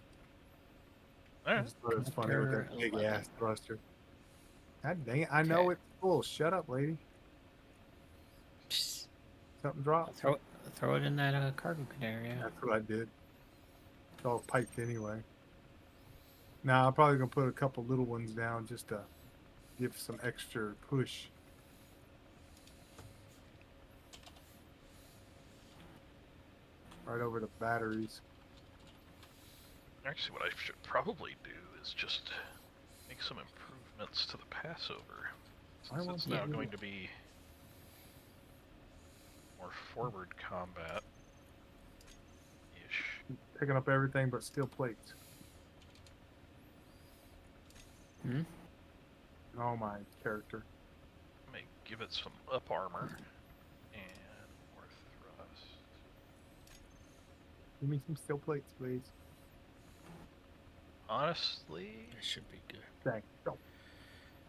I Alright. just thought it was funny with that Connector big 11. ass thruster. God dang it. I know Okay. it's full. Shut up, lady. Psst. Something dropped. Throw it in that cargo container. Yeah. That's what I did. It's all piped anyway. Now I'm probably gonna put a couple little ones down just to give some extra push. Right over the batteries. Actually, what I should probably do is just make some improvements to the Passover. I Since want it's to now do- going to be more forward combat. Ish. Picking up everything but steel plates. Hmm? Oh, my character. Let me give it some up armor and more thrust. Give me some steel plates, please. Honestly, That should be good. Thank you.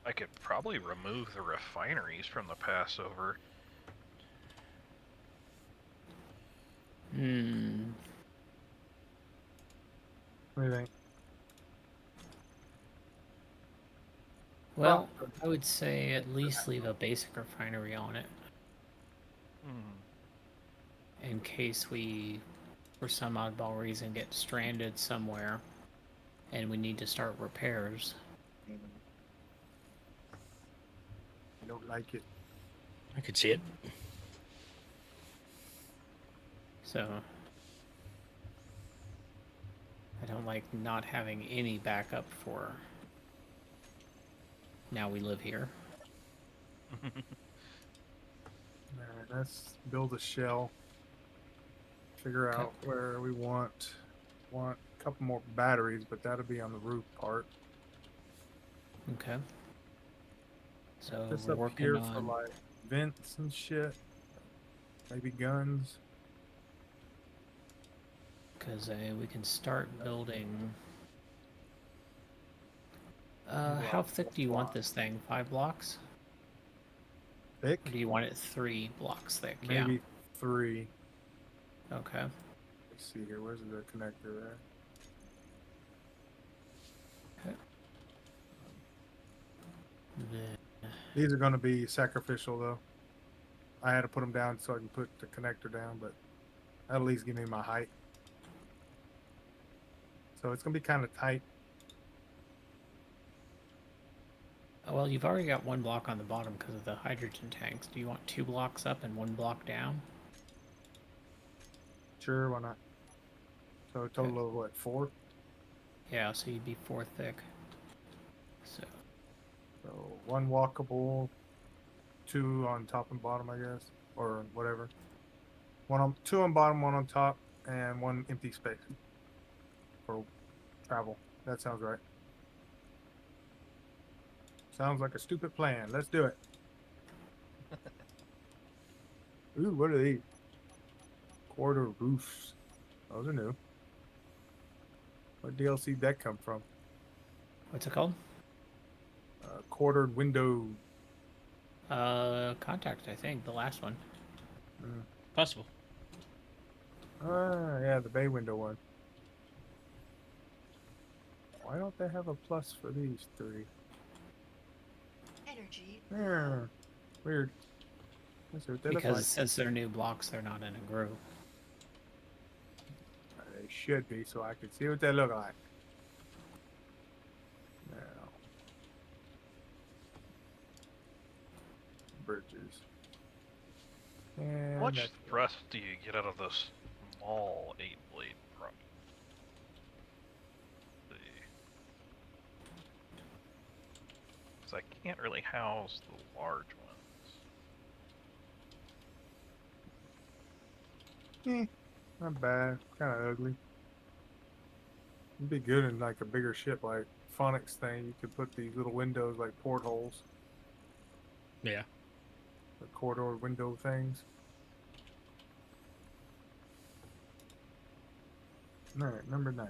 I could probably remove the refineries from the Passover. Hmm. What do you think? Well, I would say at least leave a basic refinery on it in case we, for some oddball reason, get stranded somewhere and we need to start repairs. I don't like it. I could see it. So I don't like not having any backup for now we live here. Alright, let's build a shell. Figure Okay. out where we want a couple more batteries, but that'll be on the roof part. Okay. So This we're up working here for on like vents and shit. Maybe guns. because we can start building. How thick do you want this thing? 5 blocks? Thick? Or do you want it 3 blocks thick? Maybe 3. Yeah. Okay. Let's see here. Where's the connector there? Then These are going to be sacrificial though. I had to put them down so I can put the connector down, but that'll at least give me my height. So it's going to be kind of tight. well, you've already got 1 block on the bottom because of the hydrogen tanks. Do you want 2 blocks up and 1 block down? Sure, why not? So a total of what, 4? Yeah, so you'd be 4 thick. So So 1 walkable, 2 on top and bottom, I guess, or whatever. 2 on bottom, 1 on top, and 1 empty space for travel. That sounds right. Sounds like a stupid plan. Let's do it. Ooh, what are these? Quarter roofs. Those are new. What DLC did that come from? what's it called? Quartered window. Contact, I think, the last one. Possible. Yeah, the bay window one. Why don't they have a plus for these 3? Energy. Yeah, weird. Let's see what they look Because like. since they're new blocks, they're not in a group. They should be, so I can see what they look like. Now, bridges. And How much that's- thrust do you get out of this small 8-blade prop? Because I can't really house the large ones. Not bad. Kind of ugly. It'd be good in like a bigger ship, like Phonics thing. You could put these little windows like portholes, Yeah. the corridor window things. All right, number 9.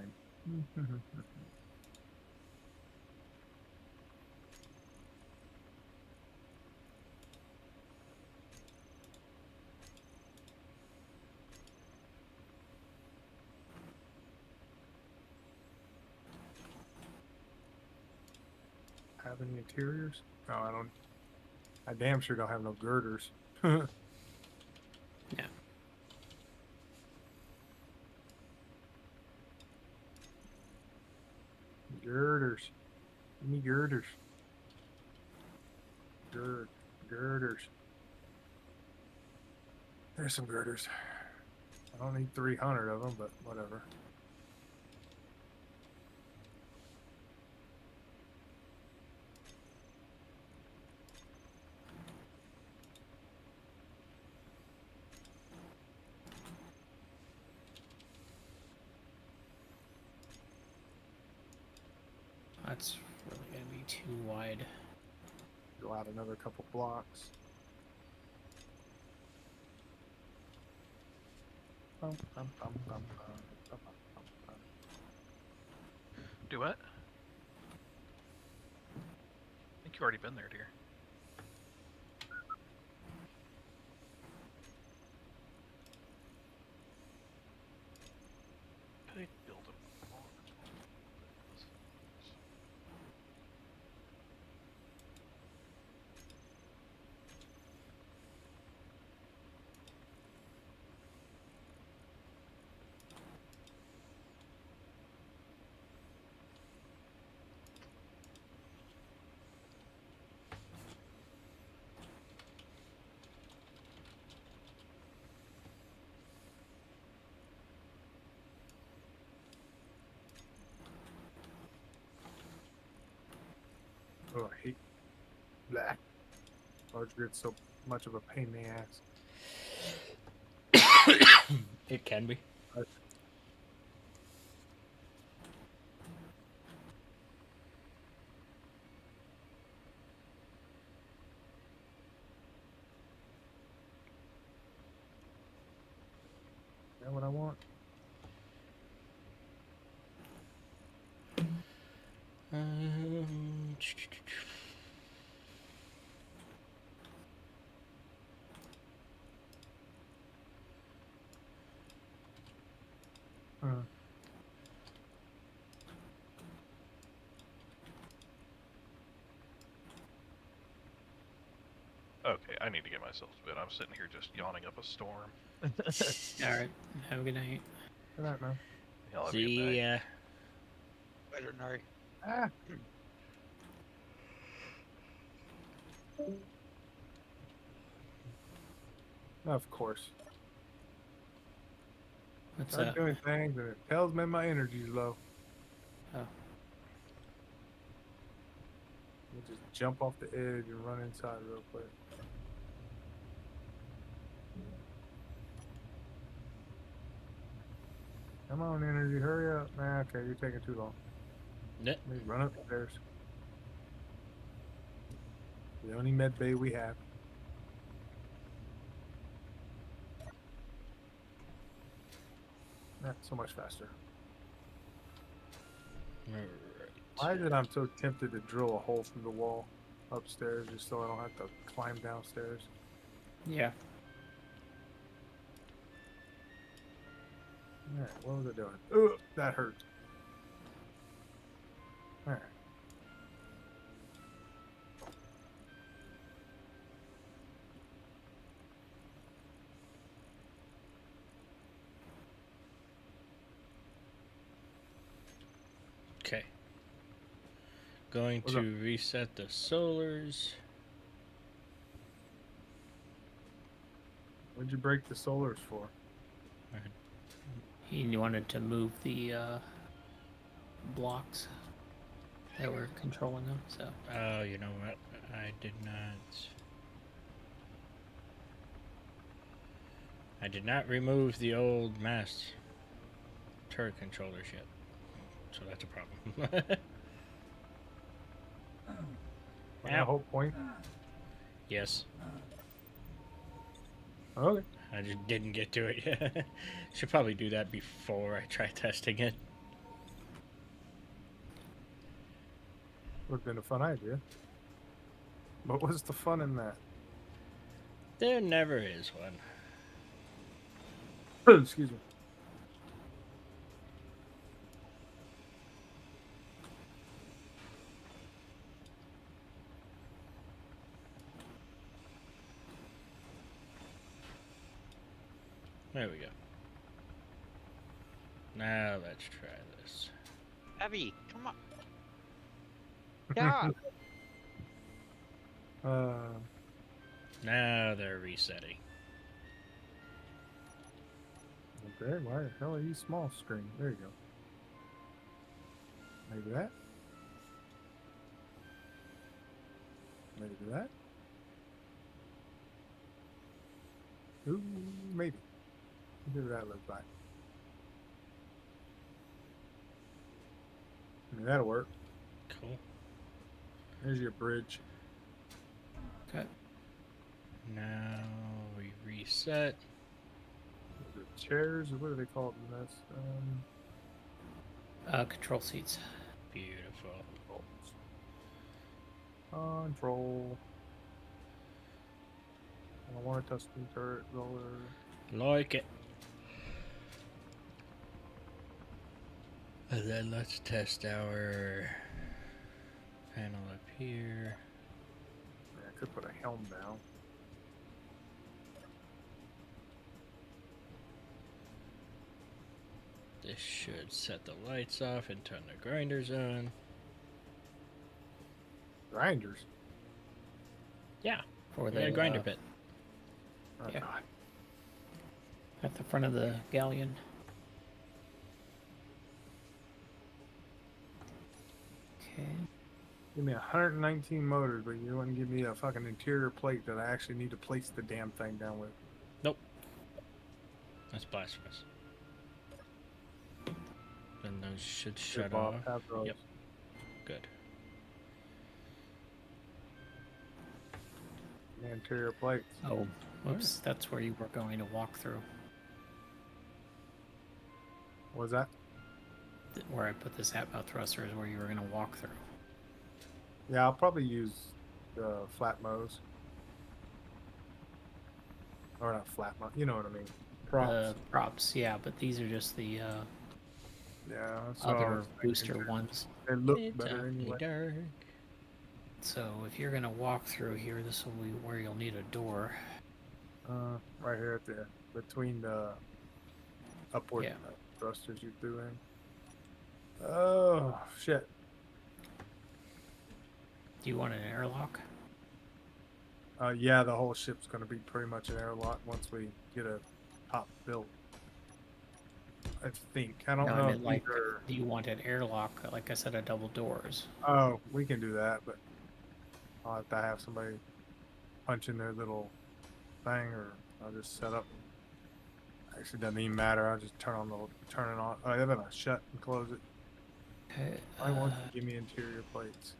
Have any interiors? No, I don't. I damn sure don't have no girders. Yeah. Girders. Give me girders. Girders. There's some girders. I don't need 300 of them, but whatever. That's really gonna be too wide. Go out another couple blocks. Bum, bum, bum, bum, bum, bum, bum, bum. Do what? I think you already been there, dear. Could I build a wall? Oh, I hate that. Large grid's so much of a pain in the ass. It can be. Is that what I want? Um, Uh, Okay, I need to get myself to bed. I'm sitting here just yawning up a storm. Alright, have a good night. good night, man. Hell, I'll be see back. ya. Veterinary. Ah. Of course. What's Start up? doing things and it tells me my energy's low. Oh. We'll just jump off the edge and run inside real quick. Come on, energy, hurry up. Nah, okay, you're taking too long. Yep. Let me run upstairs. The only med bay we have. Not so much faster. Why is it I'm so tempted to drill a hole through the wall upstairs just so I don't have to climb downstairs? Yeah. Alright, what was I doing? Ugh, that hurt. Alright. Okay. Going What's to up? reset the solars. What'd you break the solars for? He wanted to move the blocks that were controlling them, so. Oh, you know what? I did not remove the old mass turret controllers yet. So that's a problem. On that whole point? Yes. Okay. I just didn't get to it yet. Should probably do that before I try testing it. Would have been a fun idea. But what's the fun in that? There never is one. Excuse me. There we go. Now let's try this. Abby, come on. Yeah. Now they're resetting. Okay, why the hell are you small screen? There you go. Maybe that. Maybe that. Ooh, maybe. Maybe that looks like. I mean, that'll work. Cool. There's your bridge. Okay. Now we reset. The chairs, or what do they call them? That's Control seats. Beautiful. control. I want a touchscreen turret roller. Like it. And then let's test our panel up here. Yeah, I could put a helm down. This should set the lights off and turn the grinders on. Grinders. Yeah, For the the grinder bit. Oh, Yeah. God. At the front of the galleon. Okay. Give me 119 motors, but you wouldn't give me a fucking interior plate that I actually need to place the damn thing down with. Nope. That's blasphemous. Then those should shut Bob, off. have those. Yep. Good. The interior plates. Oh, whoops. That's where you were going to walk through. What was that? Where I put this atmo thruster is where you were going to walk through. Yeah, I'll probably use the flat mows. Or not flat mow, you know what I mean. Props. Props, yeah, but these are just the Yeah, that's what I other was thinking. booster ones. They look It's better only anyway. dark. So if you're going to walk through here, this will be where you'll need a door. Right here at the between the upward Yeah. thrusters you threw in. Oh shit! Do you want an airlock? Yeah, the whole ship's gonna be pretty much an airlock once we get a top built. I think. I don't No, know. I if meant like, these are- do you want an airlock, like I said, a double doors? Oh, we can do that, but I'll have to have somebody punch in their little thing, or I'll just set up. Actually, doesn't even matter. I'll just turn it on. Oh, yeah, then I shut and close it. Okay. I want to give me interior plates.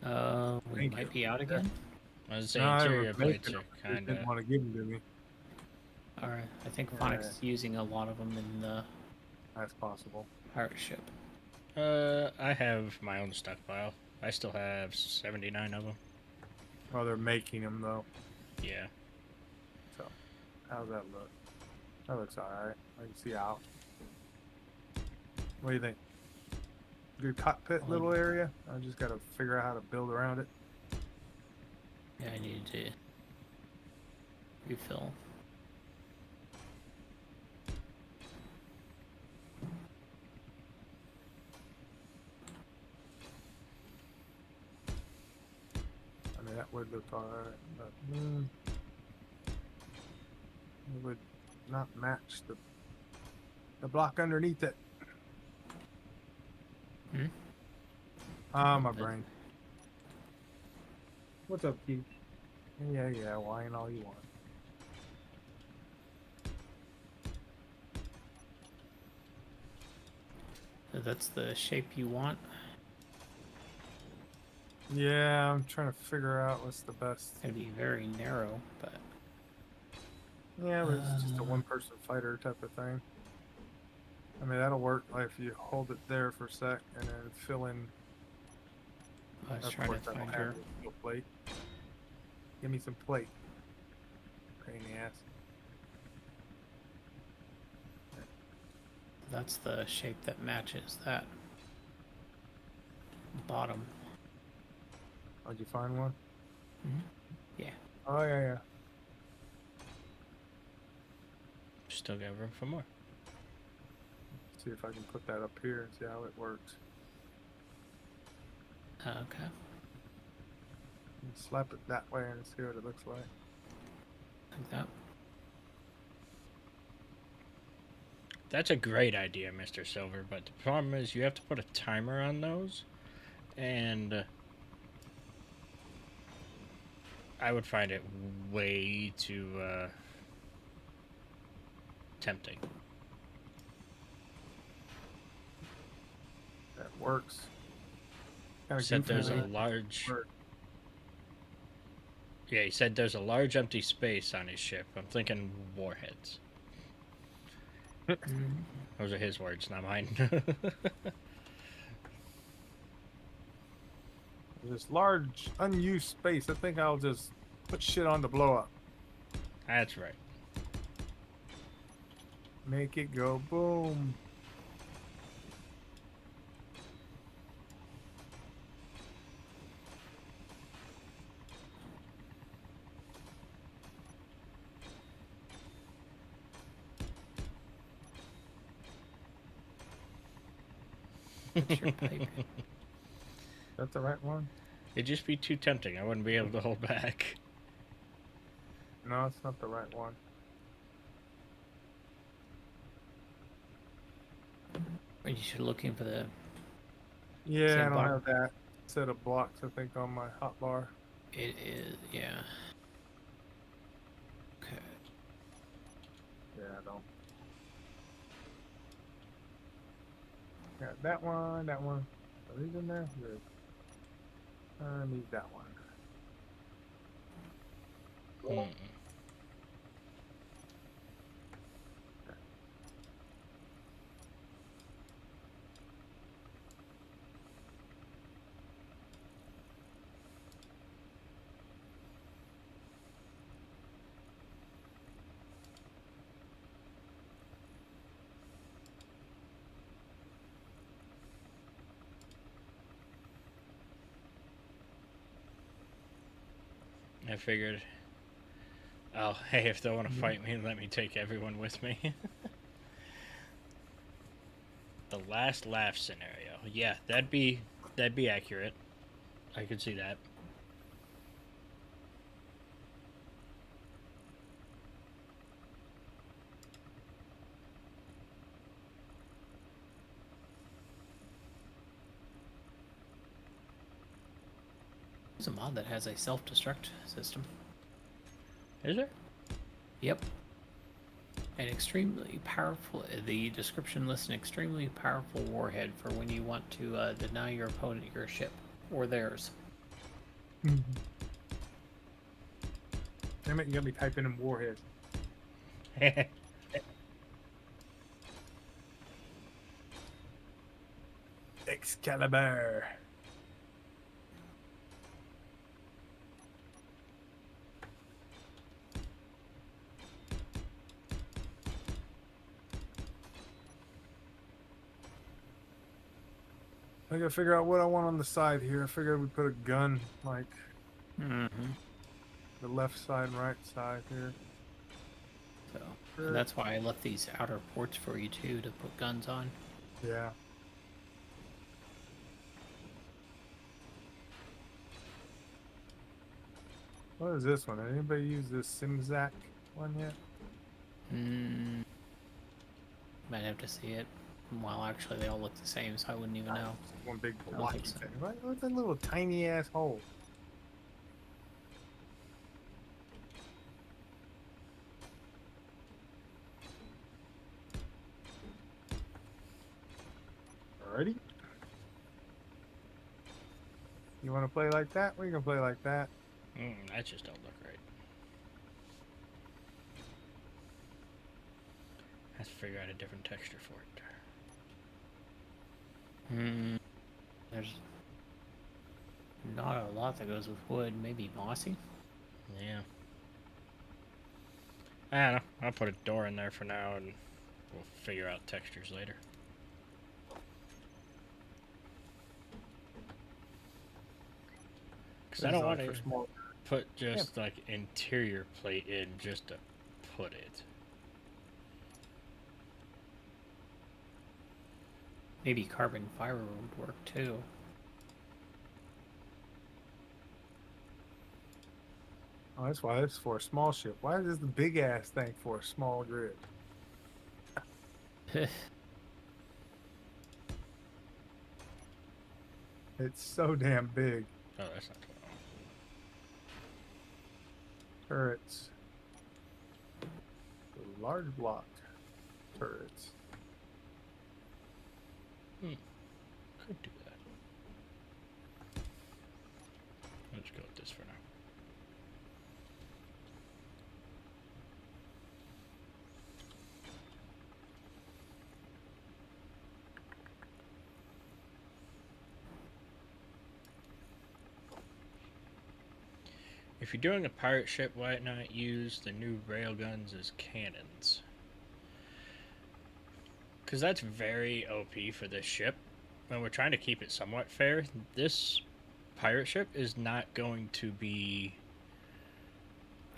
We Thank might you. be out again. I was saying No, I interior was plates making are them. They kind didn't of. want to give them to me. All right. I think Yeah. Phonics is using a lot of them in the That's possible. pirate ship. I have my own stockpile. I still have 79 of them. Oh, they're making them though. Yeah. So, how's that look? That looks alright. I can see out. What do you think? Good cockpit little area? I just gotta figure out how to build around it. Yeah, I needed to refill. I mean, that would look alright, but it would not match the block underneath it. My brain. What's up, Keith? Yeah, whine all you want. So that's the shape you want. Yeah, I'm trying to figure out what's the best. It's gonna be very narrow, but Yeah, but it's just a one-person fighter type of thing. I mean, that'll work like, if you hold it there for a sec and then fill in. I was Of trying course, to I don't find have your. no plate. Give me some plate. Pain in the ass. That's the shape that matches that bottom. Oh, did you find one? Yeah. Oh, yeah. Still got room for more. See if I can put that up here and see how it works. Okay. And slap it that way and see what it looks like. Like that. That's a great idea, Mr. Silver, but the problem is you have to put a timer on those, and I would find it way too tempting. That works. Kinda Said there's a goofy. large. Word. Yeah, he said there's a large empty space on his ship. I'm thinking warheads. Mm. Those are his words, not mine. This large unused space. I think I'll just put shit on to blow up. That's right. Make it go boom. That's your pipe. That's the right one? It'd just be too tempting. I wouldn't be able to hold back. No, it's not the right one. Are you should looking for the Yeah, Same I don't bar? have that set of blocks, I think, on my hotbar. it is yeah. Okay. Yeah, I don't. Got that one, that one. Are these in there? Good. I need that one. Mm. I figured, oh, hey, if they want to fight me, let me take everyone with me. The last laugh scenario. Yeah, that'd be accurate. I could see that. There's a mod that has a self-destruct system. Is there? Yep. An extremely powerful. The description lists an extremely powerful warhead for when you want to deny your opponent your ship or theirs. Damn it, you got me typing in warhead. Excalibur. I gotta figure out what I want on the side here. I figured we put a gun like Mm-hmm. the left side and right side here. So and that's why I left these outer ports for you too to put guns on. Yeah. What is this one? Did anybody use this Simzac one yet? Mm, might have to see it. Well, actually, they all look the same, so I wouldn't even know. One big I don't blocky think so. thing. What's that little tiny ass hole? Alrighty. You want to play like that? We can play like that. That just don't look right. I have to figure out a different texture for it. There's not a lot that goes with wood. Maybe mossy. Yeah. I don't know. I'll put a door in there for now, and we'll figure out textures later. Because I don't want to small. put just like interior plate in just to put it. Maybe carbon fiber would work too. Oh, that's why it's for a small ship. Why is this the big ass thing for a small grid? It's so damn big. Oh, that's not cool. Turrets. Large block turrets. Could do that. just go with this for now. If you're doing a pirate ship, why not use the new railguns as cannons? Because that's very OP for this ship. When we're trying to keep it somewhat fair, this pirate ship is not going to be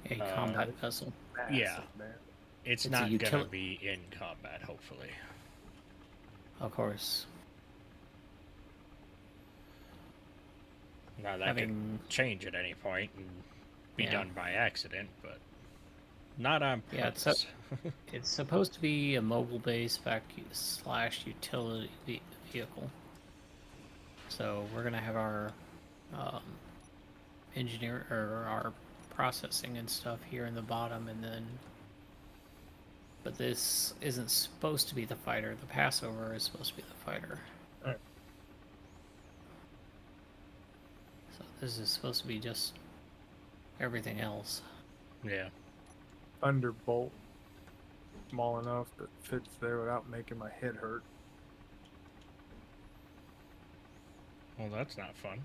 A combat vessel. Yeah. Man. it's It's a not gonna utili- be in combat, hopefully. Of course. Now that Having could change at any point and be Yeah. done by accident, but not on Yeah, it's purpose. it's supposed to be a mobile base / utility vehicle. So we're gonna have our engineer or our processing and stuff here in the bottom, and then. But this isn't supposed to be the fighter. The Passover is supposed to be the fighter. Alright. So this is supposed to be just everything else. Yeah. Thunderbolt. Small enough that fits there without making my head hurt. Well, that's not fun.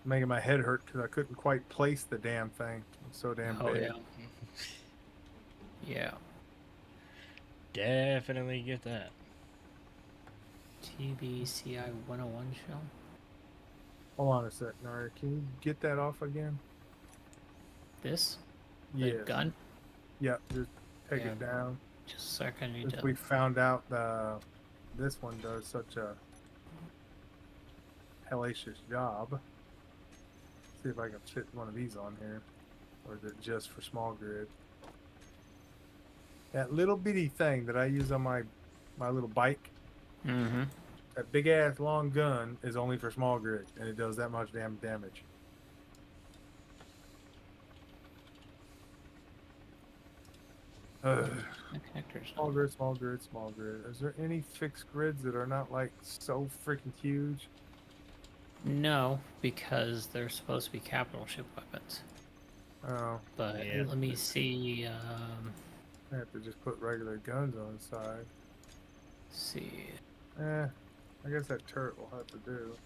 Making my head hurt because I couldn't quite place the damn thing. It's so damn Oh big. yeah. Yeah. Definitely get that. TBCI 101 shell. Hold on a sec, Nari. Can you get that off again? This? The Yeah. gun? Yep, just take Yeah. it down. Just a second, I need Since to. we found out this one does such a hellacious job. See if I can fit one of these on here. Or is it just for small grid? That little bitty thing that I use on my little bike, Mm-hmm. that big ass long gun is only for small grid, and it does that much damn damage. Ugh. Connectors. Small grid, small grid, small grid. Is there any fixed grids that are not like so freaking huge? No, because they're supposed to be capital ship weapons. Oh, But Yeah. let me see. I have to just put regular guns on the side. See. I guess that turret will have to do.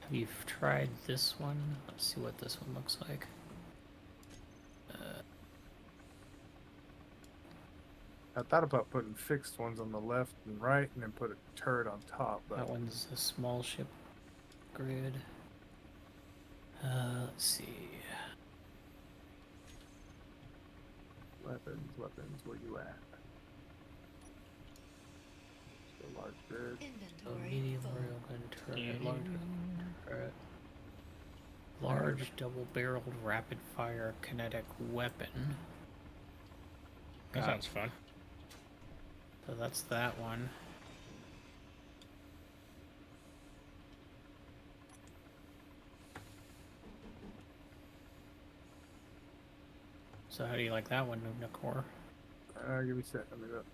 Have you tried this one? Let's see what this one looks like. I thought about putting fixed ones on the left and right, and then put a turret on top. But That one's a small ship grid. Let's see. weapons, where you at? Still large grid. A Inventory medium full. railgun turret, large turret. Large double-barreled rapid-fire kinetic weapon. That Got sounds fun. So that's that one. So how do you like that one, Nakor? Give me a sec. Let me look.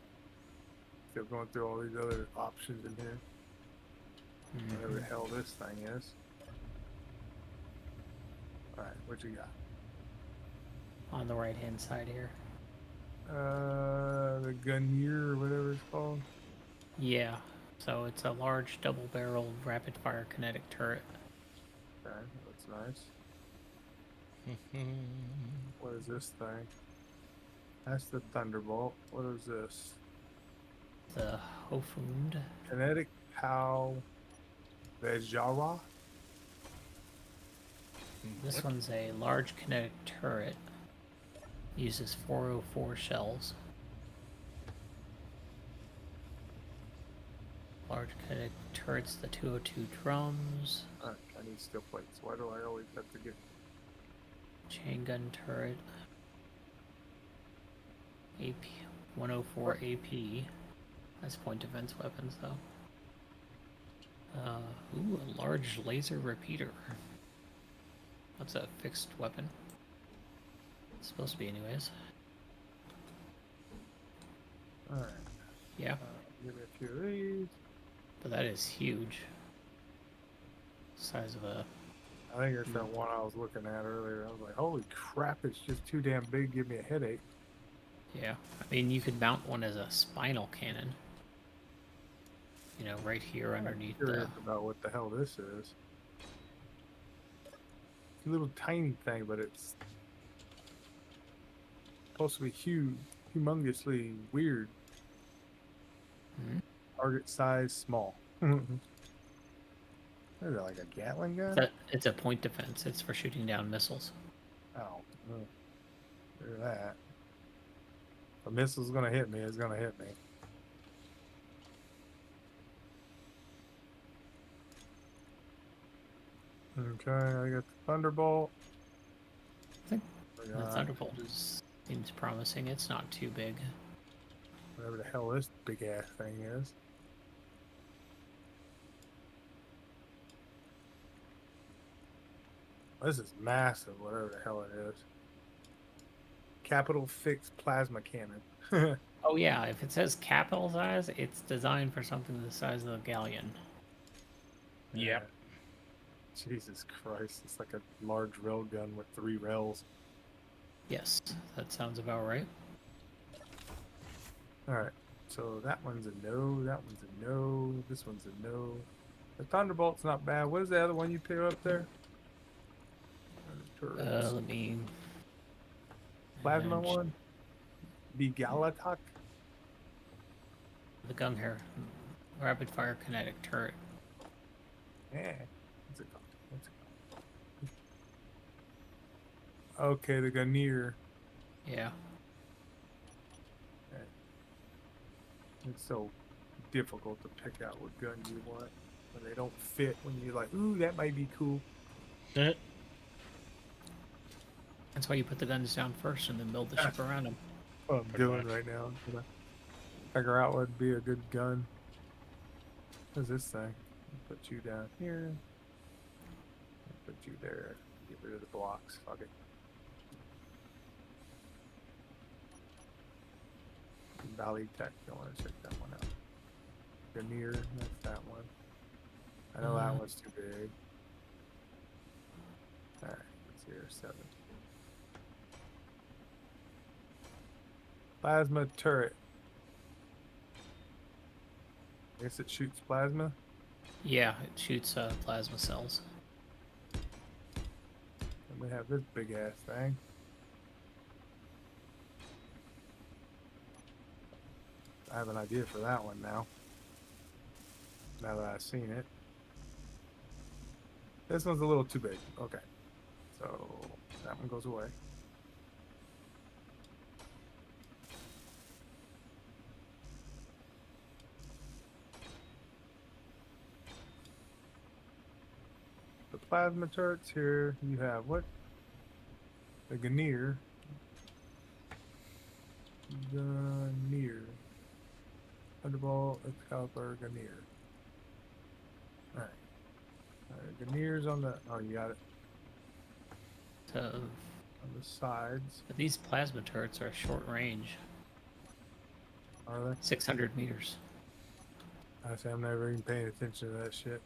Still going through all these other options in here. Whatever the hell this thing is. Alright, what you got? On the right-hand side here. The Gunnier or whatever it's called. Yeah. So it's a large double-barreled rapid-fire kinetic turret. Okay, that's nice. What is this thing? That's the Thunderbolt. What is this? The Hofund. Kinetic Pow Vejara? This one's a large kinetic turret. Uses 404 shells. Large kinetic turrets, the 202 drums. Alright, I need steel plates. Why do I always have to get... Chain gun turret. AP 104 AP. That's point defense weapons though. Ooh, a large laser repeater. That's a fixed weapon. It's supposed to be anyways. Alright, Yeah, give me a few of these. but that is huge. size of a. I think it's that one I was looking at earlier. I was like, holy crap, it's just too damn big. Give me a headache. Yeah, I mean, you could mount one as a spinal cannon. You know, right here I'm underneath curious the. about what the hell this is. It's a little tiny thing, but it's supposed to be huge, humongously weird. Hmm? Target size small. What is that, like a Gatling gun? It's a point defense. It's for shooting down missiles. Oh, look at that. If a missile's gonna hit me, it's gonna hit me. Okay, I got the Thunderbolt. I think I the got Thunderbolt seems promising. It's not too big. whatever the hell this big ass thing is. This is massive, whatever the hell it is. Capital fixed plasma cannon. Oh yeah, if it says capital size, it's designed for something the size of the galleon. Yep. Jesus Christ, it's like a large rail gun with 3 rails. Yes, that sounds about right. Alright, so that one's a no, that one's a no, this one's a no. The Thunderbolt's not bad. What is the other one you pick up there? Turrets. Let me. Plasma and one? Begalatok? The gun here, rapid fire kinetic turret. Yeah. What's it called? What's it called? Okay, the Gunneer. Yeah. It's so difficult to pick out what gun you want when they don't fit. When you're like, ooh, that might be cool. That's why you put the guns down first and then build the ship around them. What I'm Pretty doing much. right now. I'm trying to figure out what would be a good gun. What's this thing? Put you down here. Put you there. Get rid of the blocks. Fuck it. Valley Tech. I want to check that one out. Gunneer. That's that one. I know that one's too big. Alright. Let's see here. 7. Plasma turret. I guess it shoots plasma. Yeah, it shoots plasma cells. And we have this big ass thing. I have an idea for that one now. Now that I've seen it. This one's a little too big. Okay. So that one goes away. The plasma turrets here, you have what? The Gunneer. Gunneer. Thunderbolt, Excalibur, Gunneer. Alright. Gunneer's on the. Oh, you got it. So, On the sides. but these plasma turrets are short range, Are they? 600 meters. I say I'm never even paying attention to that shit.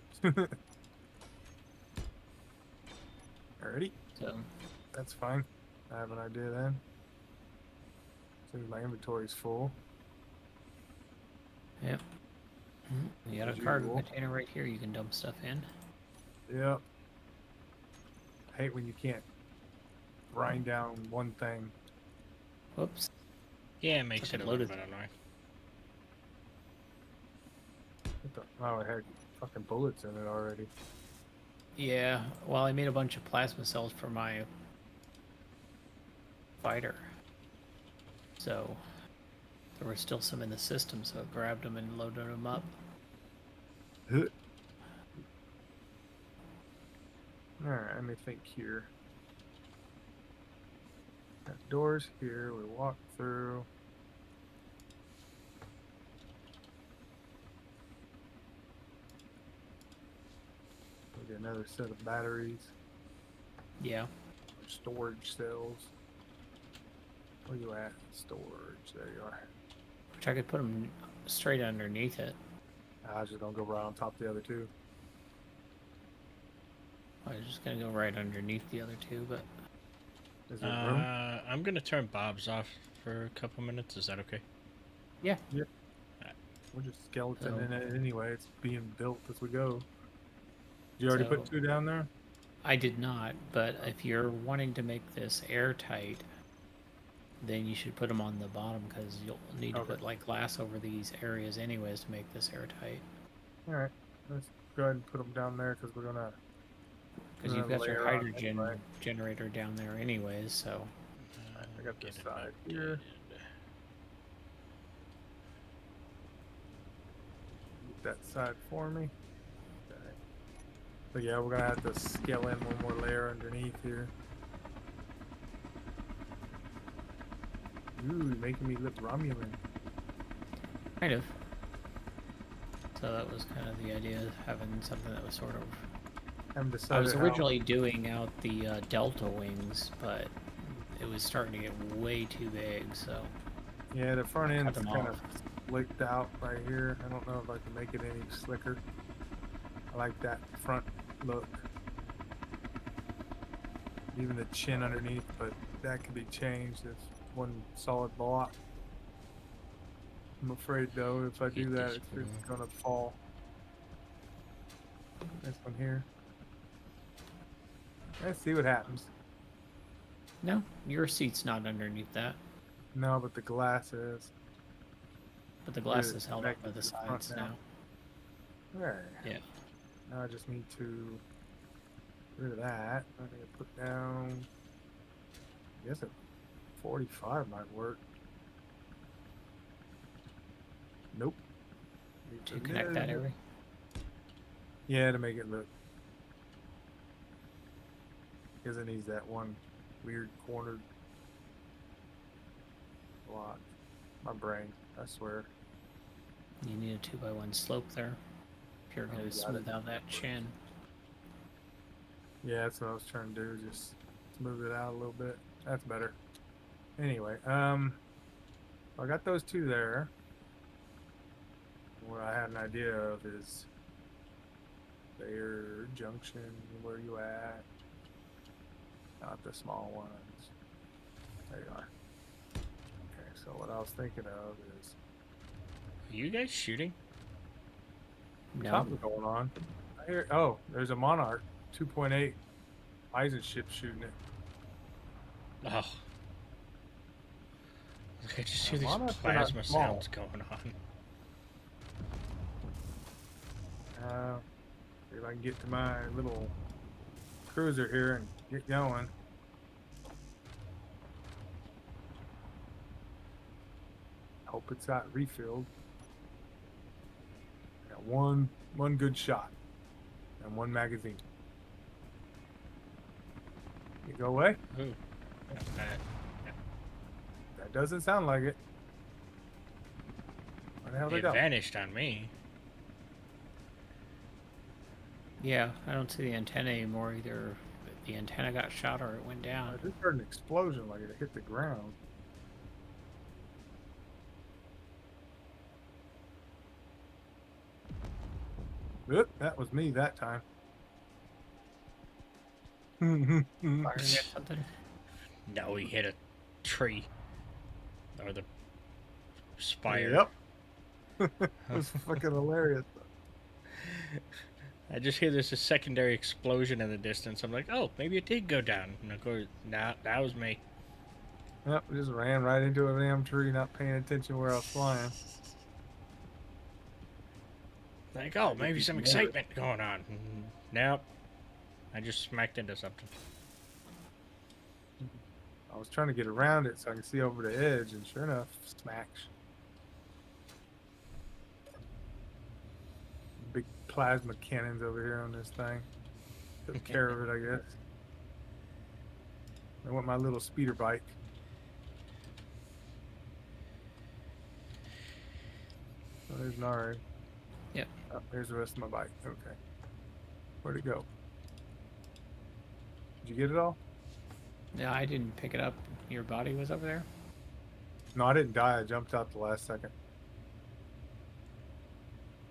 Alrighty. So, That's fine. I have an idea then. As soon as my inventory's full. yep. You got a As cargo usual. container right here you can dump stuff in. Yep. I hate when you can't grind down one thing. Whoops. Yeah, it makes it Fucking a little loaded. bit annoying. Oh, it had fucking bullets in it already. Yeah, well, I made a bunch of plasma cells for my fighter. So, there were still some in the system, so I grabbed them and loaded them up. Alright, let me think here. Got doors here, we walk through. We get another set of batteries, Yeah. storage cells. Where you at? Storage, there you are. Which I could put them straight underneath it. I was just gonna go right on top of the other two. I was just gonna go right underneath the other two, but Is there room? I'm gonna turn Bob's off for a couple minutes. Is that okay? yeah. We're just skeleton So- in it anyway. It's being built as we go. Did you already put So- 2 down there? I did not, but if you're wanting to make this airtight, then you should put them on the bottom because you'll need to Okay. put like glass over these areas anyways to make this airtight. All right, let's go ahead and put them down there because we're gonna. Because you've got your layer on hydrogen anyway. generator down there anyways, so I got this Get side it here. updated. Get that side for me. Okay. But yeah, we're gonna have to scale in one more layer underneath here. Ooh, you're making me look Romulan. kind of. So that was kind of the idea of having something that was sort of. Haven't I decided was how- originally doing out the delta wings, but it was starting to get way too big, so Yeah, the front cut end's them kind off. of slicked out right here. I don't know if I can make it any slicker. I like that front look. Even the chin underneath, but that can be changed. It's one solid block. I'm afraid though, if I do Get that, this it's one. gonna fall. This one here. Let's see what happens. No, your seat's not underneath that, No, but the glass is. but the glass Good, is held up by connected the to the front sides now. now. There. Yeah. Now I just need to get rid of that. I'm gonna put down. I guess a 45 might work. Nope. Need To connect that area. Yeah, to make it look. Because it needs that one weird cornered block. My brain, I swear. You need a 2x1 slope there. If you're Oh, going you to got smooth it. out that chin. Yeah, that's what I was trying to do, just smooth it out a little bit. That's better. Anyway, I got those 2 there. What I had an idea of is their junction, where you at? Not the small ones. There you are. Okay, so what I was thinking of is Are you guys shooting? No. something going on. I hear, oh, there's a Monarch 2.8 Eisen ship shooting it. Oh. I just hear these Monarchs are not plasma small. sounds going on. See if I can get to my little cruiser here and get going. Hope it's got refilled. Got one good shot and 1 magazine. You go away? Ooh. That doesn't sound like it. Where the hell they It go? vanished on me. Yeah, I don't see the antenna anymore either. The antenna got shot or it went I down. just heard an explosion like it hit the ground. Oop, that was me that time. Firing at something. No, he hit a tree. Or the spire. Yep. It was fucking hilarious. I just hear there's a secondary explosion in the distance. I'm like, oh, maybe it did go down. And of course, nah, that was me. Yep, just ran right into a damn tree, not paying attention where I was flying. Like, oh, maybe some Yeah. excitement going on. Nope. I just smacked into something. I was trying to get around it so I could see over the edge, and sure enough, smacks. Big plasma cannons over here on this thing. Took care of it, I guess. I want my little speeder bike. Oh, there's Nari. Yep. Oh, there's the rest of my bike. Okay. Where'd it go? Did you get it all? No, I didn't pick it up. Your body was over there? No, I didn't die. I jumped out the last second.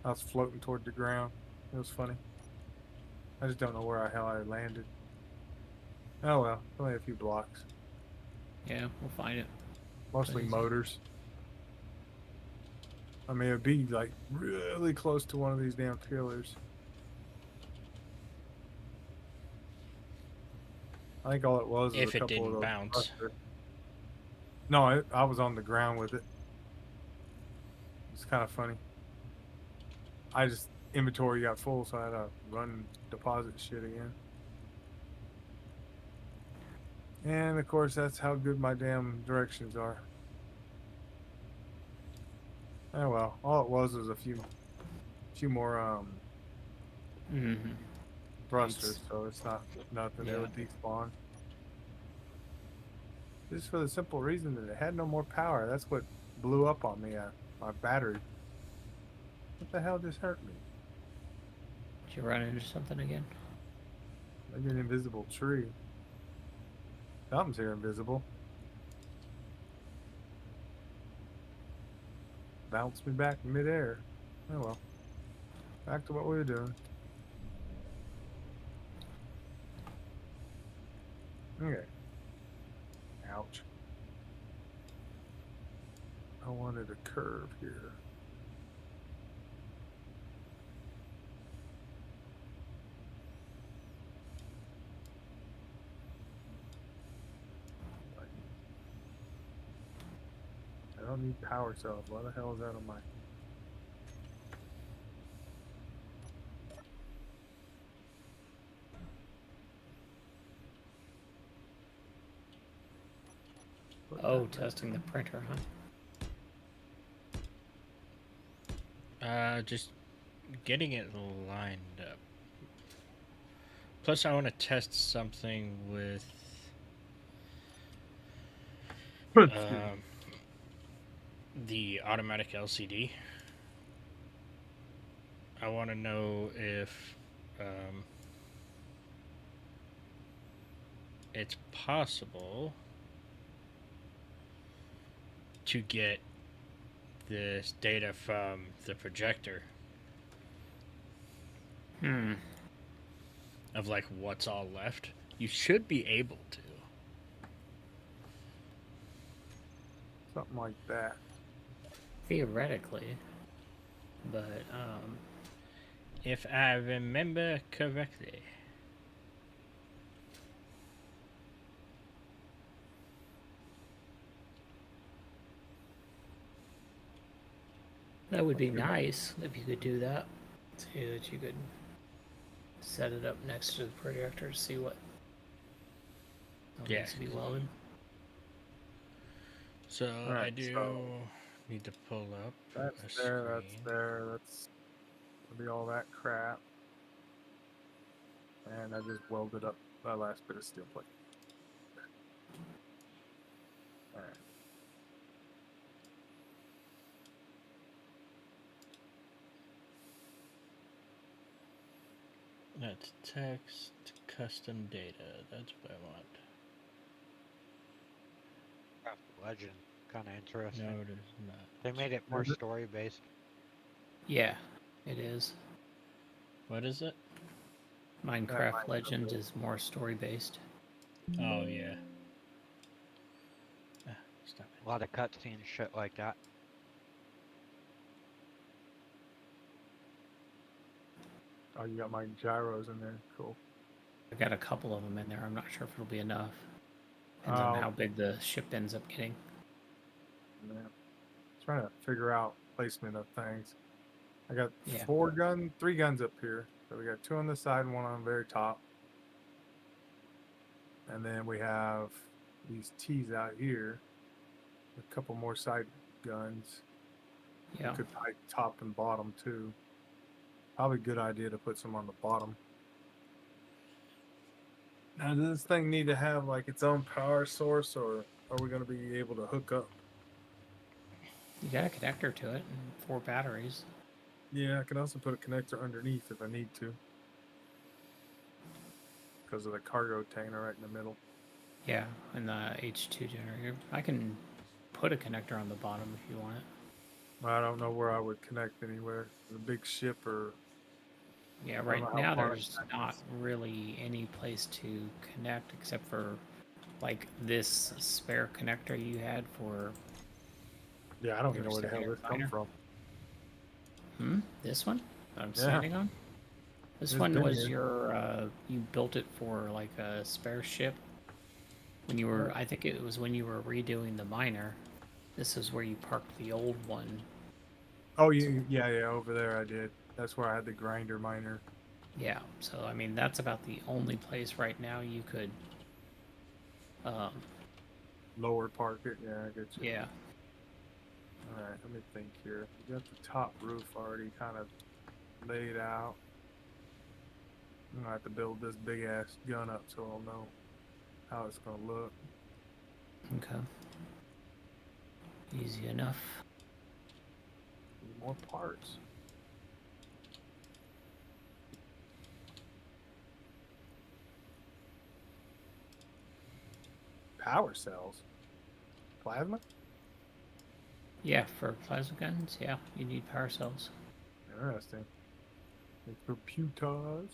I was floating toward the ground. It was funny. I just don't know where the hell I landed. Oh well, only a few blocks. Yeah, we'll find it. Mostly Crazy. motors. I mean, it'd be like really close to one of these damn pillars. I think all it was If a it couple didn't of those bounce. thrusters. No, I was on the ground with it. It's kind of funny. I just inventory got full, so I had to run and deposit shit again. And of course, that's how good my damn directions are. Oh well, all it was a few more Mm-hmm. thrusters, so it's not nothing. They Yeah. would despawn. Just for the simple reason that it had no more power. That's what blew up on me. My battery. What the hell just hurt me? Did you run into something again? Maybe an invisible tree. Something's here invisible. Bounced me back in midair. Oh well. Back to what we were doing. Okay. Ouch. I wanted a curve here. I don't need power cells. Why the hell is that on my... Oh, testing the printer, huh? Just getting it lined up. Plus, I want to test something with the automatic LCD. I want to know if it's possible to get this data from the projector of like what's all left. You should be able to. Something like that. Theoretically. But, If I remember correctly. that would be nice if you could do that. See that you could set it up next to the projector to see what Yeah. needs to be welded. So I Alright, do so need to pull up. That's a there, that's screen. there, that's gonna be all that crap. And I just welded up my last bit of steel plate. Alright. That's text, custom data. That's what I want. Craft Legend, kind of interesting. No, it is not. They made it more Is it? story based. Yeah, it is. What is it? Minecraft Minecraft Legend Legend. is more story based. Oh, yeah. Ah, stop A lot of cutscene shit like that. Oh, you got my gyros in there. Cool. I've got a couple of them in there. I'm not sure if it'll be enough. Depends on Oh. how big the ship ends up getting. Yeah. Trying to figure out placement of things. I got Yeah. 3 guns up here. So we got 2 on the side and 1 on the very top. And then we have these T's out here. A couple more side guns. Yeah. Could pipe top and bottom too. Probably a good idea to put some on the bottom. Now, does this thing need to have like its own power source, or are we going to be able to hook up? You got a connector to it and 4 batteries. Yeah, I can also put a connector underneath if I need to. Because of the cargo container right in the middle. Yeah, and the H2 generator. I can put a connector on the bottom if you want it. I don't know where I would connect anywhere. The big ship or Yeah, don't right know how now far there's that not is. really any place to connect except for like this spare connector you had for Yeah, I don't even your know where the hell secondary this come miner. from. This one that I'm Yeah, standing on. This it's one been was here. your you built it for like a spare ship when you were. I think it was when you were redoing the miner. This is where you parked the old one. Oh, yeah, over there I did. That's where I had the grinder miner. Yeah. So I mean that's about the only place right now you could. Um, Lower park it. Yeah, I get you. yeah. All right, let me think here. We got the top roof already kind of laid out. I'm gonna have to build this big ass gun up so I'll know how it's gonna look. Okay. Easy enough. Need more parts. Power cells. Plasma? Yeah, for plasma guns, yeah, you need power cells. Interesting. And computers.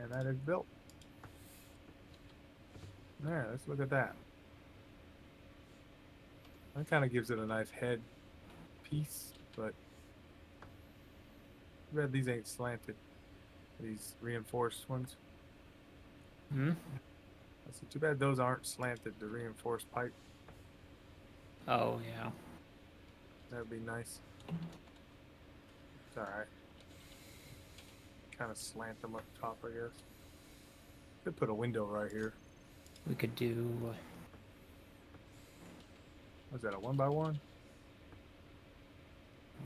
And that is built. There, let's look at that. That kind of gives it a nice head piece, but too bad these ain't slanted. These reinforced ones. Hmm? I said, too bad those aren't slanted, the reinforced pipe. Oh, yeah. That'd be nice. It's alright. Kind of slant them up top, I guess. Could put a window right here. We could do. Was that a 1x1?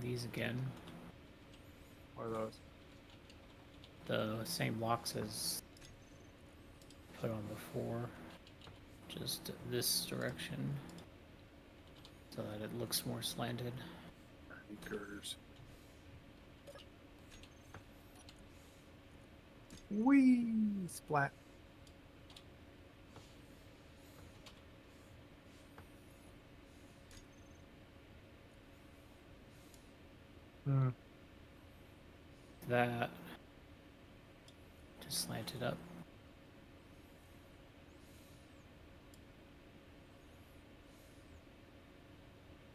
These again. What are those? The same blocks as put on before. Just this direction. So that it looks more slanted. Curves. Whee! Splat. Hmm. That. Just slant it up.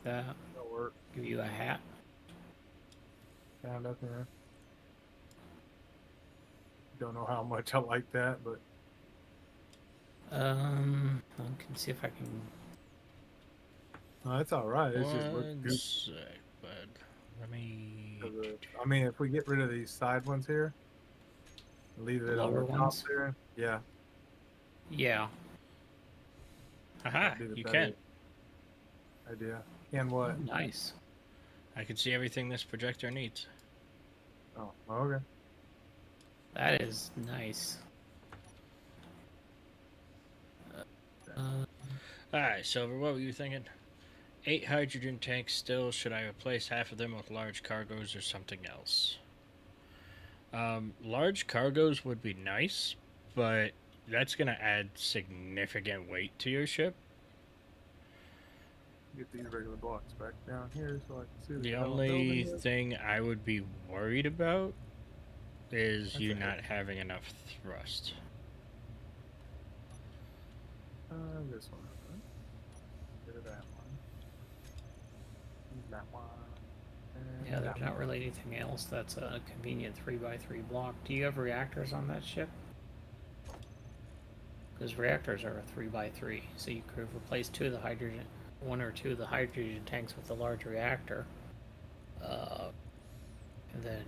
That. That'll work. Give you a hat. Found up there. Don't know how much I like that, but I can see if I can. no, it's all right. It's just looks One good. sec, bud. Let me. I mean, if we get rid of these side ones here, leave it on the Lower top ones? there. Yeah. Yeah. Haha, that'd be the you better can. Idea. And what? Nice. I can see everything this projector needs. Oh, okay. That is nice. Alright, Silver, what were you thinking? 8 hydrogen tanks still. Should I replace half of them with large cargoes or something else? Large cargoes would be nice, but that's going to add significant weight to your ship. Get these regular blocks back down here so I can see The hell I'm only building. thing I would be worried about is That's you a not hit. having enough thrust. This one. Get rid of that one. That one. And Yeah, that there's not one. really anything else that's a convenient 3x3 block. Do you have reactors on that ship? Because reactors are a 3x3, so you could replace one or two of the hydrogen tanks with a large reactor, and then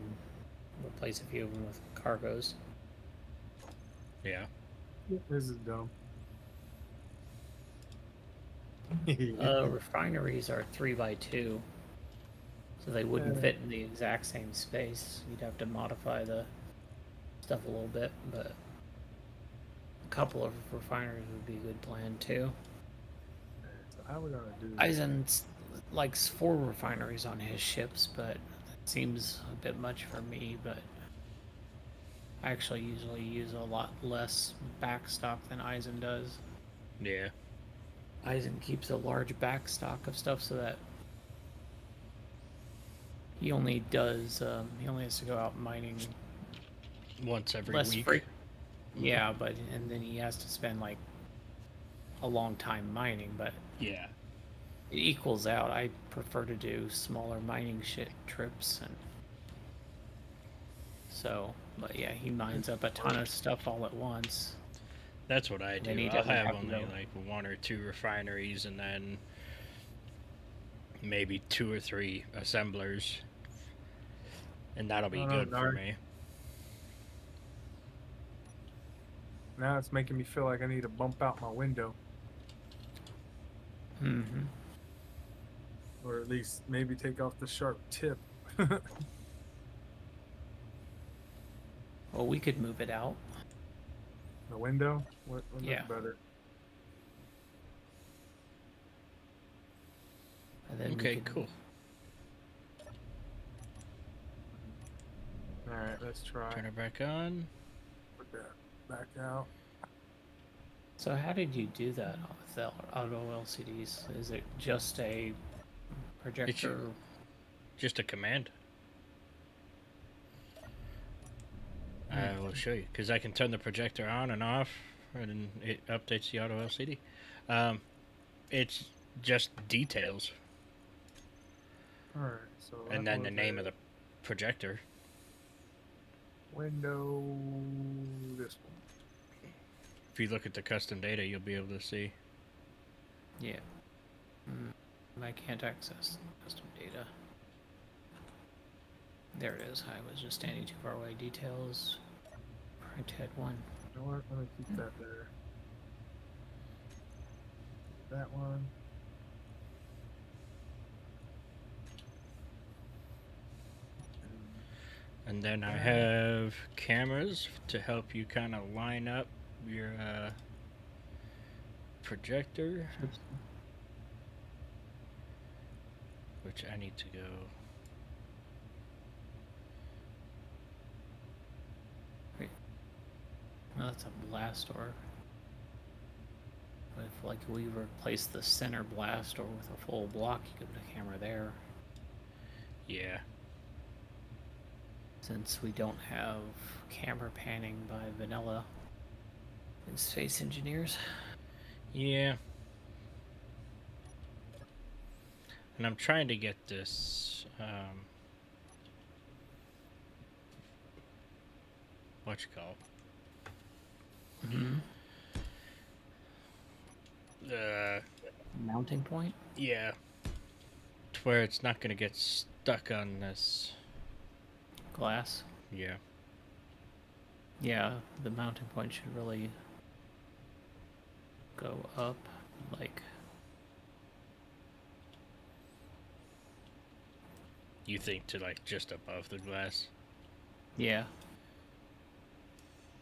replace a few of them with cargoes. Yeah. This is dumb. Refineries are 3x2, so they wouldn't fit in the exact same space. You'd have to modify the stuff a little bit, but a couple of refineries would be a good plan too. So how are we gonna do this? Eisen likes 4 refineries on his ships, but that seems a bit much for me, but I actually usually use a lot less backstock than Eisen does. Yeah. Eisen keeps a large backstock of stuff so that He only does. He only has to go out mining Once every less week. Yeah, but and then he has to spend like a long time mining, but Yeah. it equals out. I prefer to do smaller mining trips, and so. But yeah, he mines up a ton of stuff all at once. That's what I And then do. he I'll doesn't have have to only go. like 1 or 2 refineries and then maybe 2 or 3 assemblers. And that'll be Oh, good for darn. me. Now it's making me feel like I need to bump out my window, Mm-hmm. or at least maybe take off the sharp tip. Well, we could move it out. The window would look Yeah. better. And then we Okay, could- cool. All right, let's try. Turn it back on. Put that back out. So how did you do that with the auto LCDs? Is it just a projector? Just a command. I will show you because I can turn the projector on and off, and it updates the auto LCD. It's just details, All right, so and then the name of the projector. window. This one. If you look at the custom data, you'll be able to see. Yeah. I can't access custom data. There it is. I was just standing too far away. Details. Printhead 1. You know what? Let me keep that there. That one. And then I have cameras to help you kind of line up your projector, which I need to go. Oh, that's a blast door. But if like we replace the center blast door with a full block, you could put a camera there. Yeah. Since we don't have camera panning by vanilla in Space Engineers. Yeah. And I'm trying to get this, what you call? Mm-hmm. Mounting point? Yeah. To where it's not gonna get stuck on this. Glass? Yeah. Yeah, the mounting point should really go up, like... You think to like just above the glass? Yeah.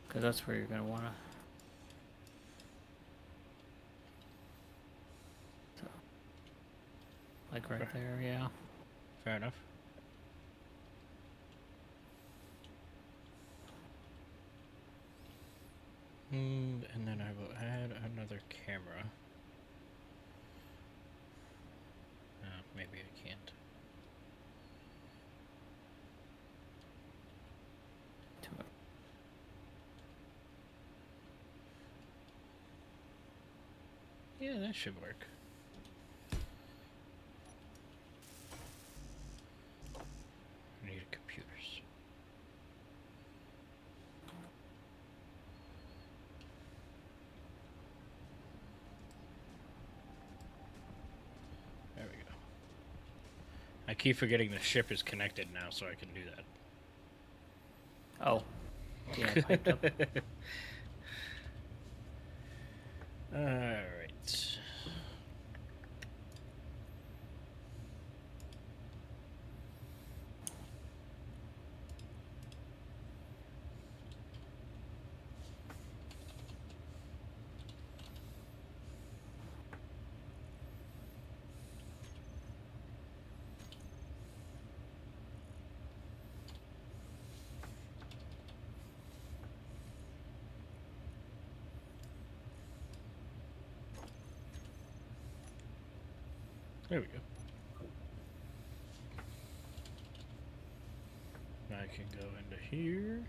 Because that's where you're going to want to... So, like right there, yeah. Fair enough. And then I will add another camera. Maybe I can't. Yeah, that should work. I need computers. There we go. I keep forgetting the ship is connected now, so I can do that. Oh. Yeah, piped up. Alright. There we go. I can go into here.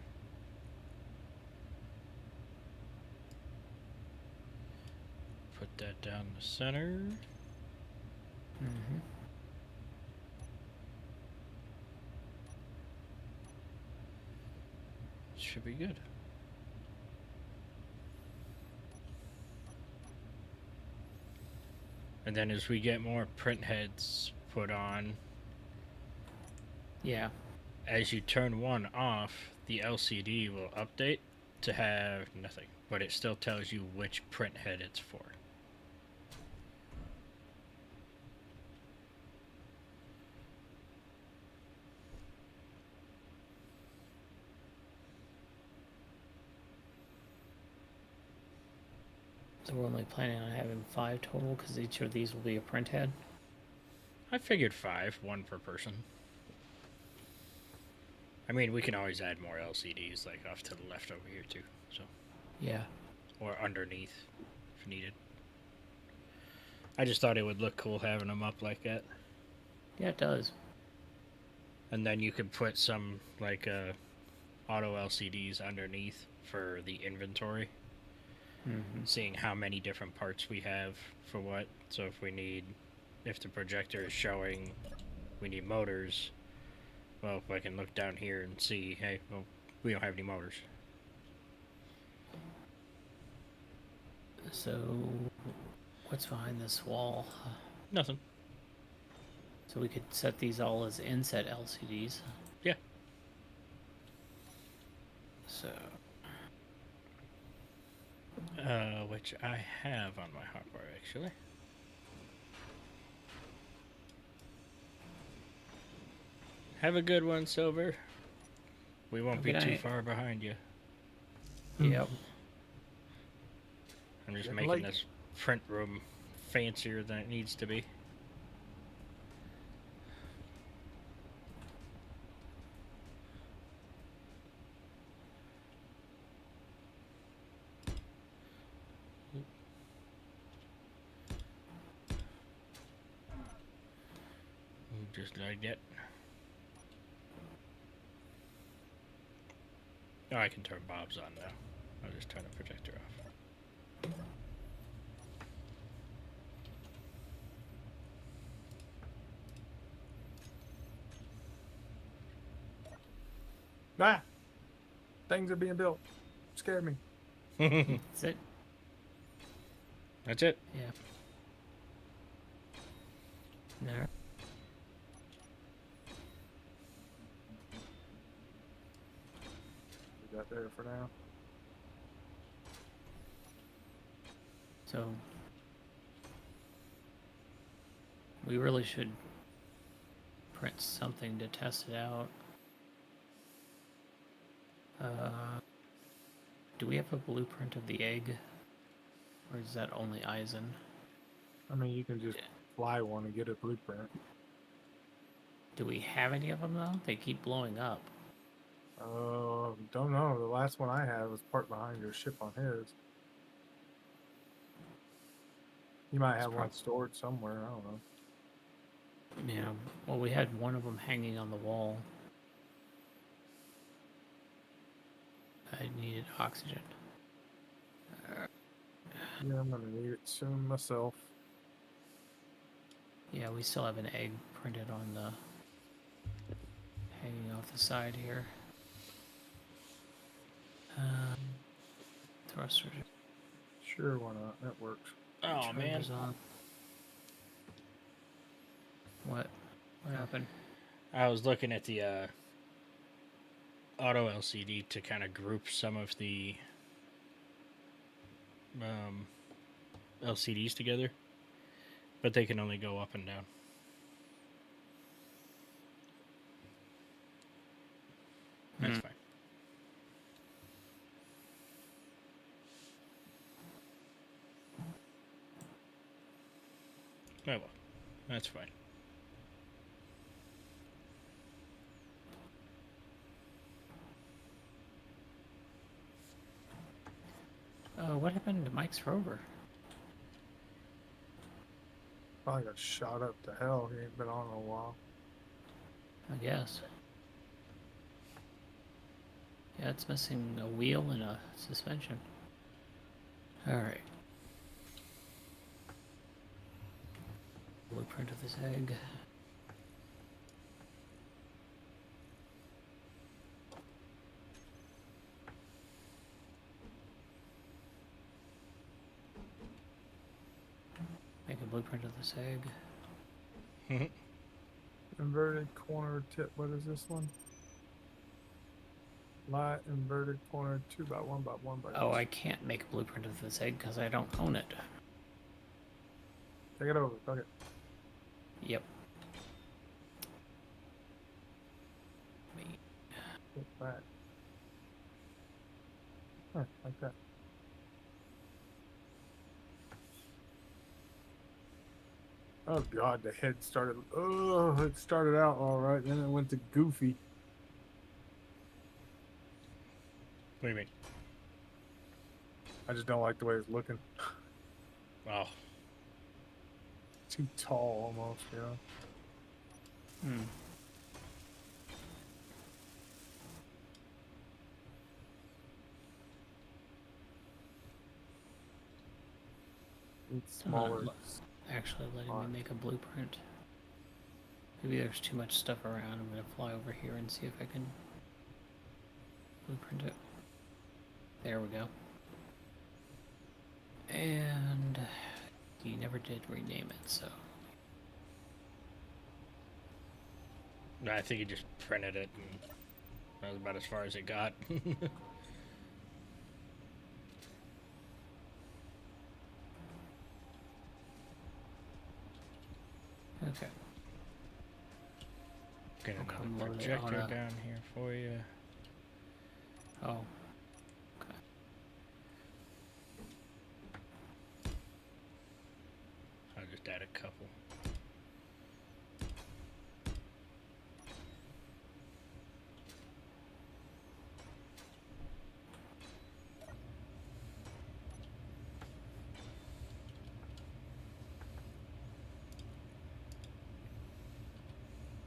Put that down the center. Mm-hmm. Should be good. And then as we get more print heads put on, Yeah. as you turn one off, the LCD will update to have nothing, but it still tells you which print head it's for. So we're only planning on having 5 total because each of these will be a print head. I figured 5, 1 per person. I mean, we can always add more LCDs, like off to the left over here too, so. Yeah. Or underneath, if needed. I just thought it would look cool having them up like that. Yeah, it does. And then you could put some, like, auto LCDs underneath for the inventory. Mm-hmm. Seeing how many different parts we have for what. So if the projector is showing we need motors, well, if I can look down here and see, hey, well, we don't have any motors. So, what's behind this wall? Nothing. So we could set these all as inset LCDs. Yeah. So, which I have on my hotbar, actually. Have a good one, Silver. We won't be Good too night. far behind you. yep. I'm just Good making light. this print room fancier than it needs to be. Just like that. Oh, I can turn Bob's on now. I'll just turn the projector off. Ah! Things are being built. Scared me. That's it. That's it. Yeah. There. We got there for now. So, we really should print something to test it out. Do we have a blueprint of the egg? Or is that only Eisen? I mean, you can just fly one and get a blueprint. Do we have any of them though? They keep blowing up. Don't know. The last one I had was parked behind your ship on his. You might have one stored somewhere. I don't know. Yeah. Well, we had one of them hanging on the wall. I needed oxygen. Yeah, I'm gonna need it soon myself. Yeah, we still have an egg printed on the hanging off the side here. Thrusters. Sure, why not? That works. Oh man. Chargers on. What? What happened? I was looking at the auto LCD to kind of group some of the LCDs together, but they can only go up and down. That's fine. Oh well, that's fine. What happened to Mike's rover? Probably got shot up to hell. He ain't been on in a while. I guess. Yeah, it's missing a wheel and a suspension. Alright. Blueprint of this egg. Make a blueprint of this egg. Inverted corner tip. What is this one? Light inverted corner 2x1x1x. Oh, I can't make a blueprint of this egg because I don't own it. Take it over. Fuck it. Yep. Put back. Huh, like that. Oh god, the head started. Oh, it started out all right, then it went to goofy. What do you mean? I just don't like the way it's looking. Oh, Too tall, almost. You know. Hmm. It's smaller. Actually letting me make a blueprint. Maybe there's too much stuff around. I'm gonna fly over here and see if I can blueprint it. There we go. And you never did rename it, so no, I think he just printed it, and that was about as far as it got. okay. Get I'll another come load it projector on a- down here for you. Oh. Okay. I'll just add a couple.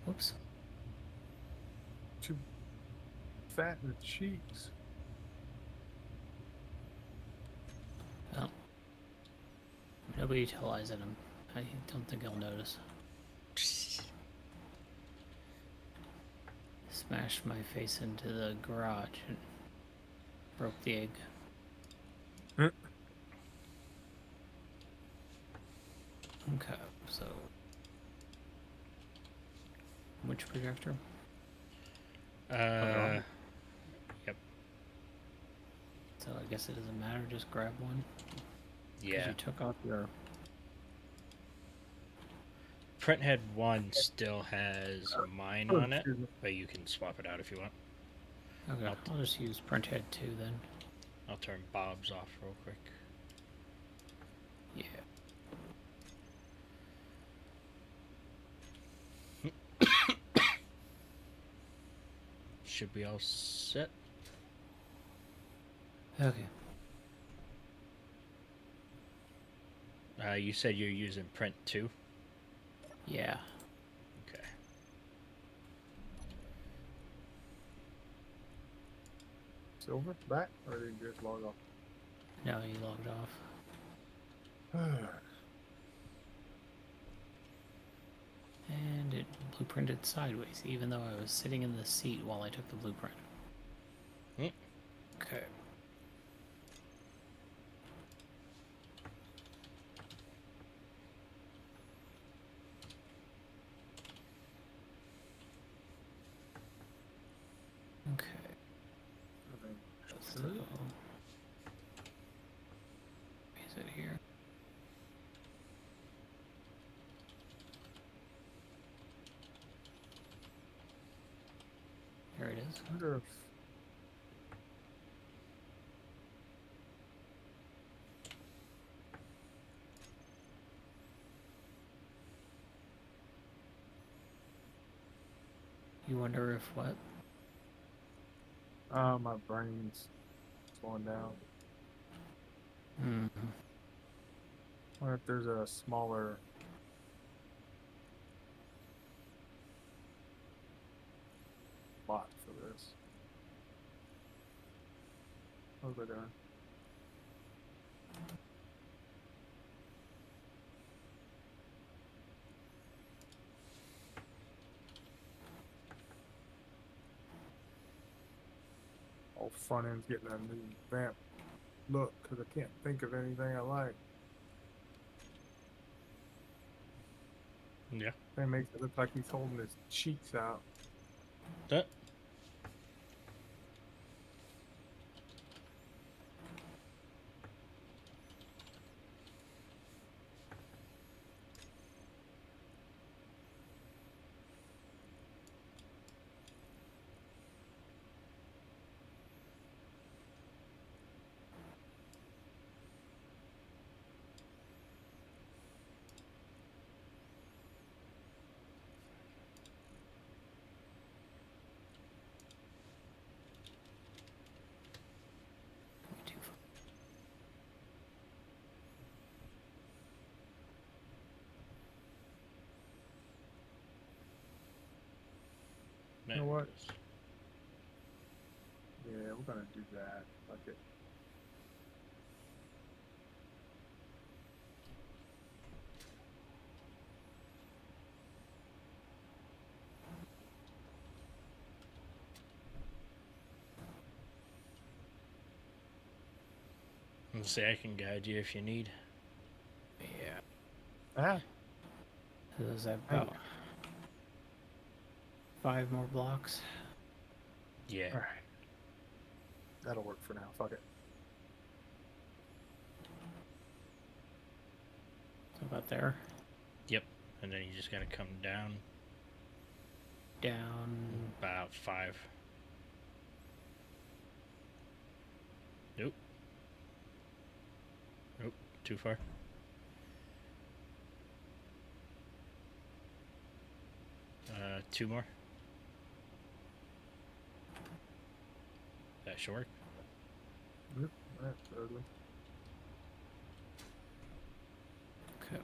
Whoops. Too fat in the cheeks. Well. Nobody utilizing them. I don't think I'll notice. Smashed my face into the garage and broke the egg. Okay, so which projector? Yep. So I guess it doesn't matter, just grab one. 'Cause Yeah. you took off your. Printhead 1 still has mine on it, but you can swap it out if you want. Okay, I'll just use printhead 2 then. I'll turn Bob's off real quick. Yeah. Should be all set. Okay. You said you're using print 2? Yeah. Okay. Silver back, or did you just log off? No, you logged off. And it blueprinted sideways, even though I was sitting in the seat while I took the blueprint. Hmm. Okay. Okay. So, is it here? There it is. I wonder if You wonder if what? my brain's slowing down. Hmm. I wonder if there's a smaller bot for this. How's it doing? All front end's getting a new vamp look because I can't think of anything I like. Yeah. That makes it look like he's holding his cheeks out. That. You know what? Yeah, we're gonna do that. Fuck it. Let's say I can guide you if you need. Yeah. Ah, So is that about 5 more blocks? Yeah. all right. That'll work for now. Fuck it. So about there. Yep. And then you just gotta come down Down. about 5. Nope. Nope. Too far. Two more. That should work. Yep, that's ugly. Okay.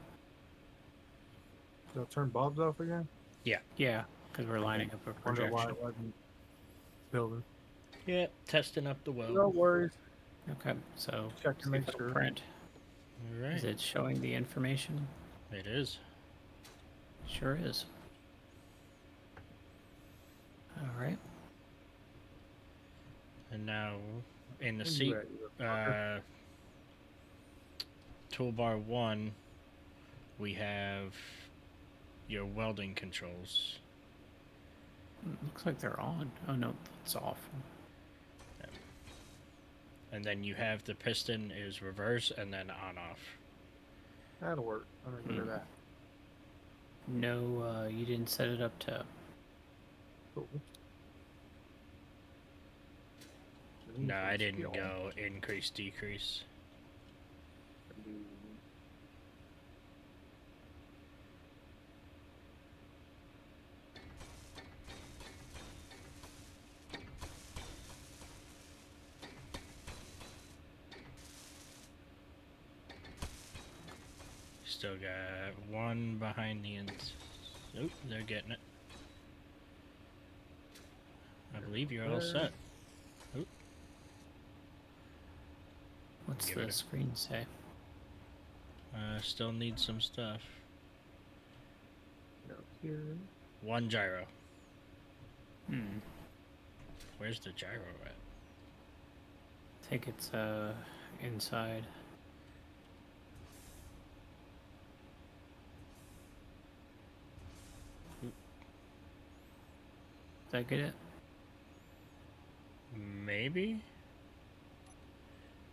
They'll turn bulbs off again? Yeah, because we're lining up a Wonder why projection. it wasn't building. Yeah, testing up the well. No worries. Okay, so Check to see make if it'll sure. print. Alright. Is it showing the information? It is. Sure is. All right. And now in the Where seat you at, you fucker? toolbar 1 we have your welding controls. Looks like they're on. Oh no, it's off. And then you have the piston is reverse and then on off. That'll work. I'm gonna do that. No, you didn't set it up to. Cool. No, I didn't go increase, decrease. Still got one behind the ends. Nope, they're getting it. I believe you're all set. Oop. What's Give the it a- screen say? Still need some stuff. No, here. One gyro. Hmm. Where's the gyro at? I think it's inside. Did I get it? Maybe?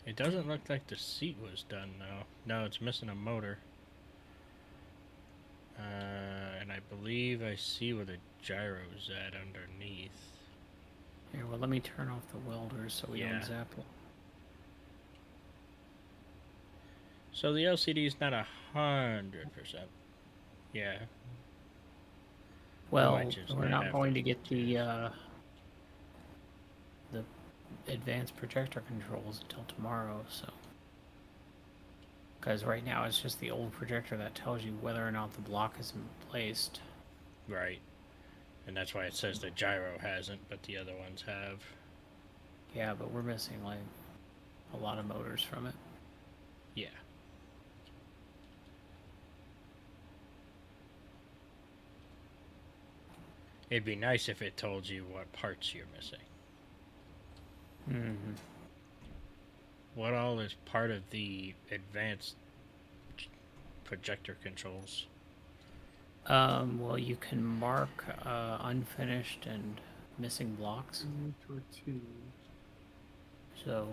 It doesn't look like the seat was done though. No, it's missing a motor. And I believe I see where the gyro's at underneath. Here, well, let me turn off the welders so we Yeah. don't zap it. So the LCD's not 100%. Yeah. Well, just we're might not have going to to get the advanced projector controls until tomorrow, so. Because right now it's just the old projector that tells you whether or not the block is placed. Right. And that's why it says the gyro hasn't, but the other ones have. Yeah, but we're missing like a lot of motors from it. Yeah. It'd be nice if it told you what parts you're missing. Mm-hmm. What all is part of the advanced projector controls? Well, you can mark unfinished and missing blocks. T-tortilla. So,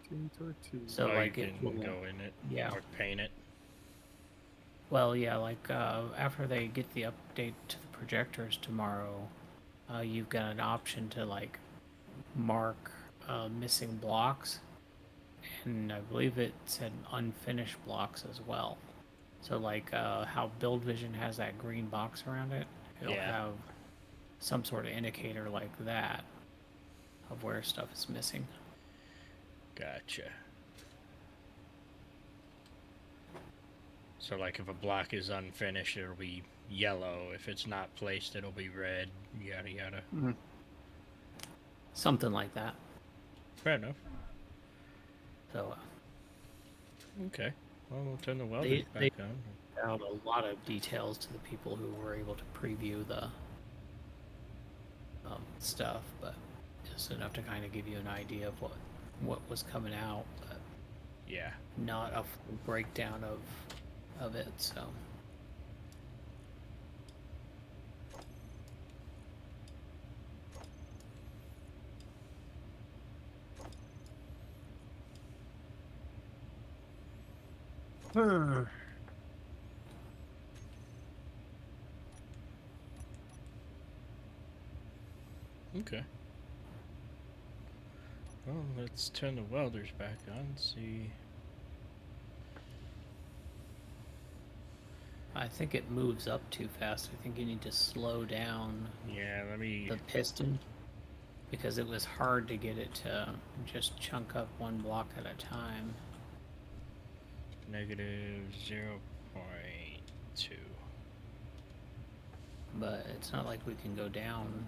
T-tortilla. so Oh, like you it can will, go in it yeah. or paint it. Well, yeah, like after they get the update to the projectors tomorrow, you've got an option to like mark missing blocks, and I believe it said unfinished blocks as well. So like how Build Vision has that green box around it, it'll Yeah. have some sort of indicator like that of where stuff is missing. Gotcha. So like if a block is unfinished, it'll be yellow. If it's not placed, it'll be red. Yada yada. Something like that. Fair enough. So Okay. Well, we'll turn the welders they back on. out a lot of details to the people who were able to preview the stuff, but just enough to kind of give you an idea of what was coming out, but Yeah. not a full breakdown of it. So Okay. Well, let's turn the welders back on. See. I think it moves up too fast. I think you need to slow down Yeah. Let me. the piston because it was hard to get it to just chunk up one block at a time. Negative 0.2. But it's not like we can go down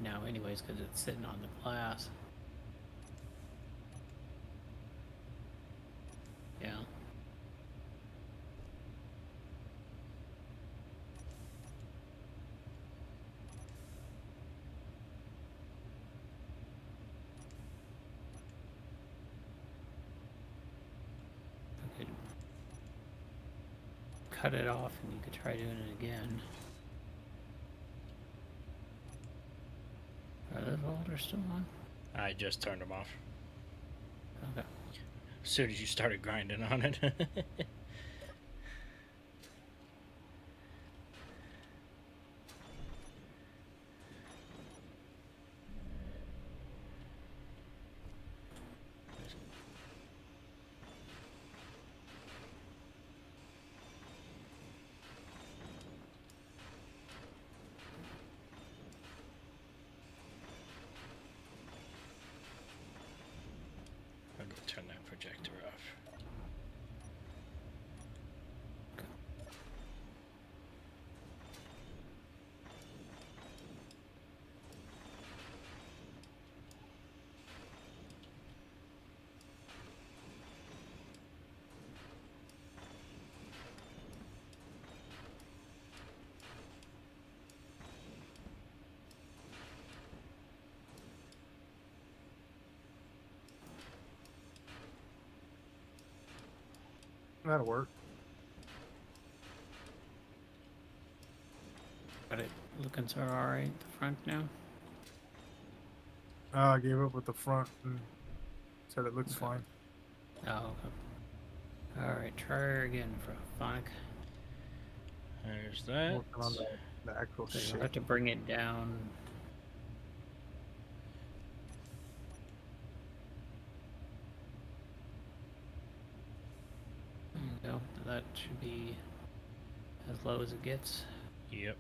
now anyways because it's sitting on the glass. Yeah. I could cut it off and you could try doing it again. Are those welders still on? I just turned them off. Okay. As soon as you started grinding on it. I'll go turn that projector off. That'll work. Got it looking so alright at the front now. I gave up with the front and said it looks fine. Oh, okay. Alright, try her again for Phonic. There's that. Working on the actual So you shit. have to bring it down. There you go. That should be as low as it gets. Yep.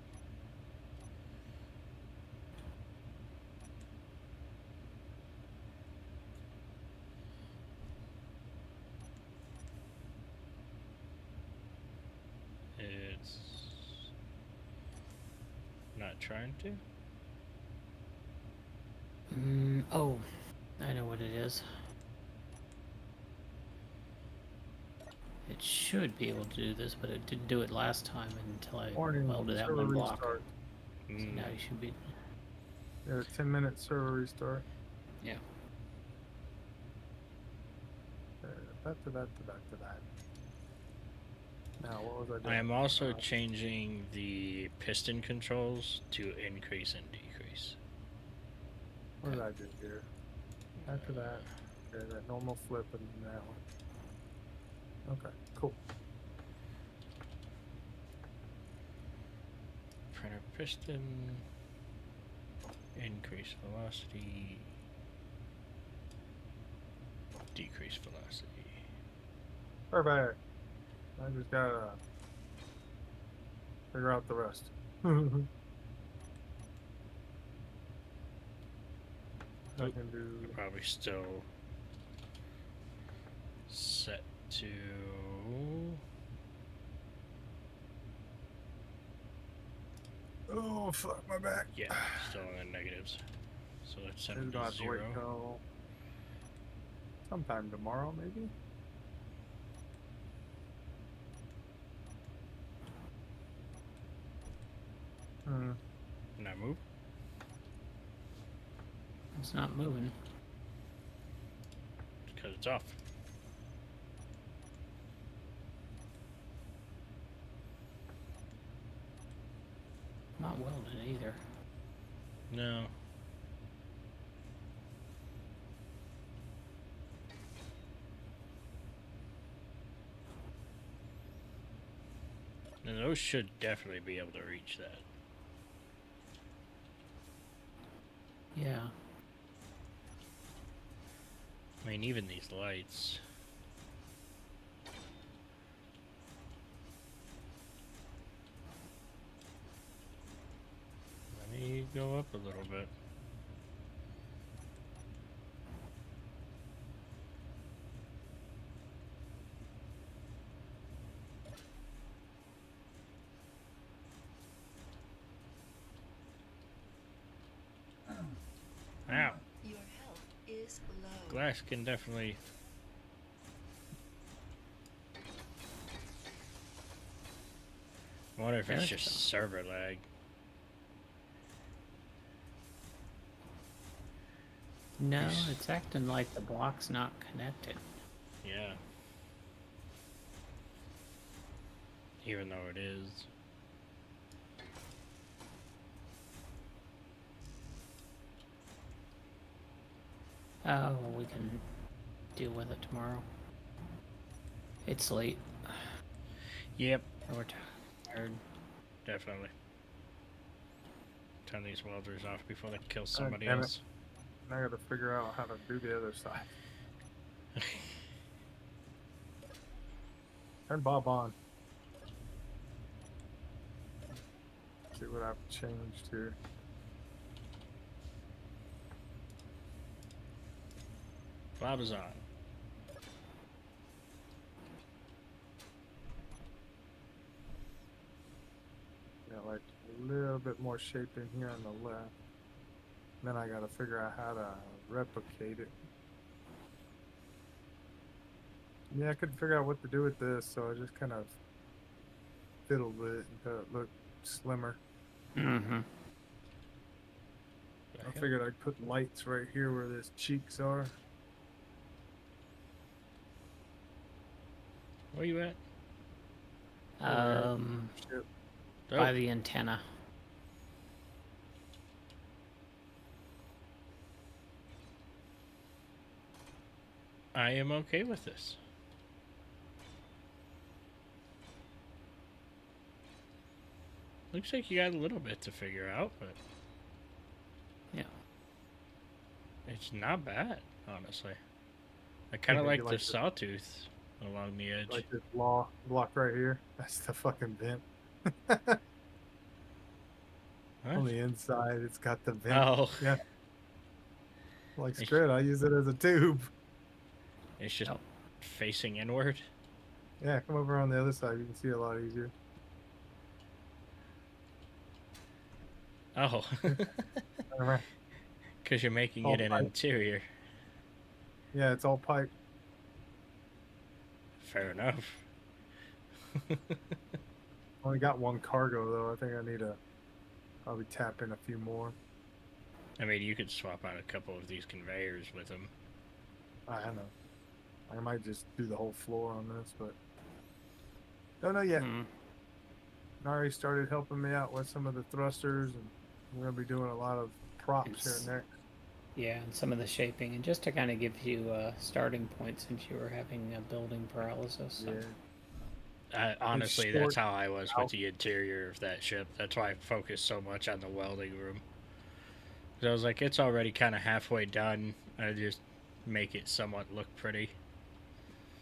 It's not trying to. Oh, I know what it is. It should be able to do this, but it didn't do it last time until I Warning, welded that server one block. restart. So now you should be. Yeah, 10-minute server restart. Yeah. Back to that. Now, what was I doing? I am also changing the piston controls to increase and decrease. What did I do here? After that, okay, that normal flip and that one. Okay, cool. Printer piston, increase velocity, decrease velocity. Perfect. I just gotta figure out the rest. I can do. Probably still set to Oh fuck my back. yeah, still in the negatives. So let's set This it is gonna to have to wait 0. till sometime tomorrow, maybe. Now move. It's not moving. Because it's off. Not welded either. No. And those should definitely be able to reach that. Yeah. I mean, even these lights. Let me go up a little bit. Ow. Your health is low. Glass can definitely. I wonder if it's There's just some. server lag. No, Yes. it's acting like the block's not connected. Yeah. Even though it is. Oh, well, we can deal with it tomorrow. It's late. Yep, We're tired. definitely. Turn these welders off before they kill somebody damn it. else. I gotta figure out how to do the other side. Turn Bob on. See what I've changed here. Bob is on. Got like a little bit more shape in here on the left. Then I gotta figure out how to replicate it. Yeah, I couldn't figure out what to do with this, so I just kind of fiddled with it until it looked slimmer. Mm-hmm. I figured I'd put lights right here where his cheeks are. Where you at? Shit. By the antenna. I am okay with this. Looks like you got a little bit to figure out, but Yeah. it's not bad, honestly. I kind of maybe like like the the- sawtooth along the edge. Like this block right here. That's the fucking vent. What? On the inside, it's got the vent. Oh, Yeah. Like It's- screw it, I use it as a tube. it's just Oh. facing inward. Yeah, come over on the other side. You can see a lot easier. Oh, Alright. because you're making Oh, it an I- interior. Yeah, it's all pipe. Fair enough. Only got one cargo though. I think I need to probably tap in a few more. I mean, you could swap out a couple of these conveyors with them. I don't know. I might just do the whole floor on this, but don't know yet. Hmm. Nari started helping me out with some of the thrusters, and we're gonna be doing a lot of props here next. Yeah, and some of the shaping, and just to kind of give you a starting point since you were having a building paralysis. So. Yeah. Honestly, short that's how I was out. with the interior of that ship. That's why I focused so much on the welding room. 'Cause I was like, it's already kind of halfway done. I just make it somewhat look pretty.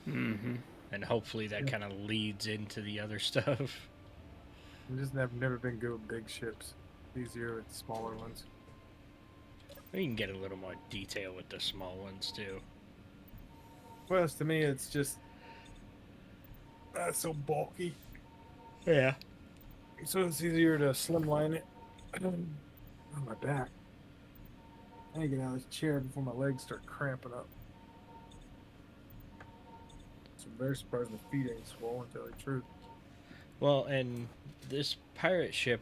Mm-hmm. And hopefully that kind of leads into the other stuff. I'm just never been good with big ships. Easier with smaller ones. You can get a little more detail with the small ones too. Well, to me, it's just so bulky, Yeah. so it's easier to slimline it. On my back. I need to get out of this chair before my legs start cramping up. So I'm very surprised my feet ain't swollen, to tell you the truth. Well, and this pirate ship,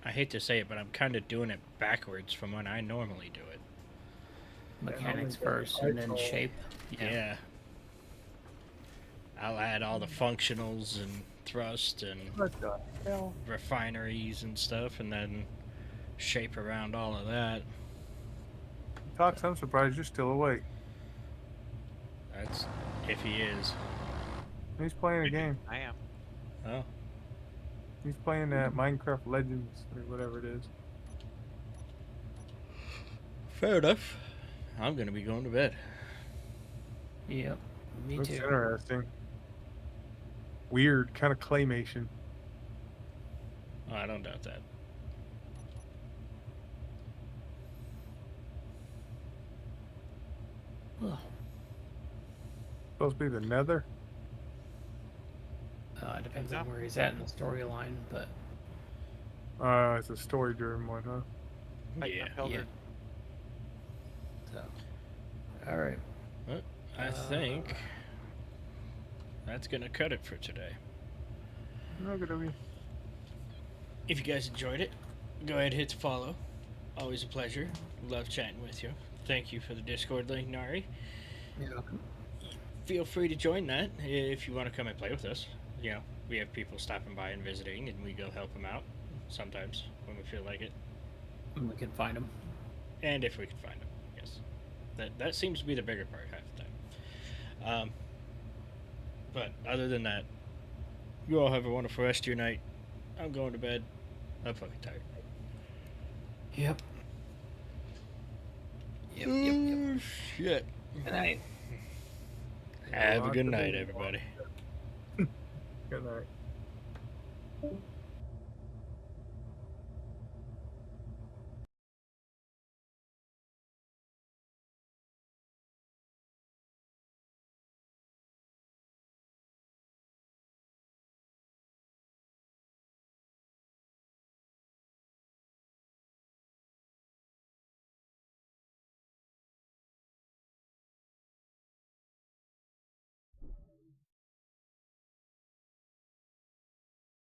I hate to say it, but I'm kind of doing it backwards from when I normally do it. Mechanics first, and then shape. Yeah. I'll add all the functionals and thrust and What the hell? refineries and stuff, and then shape around all of that. Tox, I'm surprised you're still awake. That's if he is. He's playing a game. I am. Oh, He's playing that Minecraft Legends or whatever it is. fair enough. I'm gonna be going to bed. Yep. Me Looks too. interesting. Weird, kind of claymation. Oh, I don't doubt that. Ugh. Supposed to be the Nether. It depends on where he's at in the storyline, but It's a story-driven one, huh? Yeah. yeah. So, all right. I think that's gonna cut it for today. No, good of you. If you guys enjoyed it, go ahead and hit follow. Always a pleasure. Love chatting with you. Thank you for the Discord link, Nari. You're welcome. Feel free to join that if you want to come and play with us. You know, we have people stopping by and visiting, and we go help them out sometimes when we feel like it. And we can find him. And if we can find them, yes. That seems to be the bigger part half the time. But other than that, you all have a wonderful rest of your night. I'm going to bed. I'm fucking tired. Yep. Yep. Oh, shit. Good night. Have a good night, everybody. Good night.